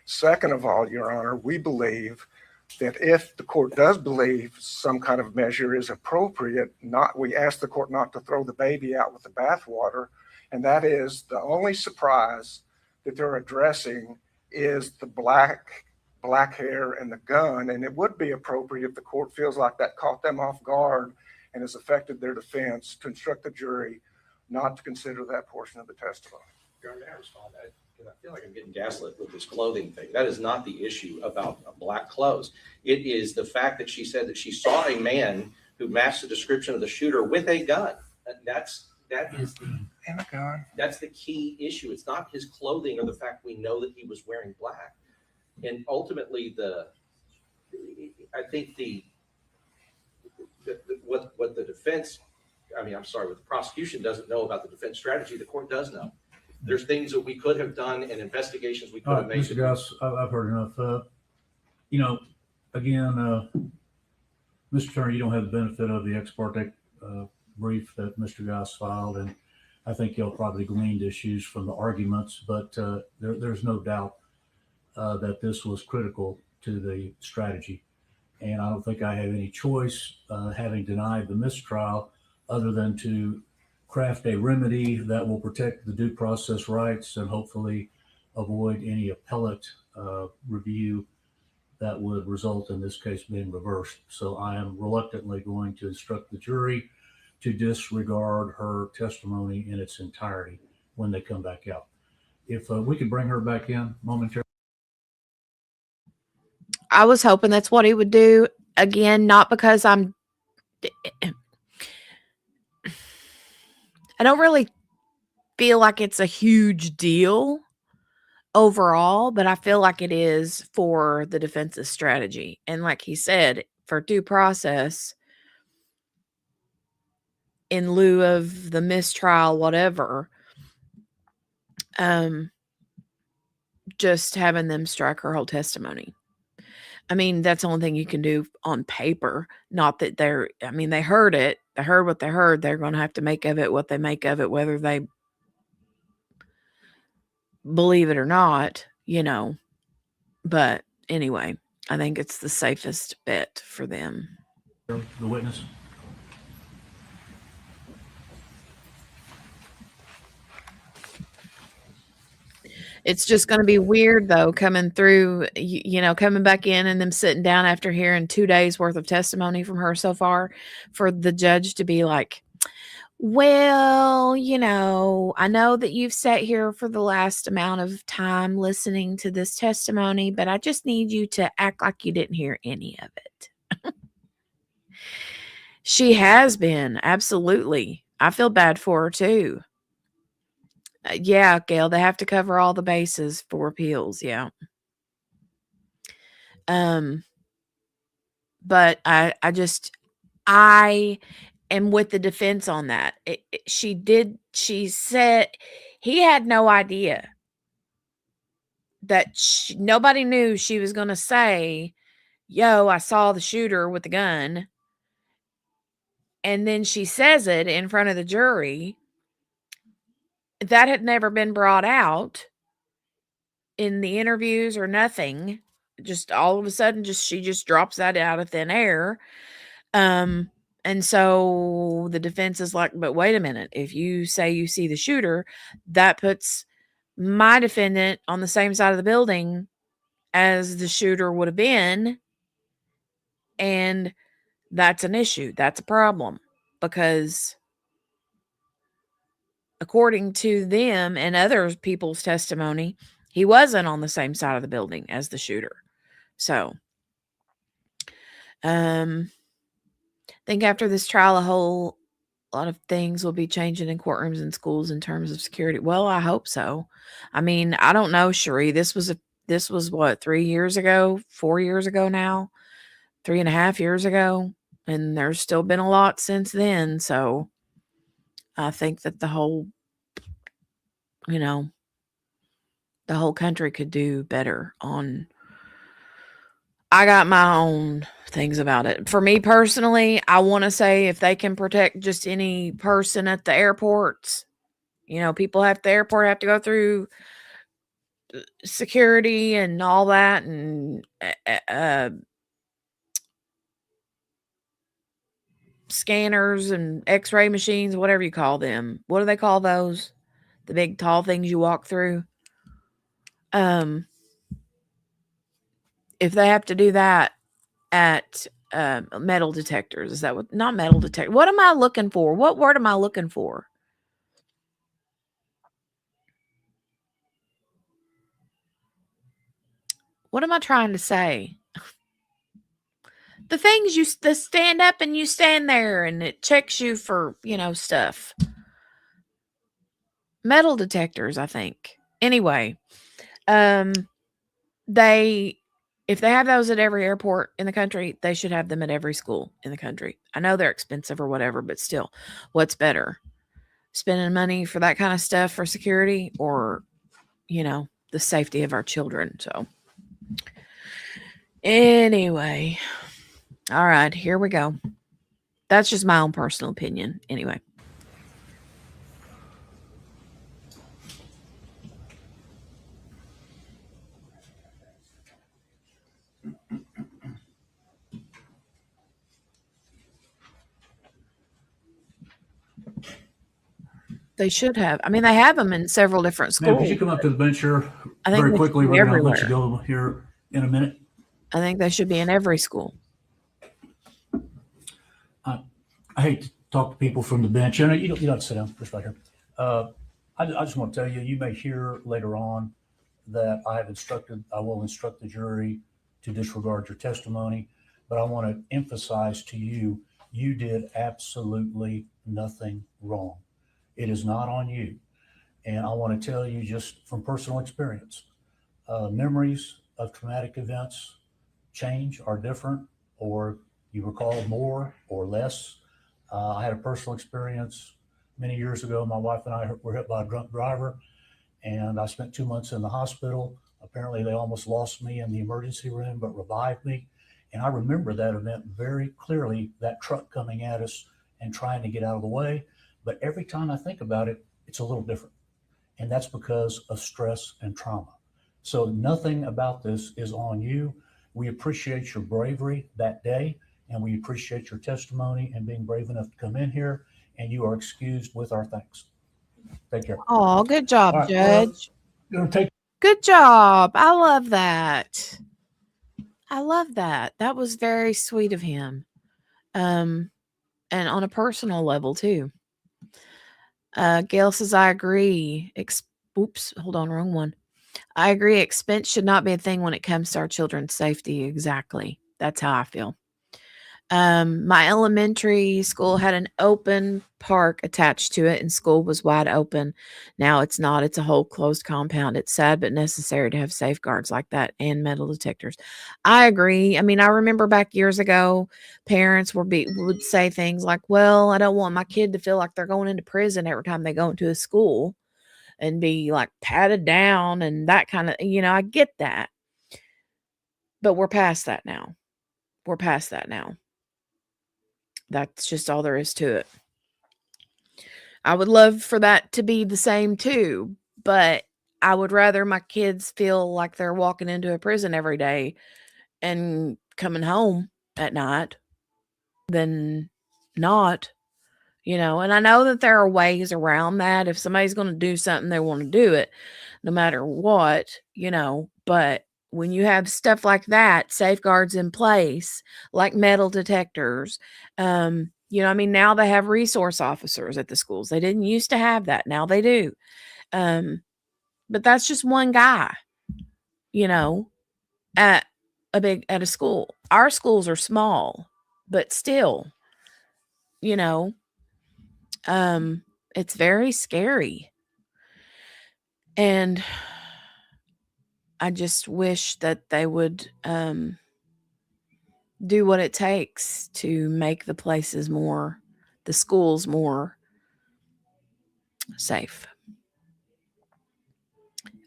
K: Second of all, Your Honor, we believe that if the court does believe some kind of measure is appropriate, we ask the court not to throw the baby out with the bathwater, and that is the only surprise that they're addressing is the black hair and the gun, and it would be appropriate if the court feels like that caught them off guard and has affected their defense to instruct the jury not to consider that portion of the testimony.
J: Your Honor, may I respond to that? Because I feel like I'm getting gaslit with this clothing thing. That is not the issue about black clothes. It is the fact that she said that she saw a man who matched the description of the shooter with a gun. That's the key issue. It's not his clothing or the fact we know that he was wearing black. And ultimately, I think what the defense, what the prosecution doesn't know about the defense strategy, the court does know. There's things that we could have done and investigations we could have made.
I: Mr. Goss, I've heard enough. Again, Mr. Attorney, you don't have the benefit of the ex parte brief that Mr. Goss filed, and I think you'll probably gleaned issues from the arguments, but there's no doubt that this was critical to the strategy. And I don't think I have any choice, having denied the mistrial, other than to craft a remedy that will protect the due process rights and hopefully avoid any appellate review that would result in this case being reversed. So I am reluctantly going to instruct the jury to disregard her testimony in its entirety when they come back out. If we could bring her back in momentarily.
A: I was hoping that's what he would do. Again, not because I don't really feel like it's a huge deal overall, but I feel like it is for the defense's strategy. And like he said, for due process, in lieu of the mistrial, whatever, just having them strike her whole testimony. I mean, that's the only thing you can do on paper. Not that they heard it. They heard what they heard. They're going to have to make of it what they make of it, whether they believe it or not, But anyway, I think it's the safest bet for them.
I: The witness.
A: It's just going to be weird though, coming through, coming back in and them sitting down after hearing 2 days worth of testimony from her so far, for the judge to be like, well, I know that you've sat here for the last amount of time listening to this testimony, but I just need you to act like you didn't hear any of it. She has been, absolutely. I feel bad for her too. Yeah, Gail, they have to cover all the bases for appeals. Yeah. But I am with the defense on that. She said he had no idea that nobody knew she was going to say, yo, I saw the shooter with the gun. And then she says it in front of the jury. That had never been brought out in the interviews or nothing. Just all of a sudden, she just drops that out of thin air. And so the defense is like, but wait a minute, if you say you see the shooter, that puts my defendant on the same side of the building as the shooter would have been. And that's an issue. That's a problem, because according to them and other people's testimony, he wasn't on the same side of the building as the shooter. So, I think after this trial, a whole lot of things will be changing in courtrooms and schools in terms of security. Well, I hope so. I mean, I don't know, Cherie. This was what, 3 years ago, 4 years ago now, 3.5 years ago, and there's still been a lot since then. So I think that the whole country could do better on. I got my own things about it. For me personally, I want to say if they can protect just any person at the airports, people at the airport have to go through security and all that, and scanners and x-ray machines, whatever you call them. What do they call those? The big tall things you walk through. If they have to do that at metal detectors, is that what? Not metal detector. What am I looking for? What word am I looking for? What am I trying to say? The things you stand up and you stand there and it checks you for, stuff. Metal detectors, I think. Anyway, if they have those at every airport in the country, they should have them at every school in the country. I know they're expensive or whatever, but still, what's better? Spending money for that kind of stuff for security, or, the safety of our children. So anyway, all right, here we go. That's just my own personal opinion. Anyway. They should have. I mean, they have them in several different schools.
I: Ma'am, could you come up to the bench here
A: I think
I: very quickly? We're going to let you
A: everywhere.
I: go here in a minute.
A: I think they should be in every school.
I: I hate to talk to people from the bench. You don't have to sit down. Just right here. I just want to tell you, you may hear later on that I will instruct the jury to disregard your testimony, but I want to emphasize to you, you did absolutely nothing wrong. It is not on you. And I want to tell you just from personal experience, memories of traumatic events change, are different, or you recall more or less. I had a personal experience many years ago. My wife and I were hit by a drunk driver, and I spent 2 months in the hospital. Apparently they almost lost me in the emergency room, but revived me. And I remember that event very clearly, that truck coming at us and trying to get out of the way. But every time I think about it, it's a little different. And that's because of stress and trauma. So nothing about this is on you. We appreciate your bravery that day, and we appreciate your testimony and being brave enough to come in here, and you are excused with our thanks. Take care.
A: Oh, good job,
I: All right,
A: Judge.
I: We're going to take
A: Good job. I love that. I love that. That was very sweet of him. And on a personal level too. Gail says, I agree. Oops, hold on, wrong one. I agree. Expense should not be a thing when it comes to our children's safety. Exactly. That's how I feel. My elementary school had an open park attached to it and school was wide open. Now it's not. It's a whole closed compound. It's sad but necessary to have safeguards like that and metal detectors. I agree. I mean, I remember back years ago, parents would say things like, well, I don't want my kid to feel like they're going into prison every time they go into a school and be like patted down and that kind of, I get that. But we're past that now. We're past that now. That's just all there is to it. I would love for that to be the same too, but I would rather my kids feel like they're walking into a prison every day and coming home at night than not, and I know that there are ways around that. If somebody's going to do something, they want to do it no matter what, but when you have stuff like that, safeguards in place, like metal detectors, now they have resource officers at the schools. They didn't used to have that. Now they do. But that's just one guy, at a school. Our schools are small, but still, it's very scary. And I just wish that they would do what it takes to make the schools more safe.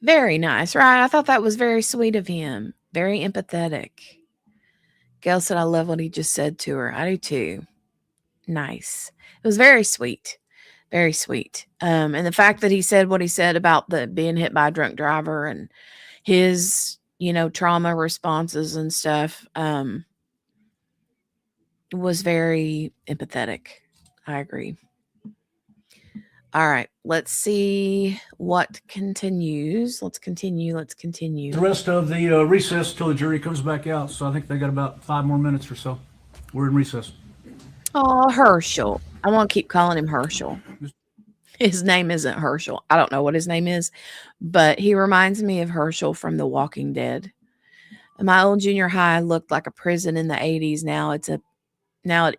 A: Very nice, right? I thought that was very sweet of him. Very empathetic. Gail said, I love what he just said to her. I do too. Nice. It was very sweet. Very sweet. And the fact that he said what he said about the being hit by a drunk driver and his, trauma responses and stuff, was very empathetic. I agree. All right. Let's see what continues. Let's continue.
I: The rest of the recess till the jury comes back out. So I think they got about 5 more minutes or so. We're in recess.
A: Oh, Herschel. I want to keep calling him Herschel. His name isn't Herschel. I don't know what his name is, but he reminds me of Herschel from The Walking Dead. My old junior high looked like a prison in the 80s. Now it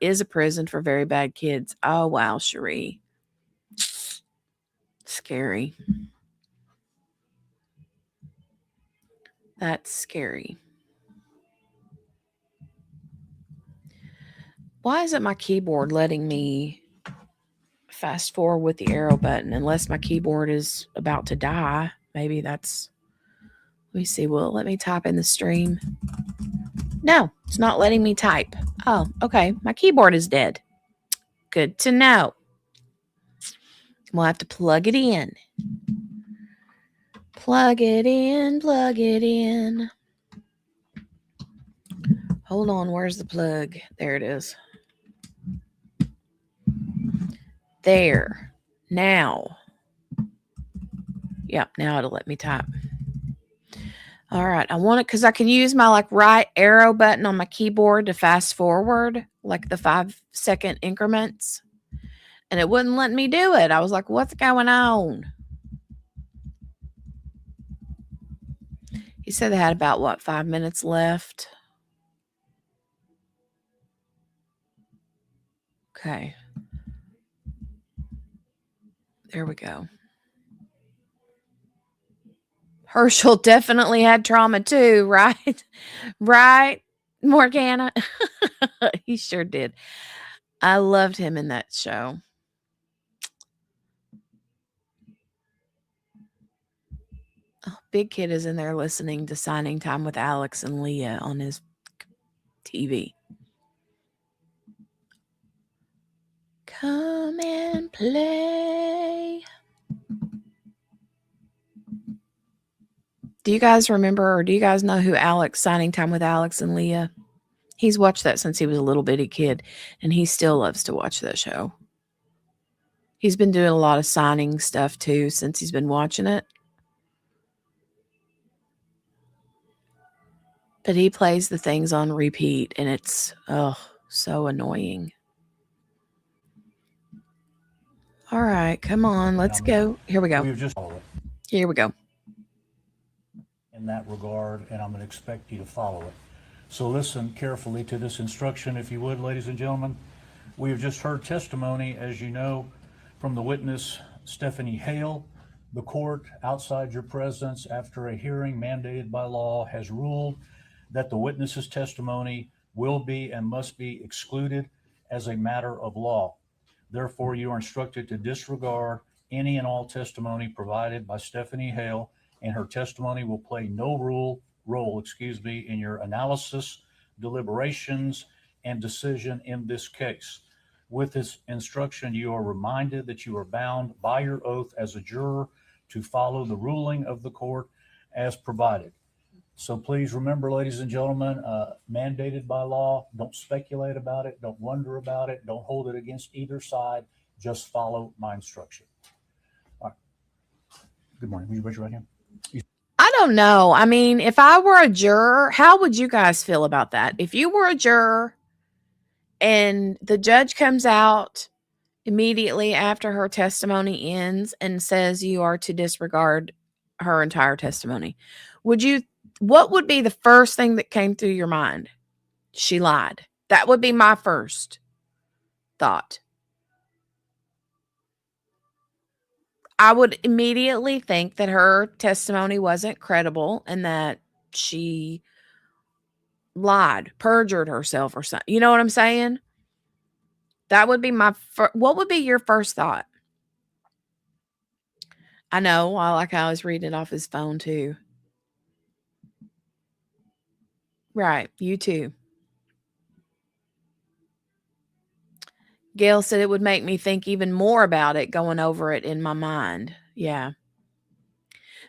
A: is a prison for very bad kids. Oh, wow, Cherie. Scary. That's scary. Why isn't my keyboard letting me fast forward with the arrow button unless my keyboard is about to die? Maybe that's... Let me see. Will it let me type in the stream? No, it's not letting me type. Oh, okay. My keyboard is dead. Good to know. We'll have to plug it in. Plug it in, plug it in. Hold on, where's the plug? There it is. There. Now. Yep, now it'll let me type. All right, I want it because I can use my right arrow button on my keyboard to fast forward, like the 5-second increments. And it wouldn't let me do it. I was like, what's going on? He said they had about, 5 minutes left? Okay. There we go. Herschel definitely had trauma too, right? Right, Morgana? He sure did. I loved him in that show. Oh, Big Kid is in there listening to Signing Time with Alex and Leah on his TV. Come and play. Do you guys remember, or do you guys know who Signing Time with Alex and Leah? He's watched that since he was a little bitty kid, and he still loves to watch that show. He's been doing a lot of signing stuff too since he's been watching it. But he plays the things on repeat, and it's, oh, so annoying. All right, come on, let's go. Here we go.
I: We've just follow it
A: Here we go.
I: in that regard, and I'm going to expect you to follow it. So listen carefully to this instruction, if you would, ladies and gentlemen. We have just heard testimony, as you know, from the witness, Stephanie Hale. The court, outside your presence, after a hearing mandated by law, has ruled that the witness's testimony will be and must be excluded as a matter of law. Therefore, you are instructed to disregard any and all testimony provided by Stephanie Hale, and her testimony will play no role in your analysis, deliberations, and decision in this case. With this instruction, you are reminded that you are bound by your oath as a juror to follow the ruling of the court as provided. So please remember, ladies and gentlemen, mandated by law, don't speculate about it, don't wonder about it, don't hold it against either side, just follow my instruction. All right. Good morning. Will you raise your right hand?
A: I don't know. I mean, if I were a juror, how would you guys feel about that? If you were a juror and the judge comes out immediately after her testimony ends and says you are to disregard her entire testimony, what would be the first thing that came through your mind? She lied. That would be my first thought. I would immediately think that her testimony wasn't credible and that she lied, perjured herself or something. You know what I'm saying? That would be what would be your first thought? I know. I was reading it off his phone too. Right. You too. Gail said it would make me think even more about it, going over it in my mind. Yeah.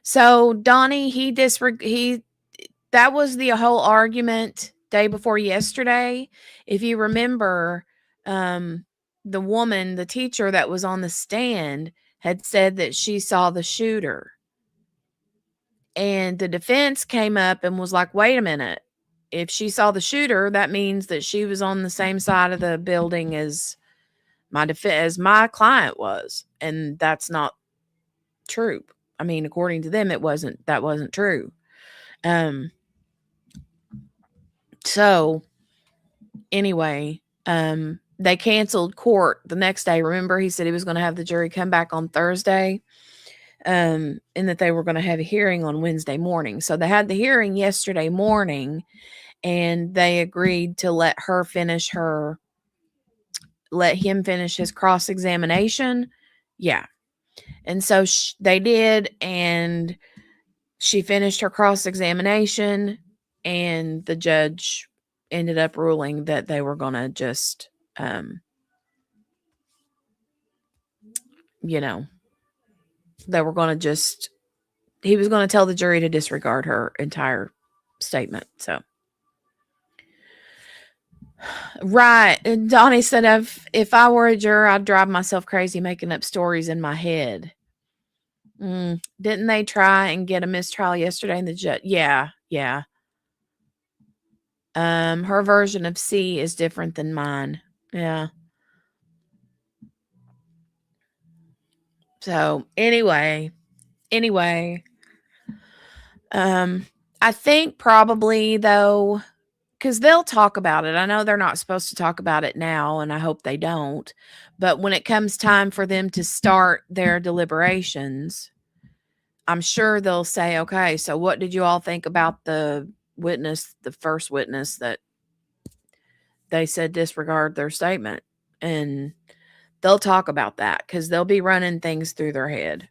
A: So Donnie, that was the whole argument day before yesterday. If you remember, the woman, the teacher that was on the stand, had said that she saw the shooter. And the defense came up and was like, wait a minute. If she saw the shooter, that means that she was on the same side of the building as my client was. And that's not true. I mean, according to them, that wasn't true. So anyway, they canceled court the next day. Remember, he said he was going to have the jury come back on Thursday, and that they were going to have a hearing on Wednesday morning. So they had the hearing yesterday morning, and they agreed to let him finish his cross-examination. Yeah. And so they did, and she finished her cross-examination, and the judge ended up ruling that they were going to just, he was going to tell the jury to disregard her entire statement. So, right. And Donnie said, if I were a juror, I'd drive myself crazy making up stories in my head. Didn't they try and get a mistrial yesterday in the judge? Yeah. Her version of C is different than mine. Yeah. So anyway, I think probably though, because they'll talk about it. I know they're not supposed to talk about it now, and I hope they don't. But when it comes time for them to start their deliberations, I'm sure they'll say, okay, so what did you all think about the first witness that they said disregard their statement? And they'll talk about that because they'll be running things through their head.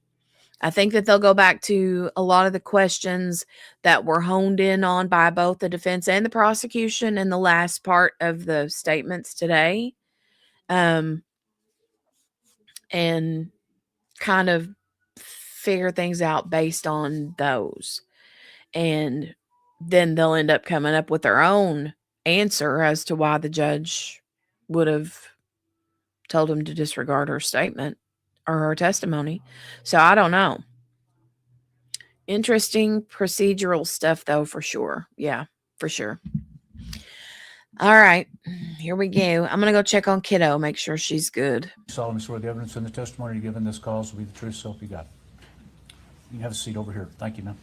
A: I think that they'll go back to a lot of the questions that were honed in on by both the defense and the prosecution in the last part of the statements today. And kind of figure things out based on those. And then they'll end up coming up with their own answer as to why the judge would have told him to disregard her statement or her testimony. So I don't know. Interesting procedural stuff though, for sure. Yeah, for sure. All right, here we go. I'm gonna go check on kiddo, make sure she's good.
I: Solemnly swear the evidence in the testimony you're giving this cause will be the truth, so help you God. You can have a seat over here. Thank you, ma'am.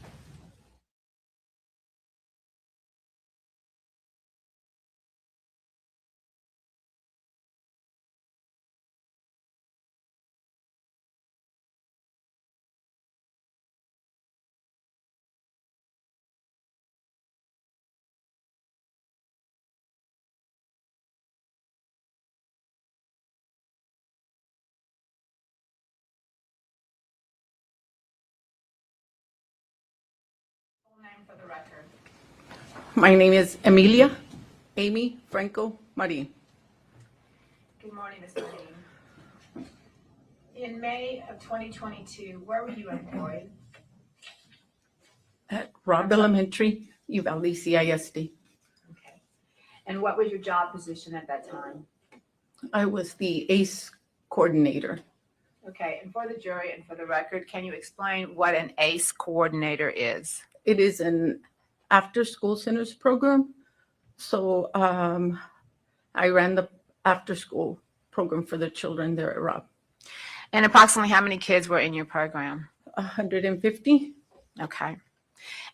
O: My name is Emilia Amy Franco Marin.
P: Good morning, Ms. Marin. In May of 2022, where were you employed?
O: At Robb Elementary, Uvalde CISD.
P: Okay. And what was your job position at that time?
O: I was the ACE coordinator.
P: Okay, and for the jury and for the record, can you explain what an ACE coordinator is?
O: It is an after-school centers program. So I ran the after-school program for the children there at Robb.
P: And approximately how many kids were in your program?
O: 150.
P: Okay.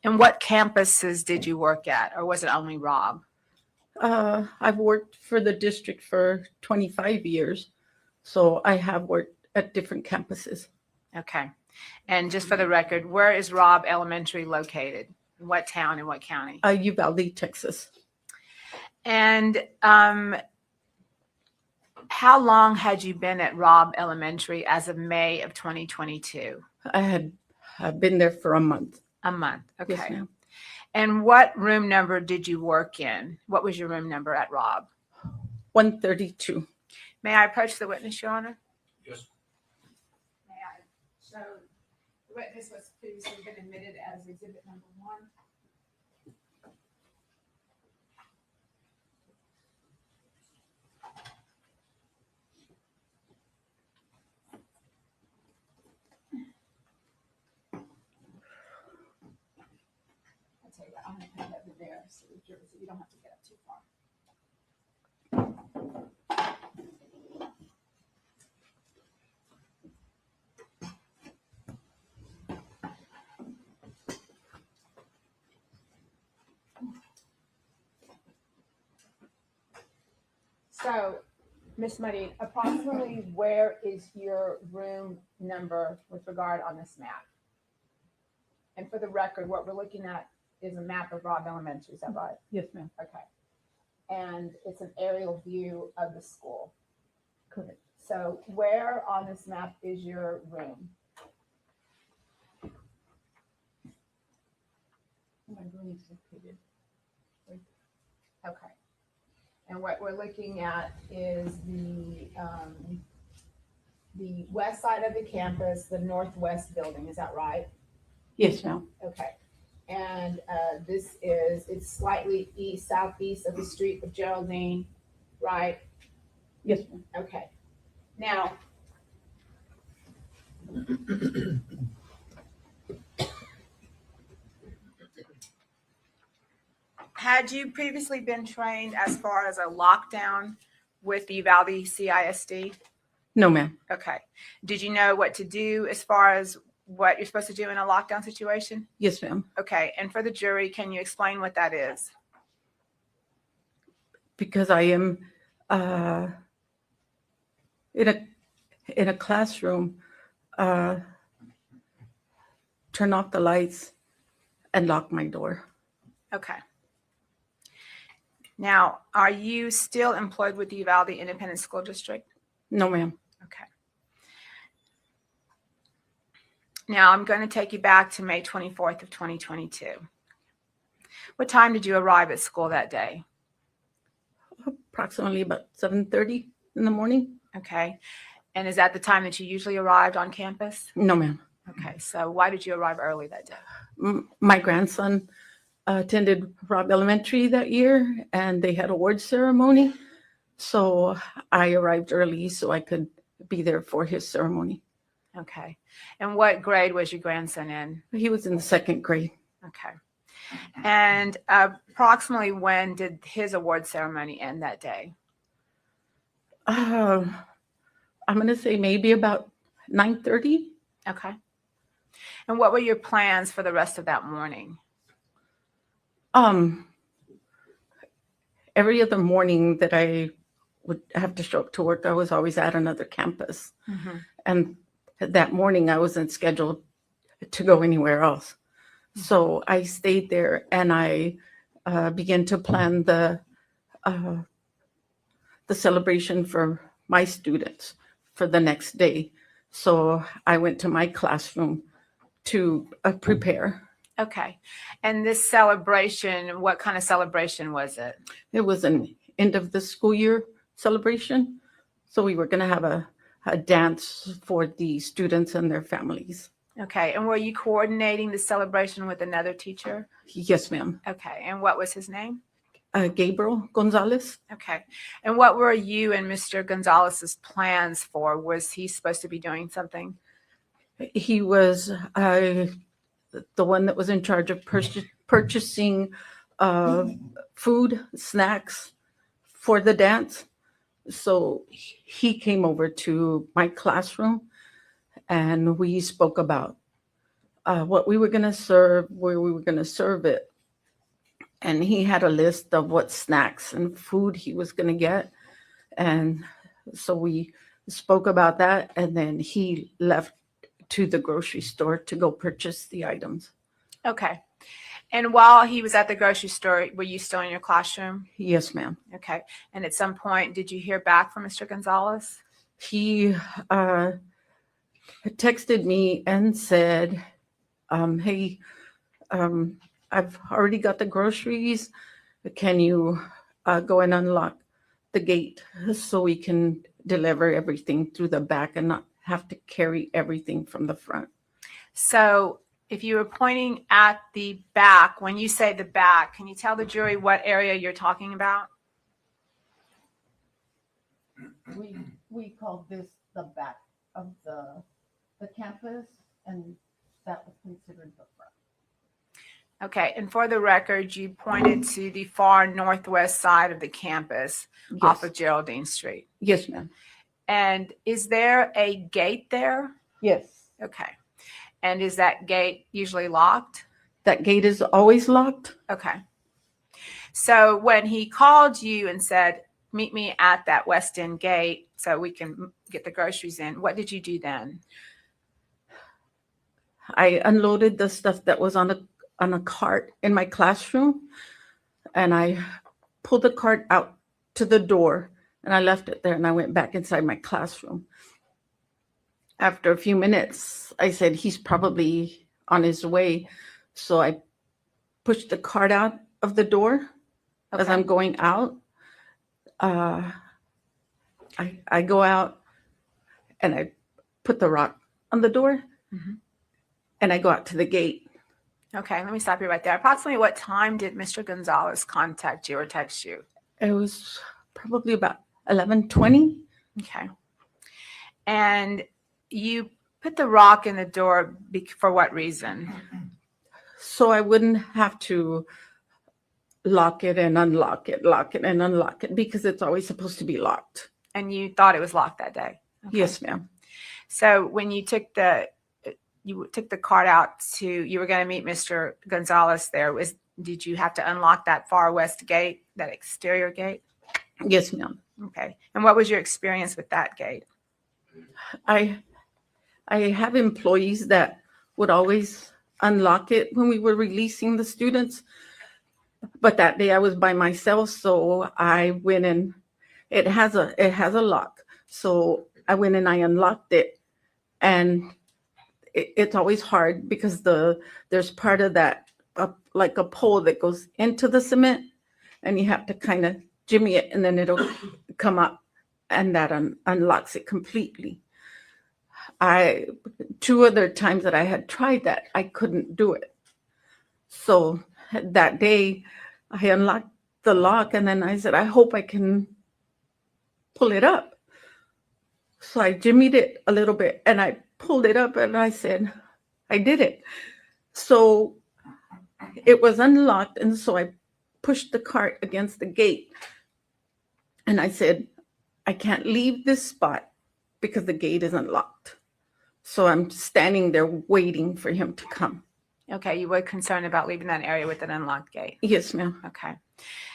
P: And what campuses did you work at, or was it only Robb?
O: I've worked for the district for 25 years. So I have worked at different campuses.
P: Okay. And just for the record, where is Robb Elementary located? In what town and what county?
O: Uvalde, Texas.
P: And how long had you been at Robb Elementary as of May of 2022?
O: I've been there for a month.
P: A month, okay.
O: Yes, ma'am.
P: And what room number did you work in? What was your room number at Robb?
O: 132.
P: May I approach the witness, Your Honor?
I: Yes.
P: May I show the witness was previously been admitted as exhibit number 1? I'll tell you what, I'm going to put it over there so you don't have to get up too far. So, Ms. Marin, approximately where is your room number with regard on this map? And for the record, what we're looking at is a map of Robb Elementary, is that right?
O: Yes, ma'am.
P: Okay. And it's an aerial view of the school.
O: Correct.
P: So where on this map is your room?
O: My room is located.
P: Okay. And what we're looking at is the west side of the campus, the northwest building, is that right?
O: Yes, ma'am.
P: Okay. And it's slightly southeast of the street of Geraldine, right?
O: Yes, ma'am.
P: Okay. Now, had you previously been trained as far as a lockdown with the Uvalde CISD?
O: No, ma'am.
P: Okay. Did you know what to do as far as what you're supposed to do in a lockdown situation?
O: Yes, ma'am.
P: Okay. And for the jury, can you explain what that is?
O: Because I am in a classroom, turn off the lights and lock my door.
P: Okay. Now, are you still employed with the Uvalde Independent School District?
O: No, ma'am.
P: Okay. Now, I'm going to take you back to May 24th of 2022. What time did you arrive at school that day?
O: Approximately about 7:30 in the morning.
P: Okay. And is that the time that you usually arrived on campus?
O: No, ma'am.
P: Okay. So why did you arrive early that day?
O: My grandson attended Robb Elementary that year, and they had award ceremony. So I arrived early so I could be there for his ceremony.
P: Okay. And what grade was your grandson in?
O: He was in the second grade.
P: Okay. And approximately when did his award ceremony end that day?
O: I'm going to say maybe about 9:30.
P: Okay. And what were your plans for the rest of that morning?
O: Every other morning that I would have to show up to work, I was always at another campus. And that morning I wasn't scheduled to go anywhere else. So I stayed there and I began to plan the celebration for my students for the next day. So I went to my classroom to prepare.
P: Okay. And this celebration, what kind of celebration was it?
O: It was an end of the school year celebration. So we were going to have a dance for the students and their families.
P: Okay. And were you coordinating the celebration with another teacher?
O: Yes, ma'am.
P: Okay. And what was his name?
O: Gabriel Gonzalez.
P: Okay. And what were you and Mr. Gonzalez's plans for? Was he supposed to be doing something?
O: He was the one that was in charge of purchasing food, snacks for the dance. So he came over to my classroom and we spoke about what we were going to serve, where we were going to serve it. And he had a list of what snacks and food he was going to get. And so we spoke about that. And then he left to the grocery store to go purchase the items.
P: Okay. And while he was at the grocery store, were you still in your classroom?
O: Yes, ma'am.
P: Okay. And at some point, did you hear back from Mr. Gonzalez?
O: He texted me and said, hey, I've already got the groceries. Can you go and unlock the gate so we can deliver everything through the back and not have to carry everything from the front?
P: So if you were pointing at the back, when you say the back, can you tell the jury what area you're talking about?
O: We called this the back of the campus, and that was considered the front.
P: Okay. And for the record, you pointed to the far northwest side of the campus off of Geraldine Street.
O: Yes, ma'am.
P: And is there a gate there?
O: Yes.
P: Okay. And is that gate usually locked?
O: That gate is always locked.
P: Okay. So when he called you and said, meet me at that west end gate so we can get the groceries in, what did you do then?
O: I unloaded the stuff that was on a cart in my classroom, and I pulled the cart out to the door and I left it there and I went back inside my classroom. After a few minutes, I said, he's probably on his way. So I pushed the cart out of the door as I'm going out. I go out and I put the rock on the door and I go out to the gate.
P: Okay, let me stop you right there. Approximately what time did Mr. Gonzalez contact you or text you?
O: It was probably about 11:20.
P: Okay. And you put the rock in the door for what reason?
O: So I wouldn't have to lock it and unlock it, lock it and unlock it, because it's always supposed to be locked.
P: And you thought it was locked that day? Okay.
O: Yes, ma'am.
P: So when you took the cart out you were going to meet Mr. Gonzalez there, did you have to unlock that far west gate, that exterior gate?
O: Yes, ma'am.
P: Okay. And what was your experience with that gate?
O: I have employees that would always unlock it when we were releasing the students. But that day I was by myself, so I went and it has a lock. So I went and I unlocked it, and it's always hard because there's part of that like a pole that goes into the cement, and you have to kind of jimmy it, and then it'll come up, and that unlocks it completely. Two other times that I had tried that, I couldn't do it. So that day I unlocked the lock, and then I said, I hope I can pull it up. So I jimmied it a little bit and I pulled it up, and I said, I did it. So it was unlocked, and so I pushed the cart against the gate. And I said, I can't leave this spot because the gate isn't locked. So I'm standing there waiting for him to come.
P: Okay, you were concerned about leaving that area with an unlocked gate.
O: Yes, ma'am.
P: Okay.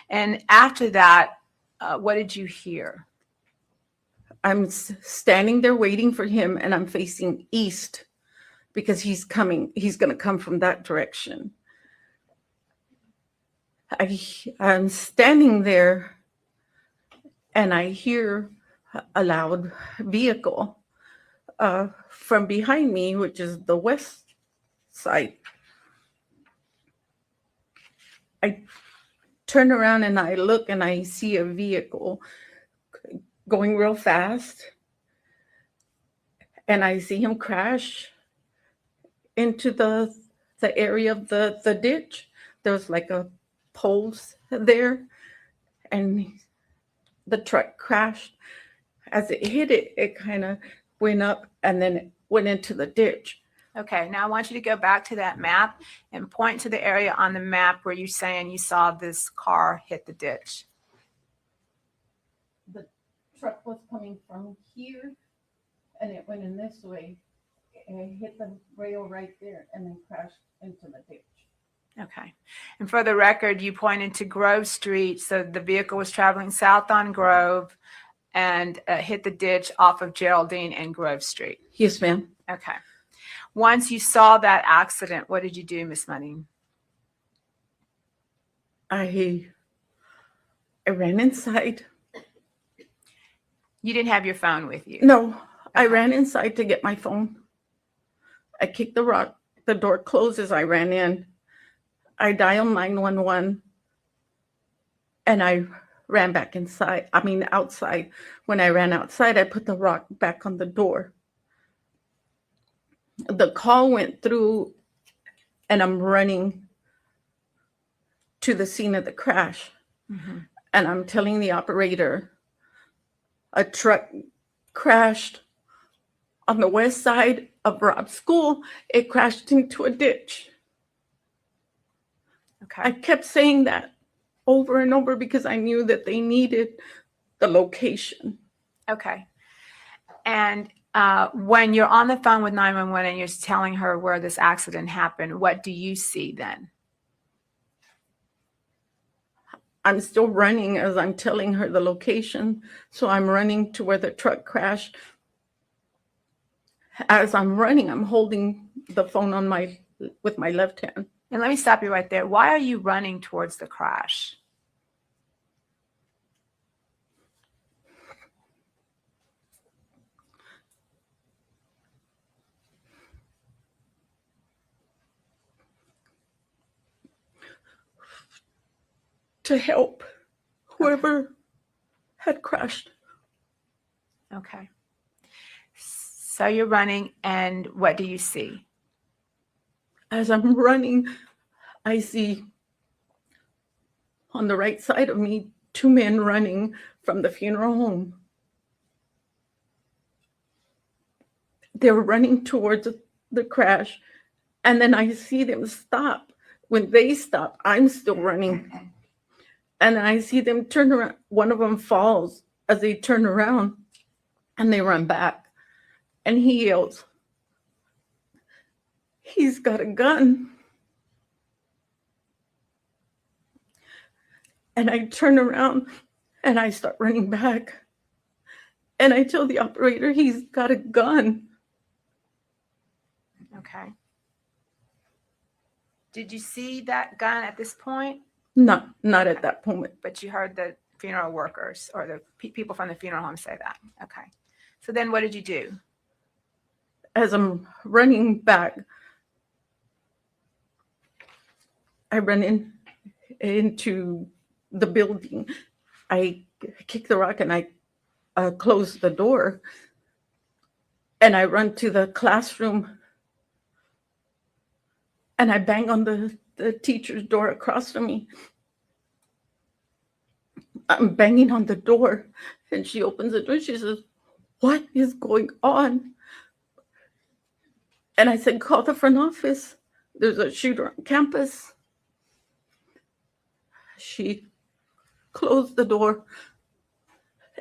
P: And after that, what did you hear?
O: I'm standing there waiting for him, and I'm facing east because he's coming. He's going to come from that direction. I'm standing there, and I hear a loud vehicle from behind me, which is the west side. I turn around and I look, and I see a vehicle going real fast. And I see him crash into the area of the ditch. There was like a poles there, and the truck crashed. As it hit it, it kind of went up and then it went into the ditch.
P: Okay, now I want you to go back to that map and point to the area on the map where you're saying you saw this car hit the ditch.
O: The truck was coming from here, and it went in this way, and it hit the rail right there, and then crashed into the ditch.
P: Okay. And for the record, you pointed to Grove Street, so the vehicle was traveling south on Grove and hit the ditch off of Geraldine and Grove Street.
O: Yes, ma'am.
P: Okay. Once you saw that accident, what did you do, Miss Money?
O: I ran inside.
P: You didn't have your phone with you?
O: No, I
P: Okay.
O: ran inside to get my phone. I kicked the rock. The door closes. I ran in. I dialed 911, and I ran back outside. When I ran outside, I put the rock back on the door. The call went through, and I'm running to the scene of the crash.
P: Mm-hmm.
O: And I'm telling the operator, a truck crashed on the west side of Rob's school. It crashed into a ditch.
P: Okay.
O: I kept saying that over and over because I knew that they needed the location.
P: Okay. And when you're on the phone with 911 and you're telling her where this accident happened, what do you see then?
O: I'm still running as I'm telling her the location. So I'm running to where the truck crashed. As I'm running, I'm holding the phone with my left hand.
P: And let me stop you right there. Why are you running towards the crash?
O: To help whoever had crashed.
P: Okay. So you're running, and what do you see?
O: As I'm running, I see on the right side of me 2 men running from the funeral home. They were running towards the crash, and then I see them stop. When they stop, I'm still running. And I see them turn around. One of them falls as they turn around, and they run back. And he yells, "He's got a gun." And I turn around and I start running back. And I tell the operator, "He's got a gun."
P: Okay. Did you see that gun at this point?
O: Not at that moment.
P: But you heard the funeral workers or the people from the funeral home say that. Okay. So then what did you do?
O: As I'm running back, I run into the building. I kick the rock and I close the door. And I run to the classroom. And I bang on the teacher's door across from me. I'm banging on the door, and she opens the door. She says, "What is going on?" And I said, "Call the front office. There's a shooter on campus." she closed the door,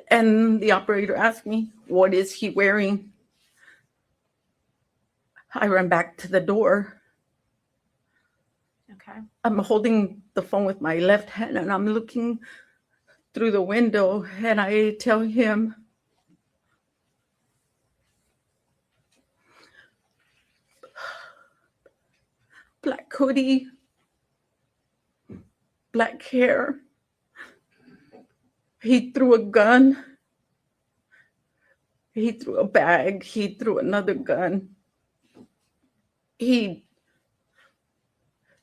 O: and the operator asked me, "What is he wearing?" I ran back to the door.
P: Okay.
O: I'm holding the phone with my left hand, and I'm looking through the window, and I tell him, black hoodie, black hair. He threw a gun. He threw a bag. He threw another gun. He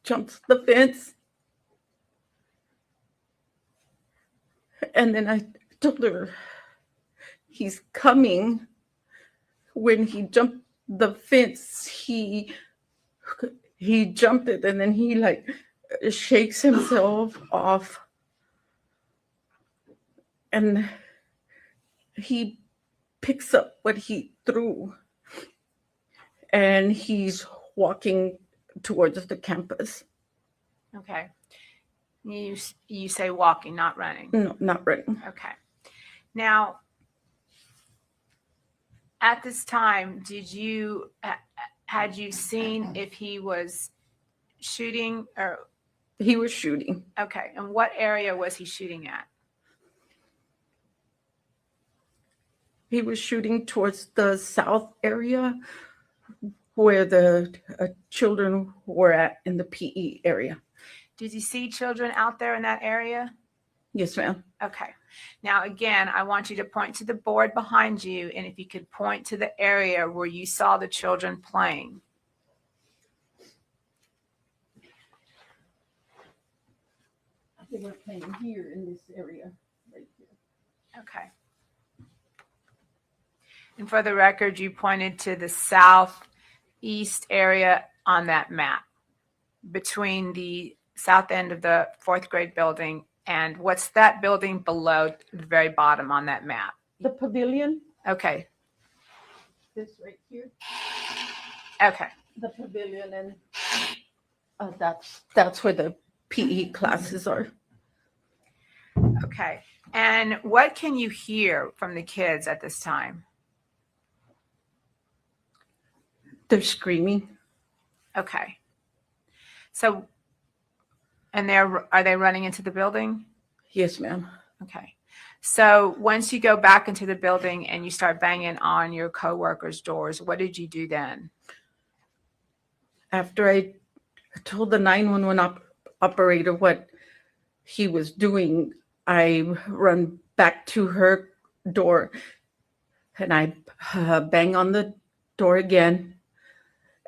O: jumped the fence. And then I told her, he's coming. When he jumped the fence, he jumped it, and then he like shakes himself off. And he picks up what he threw, and he's walking towards the campus.
P: Okay. You say walking, not running.
O: No, not running.
P: Okay. Now, at this time, had you seen if he was shooting or?
O: He was shooting.
P: Okay. And what area was he shooting at?
O: He was shooting towards the south area where the children were at in the PE area.
P: Did you see children out there in that area?
O: Yes, ma'am.
P: Okay. Now, again, I want you to point to the board behind you, and if you could point to the area where you saw the children playing.
O: They were playing here in this area, right here.
P: Okay. And for the record, you pointed to the southeast area on that map between the south end of the fourth grade building and what's that building below the very bottom on that map?
O: The pavilion.
P: Okay.
O: This right here.
P: Okay.
O: The pavilion, and that's where the PE classes are.
P: Okay. And what can you hear from the kids at this time?
O: They're screaming.
P: Okay. So, and are they running into the building?
O: Yes, ma'am.
P: Okay. So once you go back into the building and you start banging on your coworkers' doors, what did you do then?
O: After I told the 911 operator what he was doing, I run back to her door, and I bang on the door again.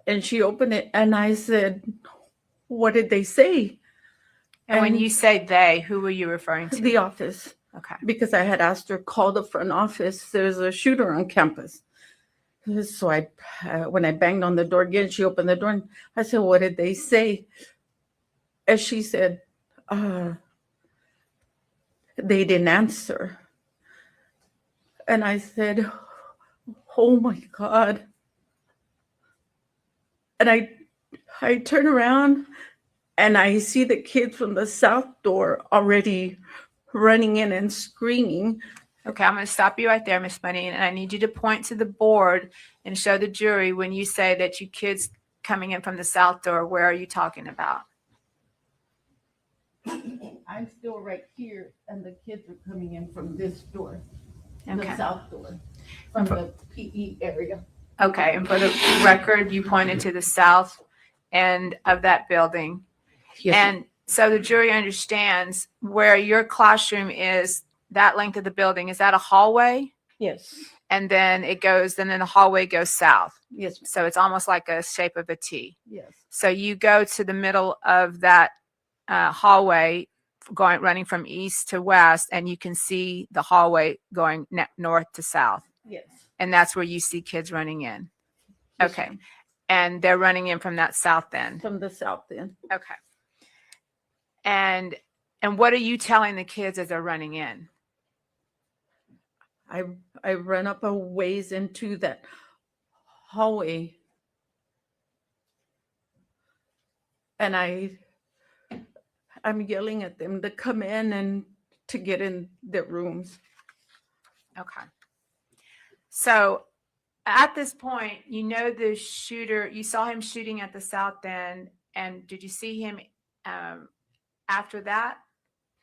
O: And she opened it, and I said, "What did they say?"
P: And when you say they, who were you referring to?
O: The office.
P: Okay.
O: Because I had asked her, call the front office. There's a shooter on campus. So when I banged on the door again, she opened the door, and I said, "What did they say?" And she said, they didn't answer. And I said, "Oh my God." And I turn around, and I see the kids from the south door already running in and screaming.
P: Okay, I'm going to stop you right there, Miss Bunny, and I need you to point to the board and show the jury when you say that you kids coming in from the south door, where are you talking about?
O: I'm still right here, and the kids are coming in from this door,
P: Okay.
O: the south door, from the PE area.
P: Okay, and for the record, you pointed to the south end of that building.
O: Yes.
P: And so the jury understands where your classroom is, that length of the building, is that a hallway?
O: Yes.
P: And then then the hallway goes south.
O: Yes.
P: So it's almost like a shape of a T.
O: Yes.
P: So you go to the middle of that hallway, running from east to west, and you can see the hallway going north to south.
O: Yes.
P: And that's where you see kids running in.
O: Yes,
P: Okay.
O: ma'am.
P: And they're running in from that south end.
O: From the south end.
P: Okay. And what are you telling the kids as they're running in?
O: I run up a ways into that hallway, and I'm yelling at them to come in and to get in their rooms.
P: Okay. So at this point, you know the shooter, you saw him shooting at the south end, and did you see him after that,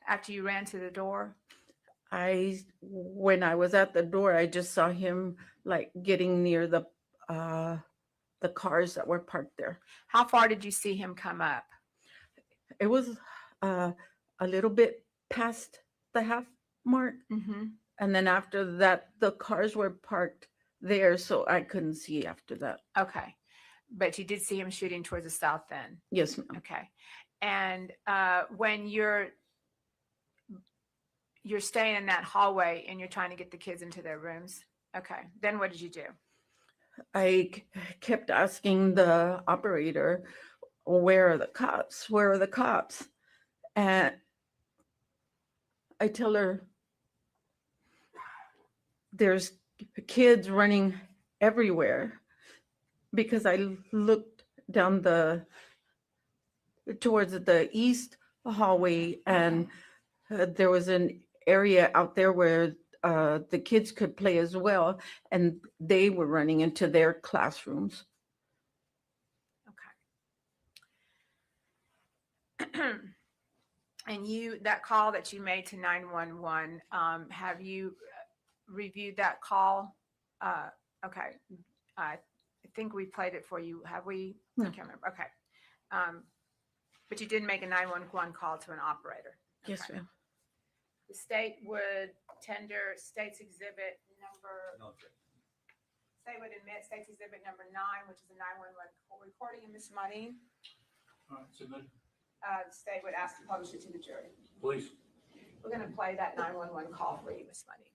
P: after you ran to the door?
O: When I was at the door, I just saw him like getting near the cars that were parked there.
P: How far did you see him come up?
O: It was a little bit past the half mark.
P: Mm-hmm.
O: And then after that, the cars were parked there, so I couldn't see after that.
P: Okay. But you did see him shooting towards the south then?
O: Yes, ma'am.
P: Okay. And when you're staying in that hallway and you're trying to get the kids into their rooms, okay, then what did you do?
O: I kept asking the operator, where are the cops? Where are the cops? And I tell her, there's kids running everywhere, because I looked down towards the east hallway, and there was an area out there where the kids could play as well, and they were running into their classrooms.
P: Okay. And that call that you made to 911, have you reviewed that call? Okay. I think we played it for you. Have we?
O: No.
P: I can't remember. Okay. But you did make a 911 call to an operator.
O: Yes,
P: Okay.
O: ma'am.
P: The state would tender state's exhibit number. State would admit state's exhibit number 9, which is a 911 recording of Miss Money.
I: All right, submit.
P: The state would ask to publish it to the jury.
I: Please.
P: We're going to play that 911 call for you, Miss Money.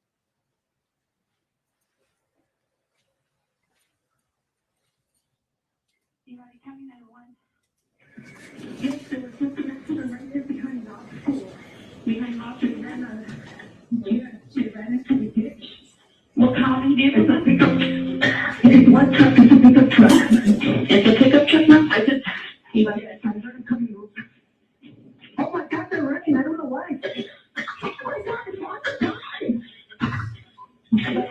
Q: County 911. Yes, there was something accident right there behind our school. Behind our school, she ran into the ditch. What county did is a pickup. What truck is a pickup truck? It's a pickup truck now? I heard them coming over. Oh my God, they're running. I don't know why. Oh my God, it's not the time. But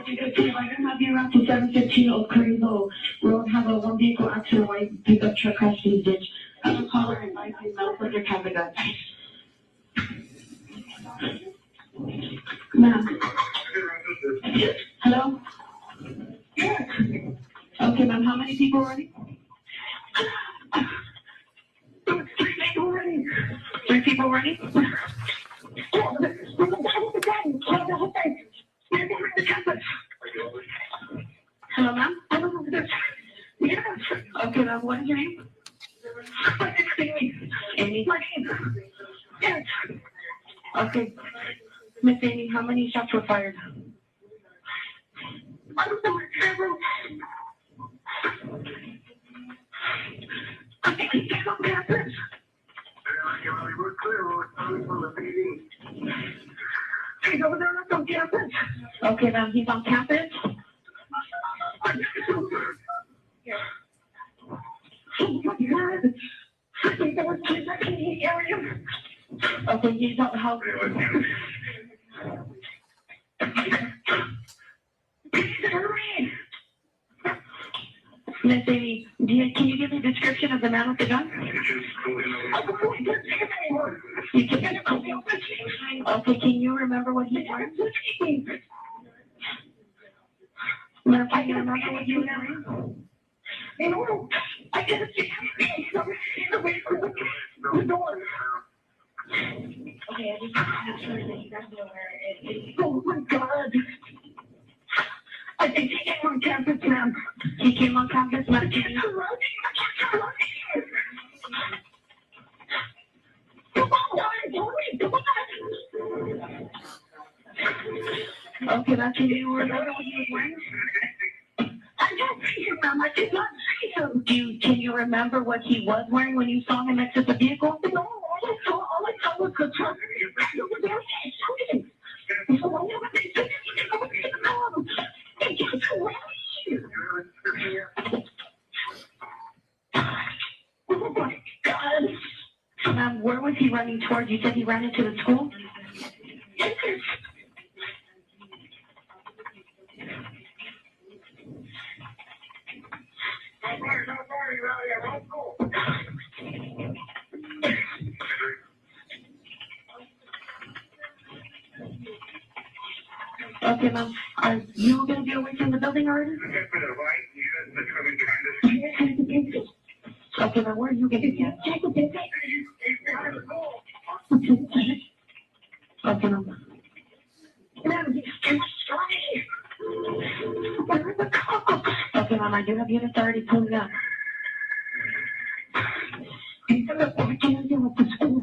Q: I have you around to 715 Oak Creek Road, have a one vehicle accident, white pickup truck crashed in the ditch. Have a caller and advise him now for your cabin gun. Ma'am. Hello? Yes. Okay, ma'am, how many people running? 3 people running. 3 people running? Hello, ma'am? Yes. Okay, ma'am, what is your name? Amy. Yes. Okay. Miss Amy, how many shots were fired? I don't know. I think he came on campus. He's over there on campus. Okay, ma'am, he's on campus. Oh my God. I think there was kids in the area. Okay, he's on the house. Miss Amy, can you give me a description of the man with the gun? You can't. Okay, can you remember what he was? Ma'am, can you remember what he was wearing? No, I didn't see him. He's away from the door. Okay, I just want to make sure that you guys know where it is. Oh my God. I think he came on campus, ma'am. He came on campus, ma'am. Come on. Okay, now can you remember what he was wearing? I don't see him, ma'am. I did not see him. Can you remember what he was wearing when you saw him exit the vehicle? No, all I saw was the truck. Oh my God. ma'am, where was he running towards? You said he ran into the school? Yes, sir. Okay, ma'am. Are you gonna be away from the building already? Okay, ma'am, where are you gonna be at? Okay, ma'am. Ma'am, he's too strong. Where are the cops? Okay, ma'am, I do have units already pulling up. He's gonna walk in here with the school.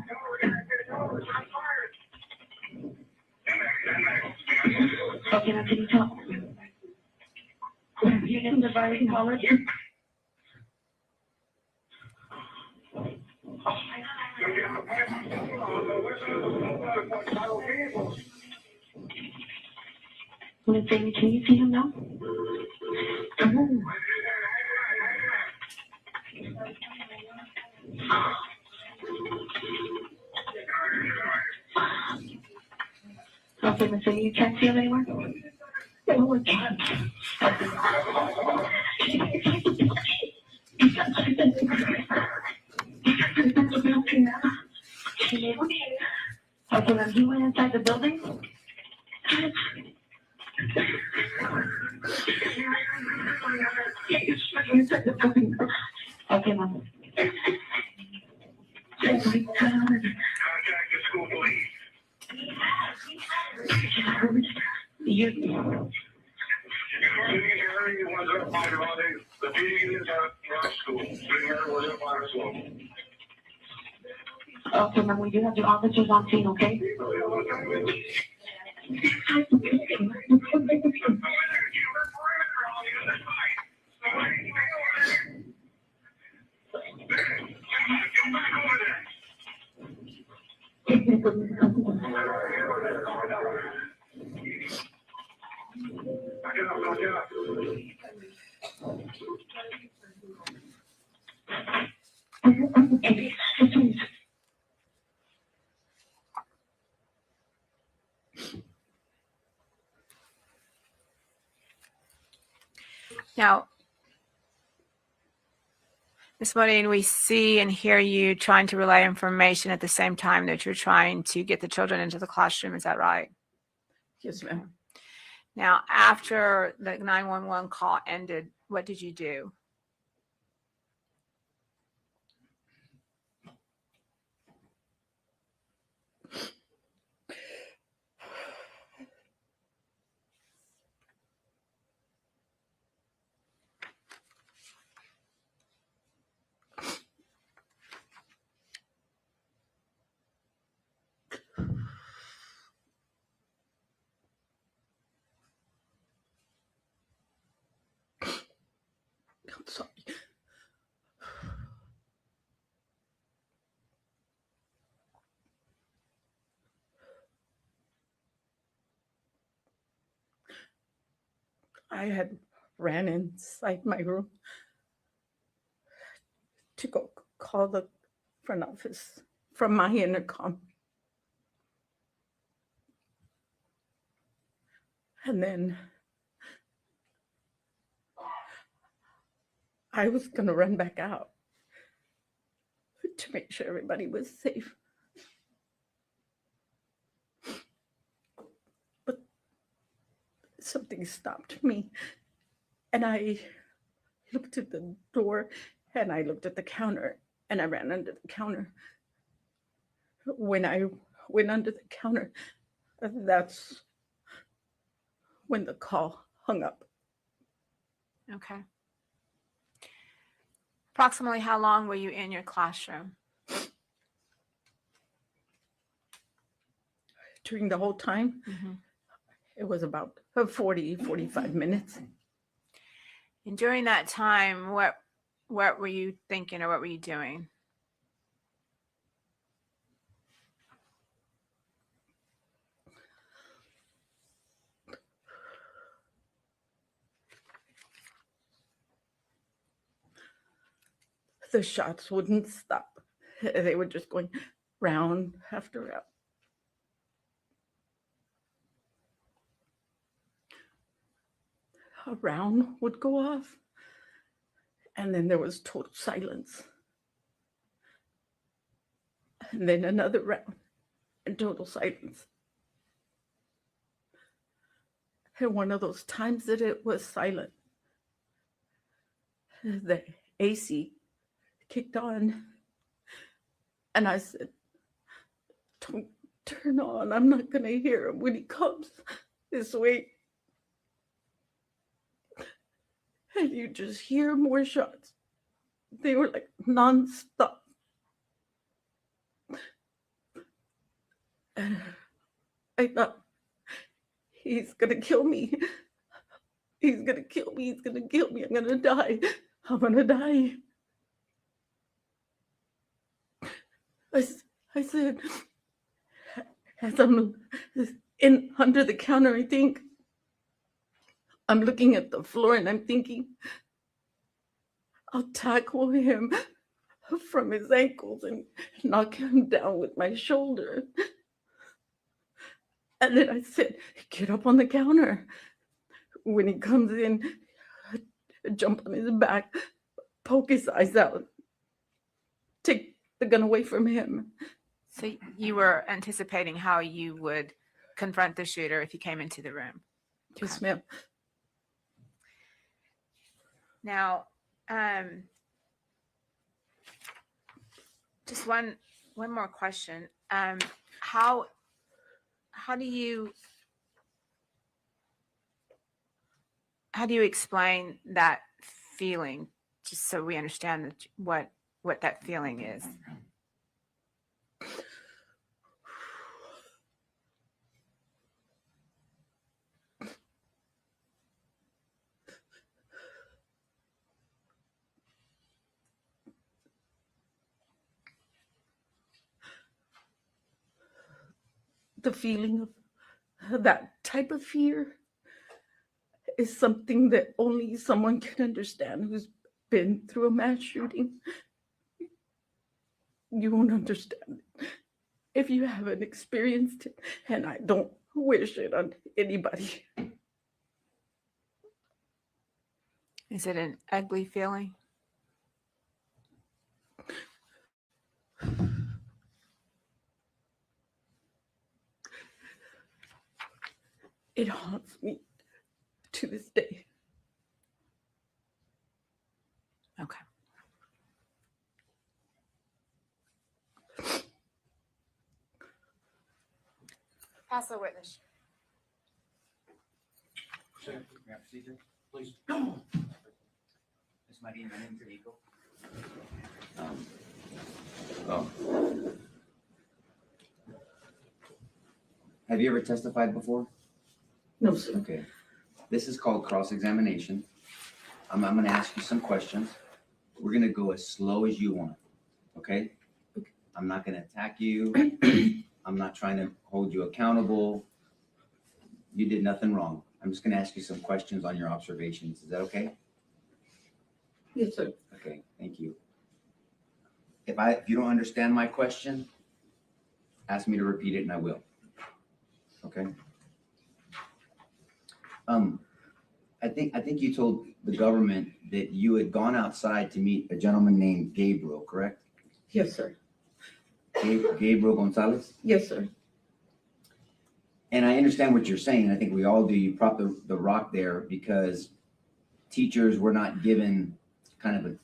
Q: Okay, now can you tell? Units of Valley College? Miss Devyn, can you see him now? Oh. Okay, Miss Devyn, you can't see him anymore? Oh, I can't. Okay, ma'am, he went inside the building? Okay, ma'am. Contact the school police. Okay, ma'am, we do have the officers on scene, okay?
P: Now, Ms. Modine, we see and hear you trying to relay information at the same time that you're trying to get the children into the classroom. Is that right?
O: Yes, ma'am.
P: Now, after the 911 call ended, what did you do?
O: I'm sorry. I had ran inside my room to go call the front office from my intercom. And then I was going to run back out to make sure everybody was safe. But something stopped me. And I looked at the door and I looked at the counter and I ran under the counter. When I went under the counter, that's when the call hung up.
P: Okay. Approximately how long were you in your classroom?
O: During the whole time, it was about 45 minutes.
P: And during that time, what were you thinking or what were you doing?
O: The shots wouldn't stop. They were just going round after round. A round would go off, and then there was total silence. And then another round, and total silence. And one of those times that it was silent, the AC kicked on, and I said, "Don't turn on, I'm not gonna hear him when he comes this way." And you just hear more shots. They were like nonstop. And I thought, he's gonna kill me. He's gonna kill me. He's gonna kill me. I'm gonna die. I'm gonna die. I said, as I'm in under the counter, I think I'm looking at the floor and I'm thinking, I'll tackle him from his ankles and knock him down with my shoulder. And then I said, get up on the counter. When he comes in, jump on his back, poke his eyes out, take the gun away from him.
P: So you were anticipating how you would confront the shooter if he came into the room.
O: Yes, ma'am.
P: Now, just one more question. How do you explain that feeling, just so we understand what that feeling is?
O: The feeling of that type of fear is something that only someone can understand who's been through a mass shooting. You won't understand it if you haven't experienced it, and I don't wish it on anybody.
P: Is it an ugly feeling?
O: It haunts me to this day.
P: Okay. Pass the witness.
R: Please. Ms. Maria, my name is Nico. Have you ever testified before?
O: No, sir.
R: Okay. This is called cross-examination. I'm going to ask you some questions. We're going to go as slow as you want, okay? I'm not going to attack you. I'm not trying to hold you accountable. You did nothing wrong. I'm just going to ask you some questions on your observations. Is that okay?
O: Yes, sir.
R: Okay, thank you. If you don't understand my question, ask me to repeat it and I will. Okay? I think you told the government that you had gone outside to meet a gentleman named Gabriel, correct?
O: Yes, sir.
R: Gabriel Gonzalez?
O: Yes, sir.
R: And I understand what you're saying. I think we all do. You prop the rock there because teachers were not given kind of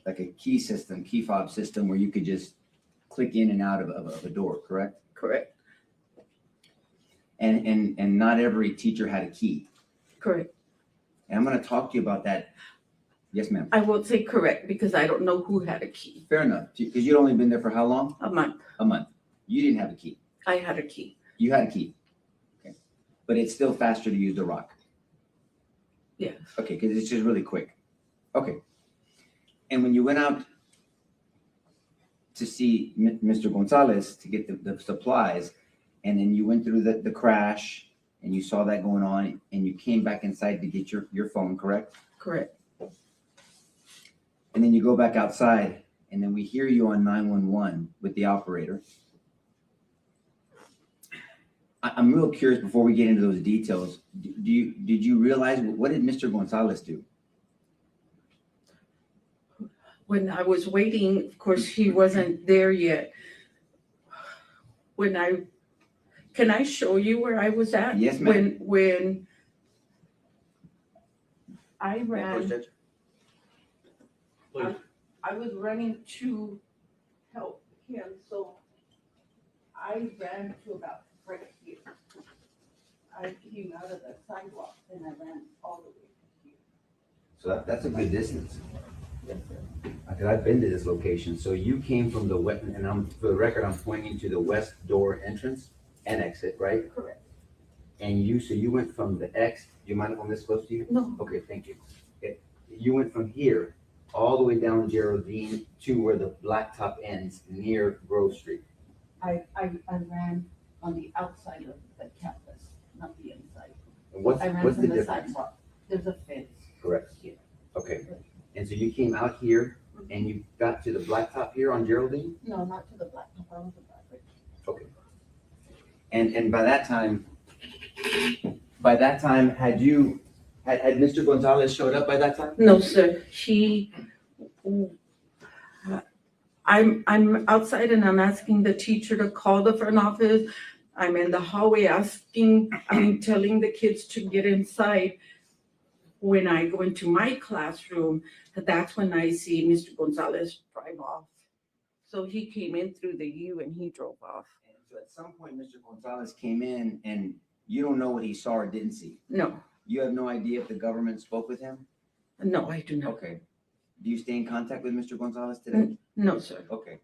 R: a key system, key fob system where you could just click in and out of a door, correct?
O: Correct.
R: And not every teacher had a key.
O: Correct.
R: And I'm going to talk to you about that. Yes, ma'am.
O: I won't say correct because I don't know who had a key.
R: Fair enough. Because you'd only been there for how long?
O: A month.
R: A month. You didn't have a key.
O: I had a key.
R: You had a key. Okay. But it's still faster to use the rock.
O: Yes.
R: Okay, because it's just really quick. Okay. And when you went out to see Mr. Gonzalez to get the supplies, and then you went through the crash, and you saw that going on, and you came back inside to get your phone, correct?
O: Correct.
R: And then you go back outside, and then we hear you on 911 with the operator. I'm real curious before we get into those details. Did you realize, what did Mr. Gonzalez do?
O: When I was waiting, of course, he wasn't there yet. Can I show you where I was at?
R: Yes, ma'am.
O: When I
R: Approach,
O: ran,
R: Judge.
O: I was running to help him, so I ran to about right here. I came out of the sidewalk and I ran all the way to here.
R: So that's a good distance.
O: Yes, sir.
R: Because I've been to this location. So you came from the west, and for the record, I'm pointing to the west door entrance and exit, right?
O: Correct.
R: And so you went from the X, do you mind if I'm this close to you?
O: No.
R: Okay, thank you. Okay. You went from here all the way down Geraldine to where the blacktop ends near Grove Street.
O: I ran on the outside of the campus, not the inside.
R: And what's
O: I ran
R: the
O: from the
R: difference?
O: sidewalk. There's a fence.
R: Correct.
O: Here.
R: Okay. And so you came out here and you got to the blacktop here on Geraldine?
O: No, not to the blacktop, I was about it.
R: Okay. And by that time, had Mr. Gonzalez showed up by that time?
O: No, sir, I'm outside and I'm asking the teacher to call the front office. I'm in the hallway telling the kids to get inside. When I go into my classroom, that's when I see Mr. Gonzalez drive off. So he came in through the U and he drove off.
R: And so at some point, Mr. Gonzalez came in and you don't know what he saw or didn't see?
O: No,
R: You have no idea if the government spoke with him?
O: no, I do not.
R: Okay. Do you stay in contact with Mr. Gonzalez today?
O: No, sir.
R: Okay.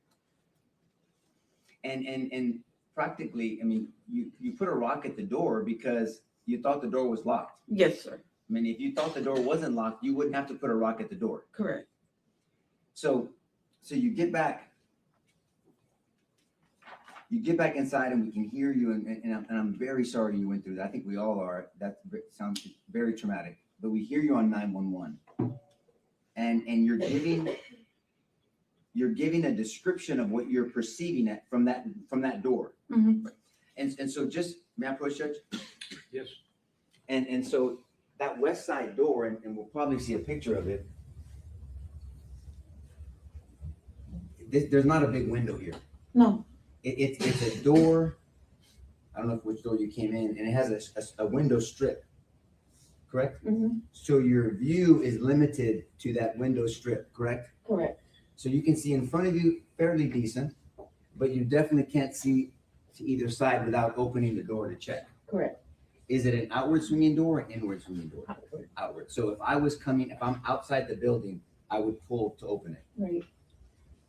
R: And practically, I mean, you put a rock at the door because you thought the door was locked.
O: Yes, sir.
R: I mean, if you thought the door wasn't locked, you wouldn't have to put a rock at the door.
O: Correct.
R: So you get back inside and we can hear you and I'm very sorry you went through that. I think we all are. That sounds very traumatic, but we hear you on 911 and you're giving a description of what you're perceiving from that door.
O: Mm-hmm.
R: And so just, may I approach, Judge?
J: Yes.
R: And so that west side door, and we'll probably see a picture of it. There's not a big window here.
O: No.
R: It's a door. I don't know which door you came in, and it has a window strip, correct?
O: Mm-hmm.
R: So your view is limited to that window strip, correct?
O: Correct.
R: So you can see in front of you fairly decent, but you definitely can't see to either side without opening the door to check.
O: Correct.
R: Is it an outward swinging door or inward swinging door?
O: Outward.
R: Outward. So if I'm outside the building, I would pull to open it.
O: Right.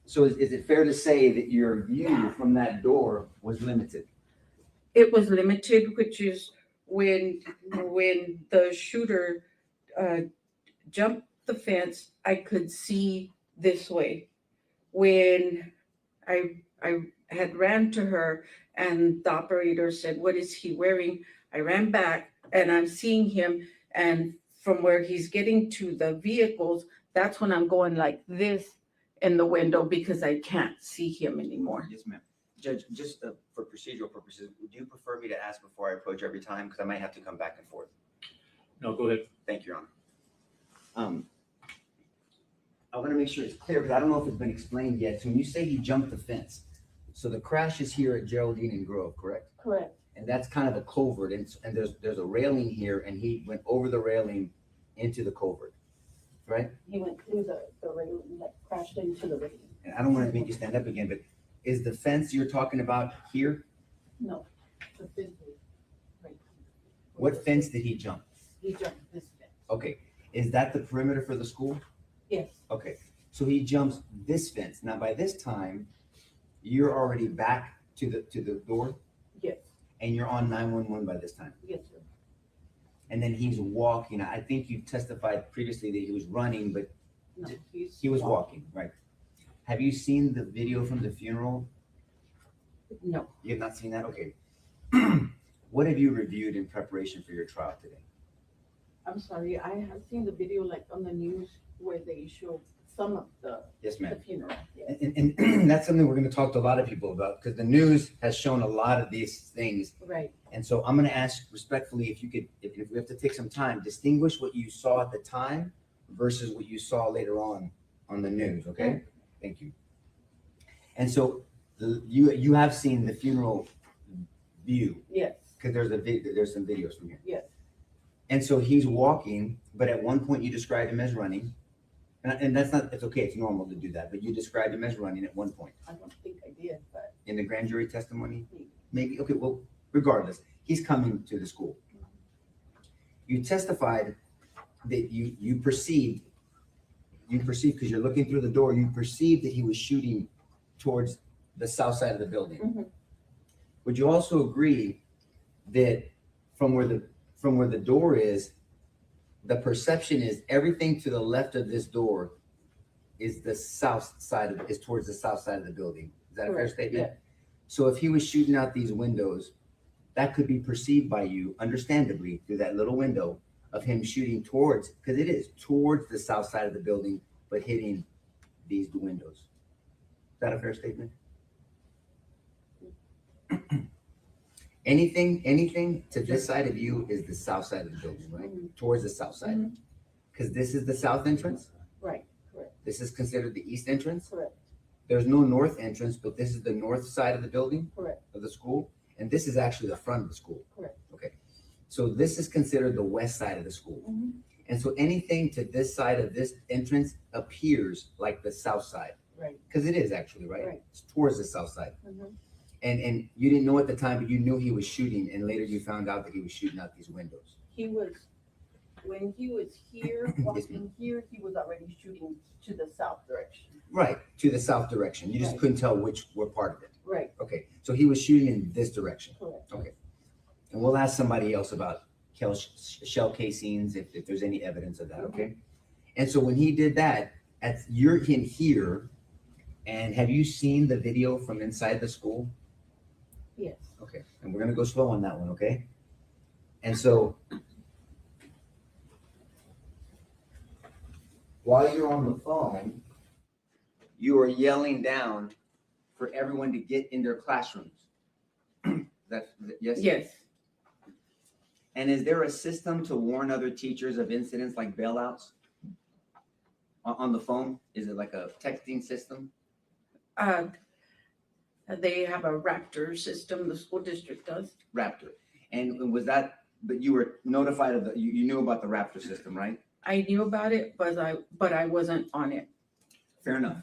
R: So is it fair to say that your view from that door was limited?
O: It was limited, which is when the shooter jumped the fence, I could see this way. When I had ran to her and the operator said, "What is he wearing?" I ran back and I'm seeing him, and from where he's getting to the vehicles, that's when I'm going like this in the window because I can't see him anymore.
R: Yes, ma'am. Judge, just for procedural purposes, would you prefer me to ask before I approach every time? Because I might have to come back and forth.
I: No, go ahead.
R: Thank you, Your Honor. I want to make sure it's clear because I don't know if it's been explained yet. So when you say he jumped the fence, so the crash is here at Geraldine and Grove, correct?
O: Correct.
R: And that's kind of a culvert, and there's a railing here, and he went over the railing into the culvert, right?
O: He went through the railing, like crashed into the railing.
R: And I don't want to make you stand up again, but is the fence you're talking about here?
O: No, the fence was right.
R: What fence did he jump?
O: He jumped this fence.
R: Okay, is that the perimeter for the school?
O: Yes.
R: Okay, so he jumps this fence. Now, by this time, you're already back to the door?
O: Yes.
R: And you're on 911 by this time?
O: Yes, sir.
R: And then he's walking. I think you testified previously that he was running, but
O: No,
R: he was walking, right? Have you seen the video from the funeral?
O: No.
R: You have not seen that? Okay. What have you reviewed in preparation for your trial today?
O: I'm sorry, I have seen the video like on the news where they show some of the
R: Yes, ma'am.
O: funeral. Yes.
R: And that's something we're gonna talk to a lot of people about, because the news has shown a lot of these things.
O: Right.
R: And so I'm gonna ask respectfully, if you could, if we have to take some time, distinguish what you saw at the time versus what you saw later on the news, okay? Thank you. And so you have seen the funeral view,
O: Yes.
R: because there's some videos from here.
O: Yes.
R: And so he's walking, but at one point you described him as running. And that's not, it's okay, it's normal to do that, but you described him as running at one point.
O: I don't think I did, but
R: In the grand jury testimony? Maybe, okay, well, regardless, he's coming to the school. You testified that you perceived, because you're looking through the door, you perceived that he was shooting towards the south side of the building. Would you also agree that from where the door is, the perception is everything to the left of this door is the south side is towards the south side of the building? Is that a fair
O: Correct,
R: statement?
O: yeah.
R: So if he was shooting out these windows, that could be perceived by you, understandably, through that little window of him shooting towards, because it is towards the south side of the building, but hitting these windows. Is that a fair statement? Anything to this side of you is the south side of the building, right? Towards the south side. Because this is the south entrance.
O: right, correct,
R: This is considered the east entrance.
O: correct,
R: There's no north entrance, but this is the north side of the building,
O: correct,
R: of the school. And this is actually the front of the school.
O: correct.
R: Okay. So this is considered the west side of the school. And so anything to this side of this entrance appears like the south side.
O: Right.
R: Because it is actually, right?
O: Right.
R: It's towards the south side.
O: Mhm.
R: And you didn't know at the time, but you knew he was shooting, and later you found out that he was shooting out these windows.
O: He was, when he was here, walking here, he was already shooting to the south direction.
R: Right, to the south direction. You just
O: Right.
R: couldn't tell which were part of it.
O: Right,
R: Okay, so he was shooting in this direction.
O: correct.
R: Okay. And we'll ask somebody else about shell casings, if there's any evidence of that, okay? And so when he did that, you're in here, and have you seen the video from inside the school?
O: Yes.
R: Okay, and we're gonna go slow on that one, okay? And so while you're on the phone, you are yelling down for everyone to get in their classrooms. Yes?
O: Yes.
R: And is there a system to warn other teachers of incidents like bailouts on the phone? Is it like a texting system?
O: They have a Raptor system, the school district does.
R: Raptor. And was that, but you were notified of you knew about the Raptor system, right?
O: I knew about it, but I wasn't on it.
R: Fair enough.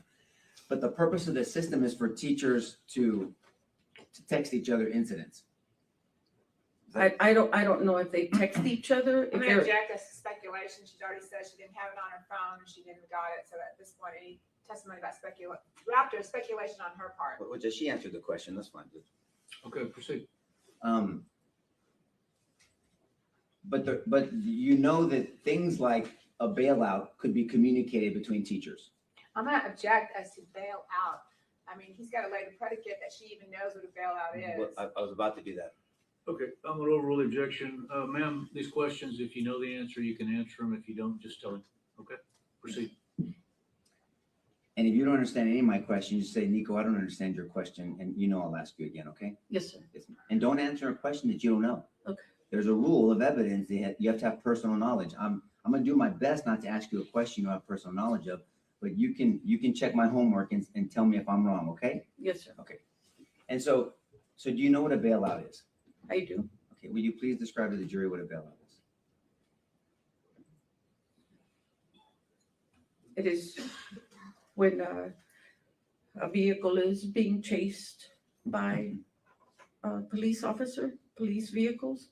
R: But the purpose of the system is for teachers to text each other incidents.
O: I don't know if they text each other.
P: I'm
O: If
P: gonna
O: they're,
P: object as to speculation. She's already said she didn't have it on her phone, and she didn't got it, so at this point, any testimony about Raptor is speculation on her part.
R: Well, just she answered the question, that's fine.
I: Okay, proceed.
R: But you know that things like a bailout could be communicated between teachers.
P: I'm gonna object as to bail out. I mean, he's gotta lay the predicate that she even knows what a bailout is.
R: I was about to do that.
I: Okay, I'm gonna overrule the objection. Ma'am, these questions, if you know the answer, you can answer them. If you don't, just tell him. Okay, proceed.
R: And if you don't understand any of my questions, you say, Nico, I don't understand your question, and you know I'll ask you again, okay?
O: yes, sir.
R: Yes, ma'am. And don't answer a question that you don't know.
O: Okay.
R: There's a rule of evidence that you have to have personal knowledge. I'm gonna do my best not to ask you a question you don't have personal knowledge of, but you can check my homework and tell me if I'm wrong, okay?
O: Yes, sir.
R: Okay. And so do you know what a bailout is?
O: I do.
R: Okay, will you please describe to the jury what a bailout is?
O: It is when a vehicle is being chased by a police officer, police vehicles.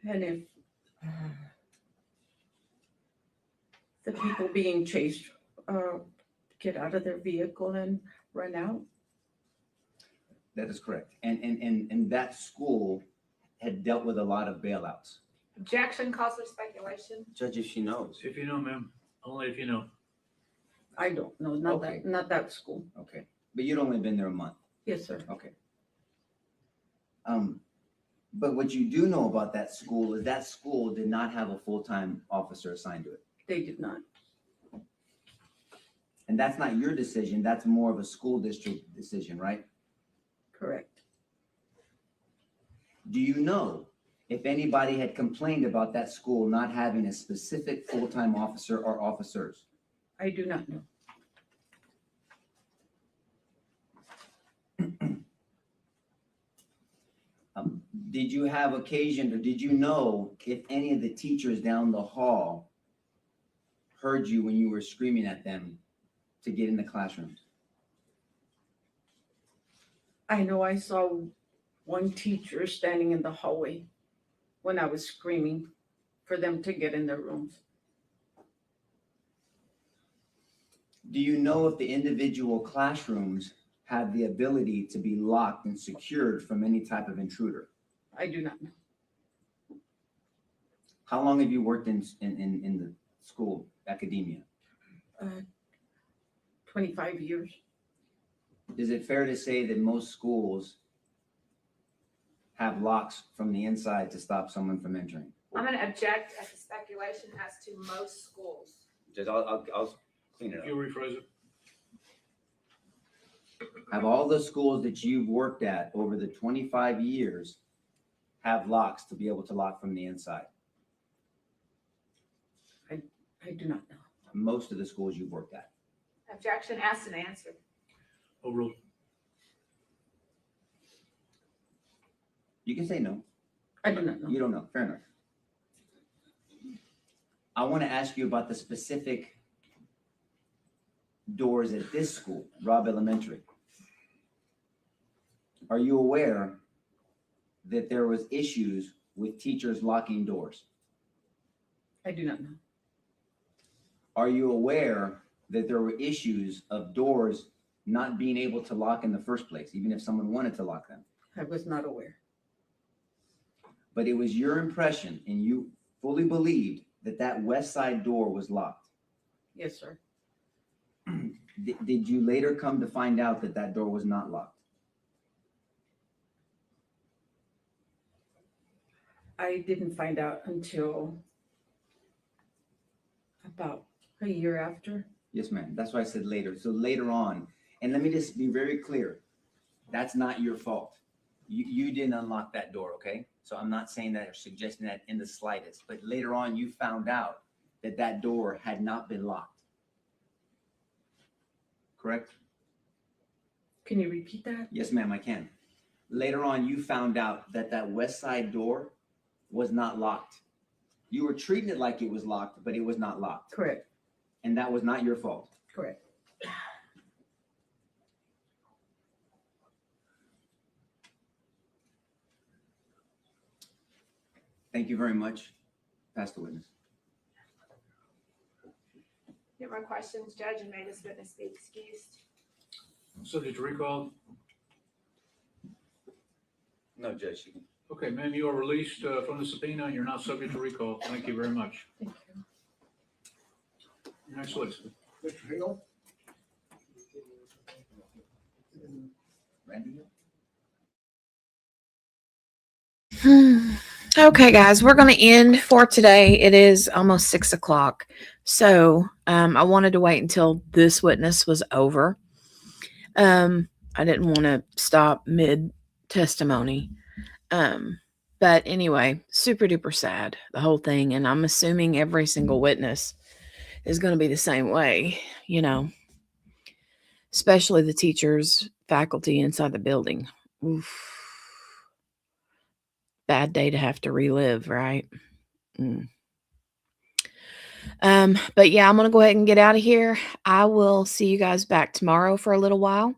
O: And if the people being chased get out of their vehicle and run out.
R: That is correct. And that school had dealt with a lot of bailouts.
P: Objection calls for speculation.
R: Judge, if she knows.
I: If you know, ma'am, only if you know.
O: I don't know,
R: Okay.
O: not that school.
R: Okay, but you'd only been there a month.
O: Yes, sir.
R: Okay. But what you do know about that school is that school did not have a full-time officer assigned to it.
O: They did not.
R: And that's not your decision, that's more of a school district decision, right?
O: Correct.
R: Do you know if anybody had complained about that school not having a specific full-time officer or officers?
O: I do not know.
R: Did you have occasion, or did you know if any of the teachers down the hall heard you when you were screaming at them to get in the classrooms?
O: I know I saw one teacher standing in the hallway when I was screaming for them to get in their rooms.
R: Do you know if the individual classrooms have the ability to be locked and secured from any type of intruder?
O: I do not know.
R: How long have you worked in the school, academia?
O: 25 years.
R: Is it fair to say that most schools have locks from the inside to stop someone from entering?
P: I'm gonna object at the speculation as to most schools.
R: Just, I'll clean it
I: If you rephrase it.
R: Have all the schools that you've worked at over the 25 years have locks to be able to lock from the inside?
O: I do not know.
R: Most of the schools you've worked at.
P: Objection asked and answered.
I: Overruled.
R: You can say no.
O: I do not know.
R: You don't know. Fair enough. I want to ask you about the specific doors at this school, Robb Elementary. Are you aware that there was issues with teachers locking doors?
O: I do not know.
R: Are you aware that there were issues of doors not being able to lock in the first place, even if someone wanted to lock them?
O: I was not aware.
R: But it was your impression, and you fully believed that that west side door was locked.
O: Yes, sir.
R: Did you later come to find out that that door was not locked?
O: I didn't find out until about a year after.
R: Yes, ma'am. That's why I said later. So later on, and let me just be very clear. That's not your fault. You didn't unlock that door, okay? So I'm not saying that or suggesting that in the slightest, but later on you found out that that door had not been locked. Correct?
O: Can you repeat that?
R: Yes, ma'am, I can. Later on, you found out that that west side door was not locked. You were treating it like it was locked, but it was not locked.
O: Correct.
R: And that was not your fault.
O: Correct.
R: Thank you very much. Pass the witness.
P: No more questions, Judge, and may this witness be excused.
I: Subject to recall.
R: No, Judge, you can.
I: Okay, ma'am, you are released from the subpoena and you're not subject to recall. Thank you very much.
O: Thank you.
I: Next witness.
K: Mr. Hill?
R: Randy?
A: Okay, guys, we're going to end for today. It is almost 6 o'clock. So I wanted to wait until this witness was over. I didn't want to stop mid testimony. But anyway, super duper sad, the whole thing. And I'm assuming every single witness is going to be the same way, you know, especially the teachers, faculty inside the building. Oof. Bad day to have to relive, right? But yeah, I'm going to go ahead and get out of here. I will see you guys back tomorrow for a little while.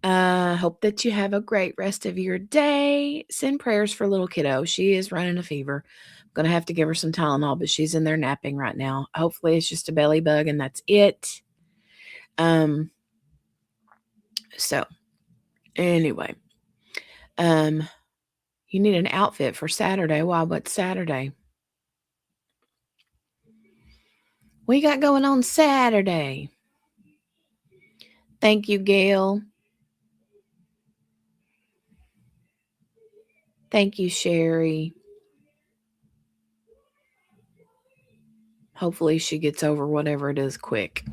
A: Hope that you have a great rest of your day. Send prayers for little kiddo. She is running a fever. I'm going to have to give her some Tylenol, but she's in there napping right now. Hopefully it's just a belly bug and that's it. So anyway, you need an outfit for Saturday. Why? What's Saturday? What you got going on Saturday? Thank you, Gail. Thank you, Sherry. Hopefully she gets over whatever it is quick.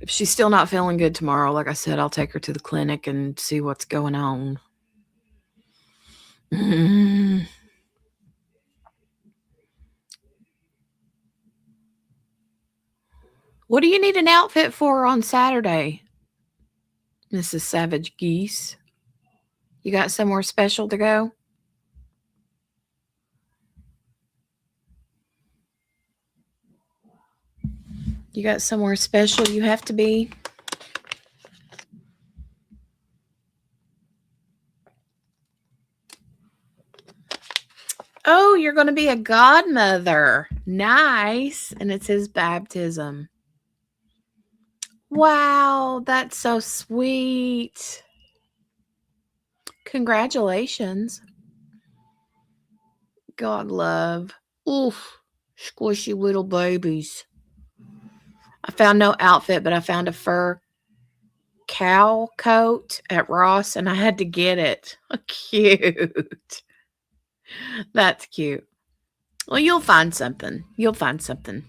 A: If she's still not feeling good tomorrow, like I said, I'll take her to the clinic and see what's going on. What do you need an outfit for on Saturday, Mrs. Savage Geese? You got somewhere special to go? You got somewhere special you have to be? Oh, you're going to be a godmother. Nice. And it says baptism. Wow, that's so sweet. Congratulations. God love. Oof, squishy little babies. I found no outfit, but I found a fur cow coat at Ross, and I had to get it. Cute. That's cute. Well, you'll find something. You'll find something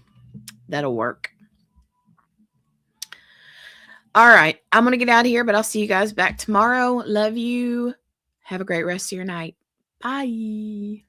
A: that'll work. All right, I'm going to get out of here, but I'll see you guys back tomorrow. Love you. Have a great rest of your night. Bye.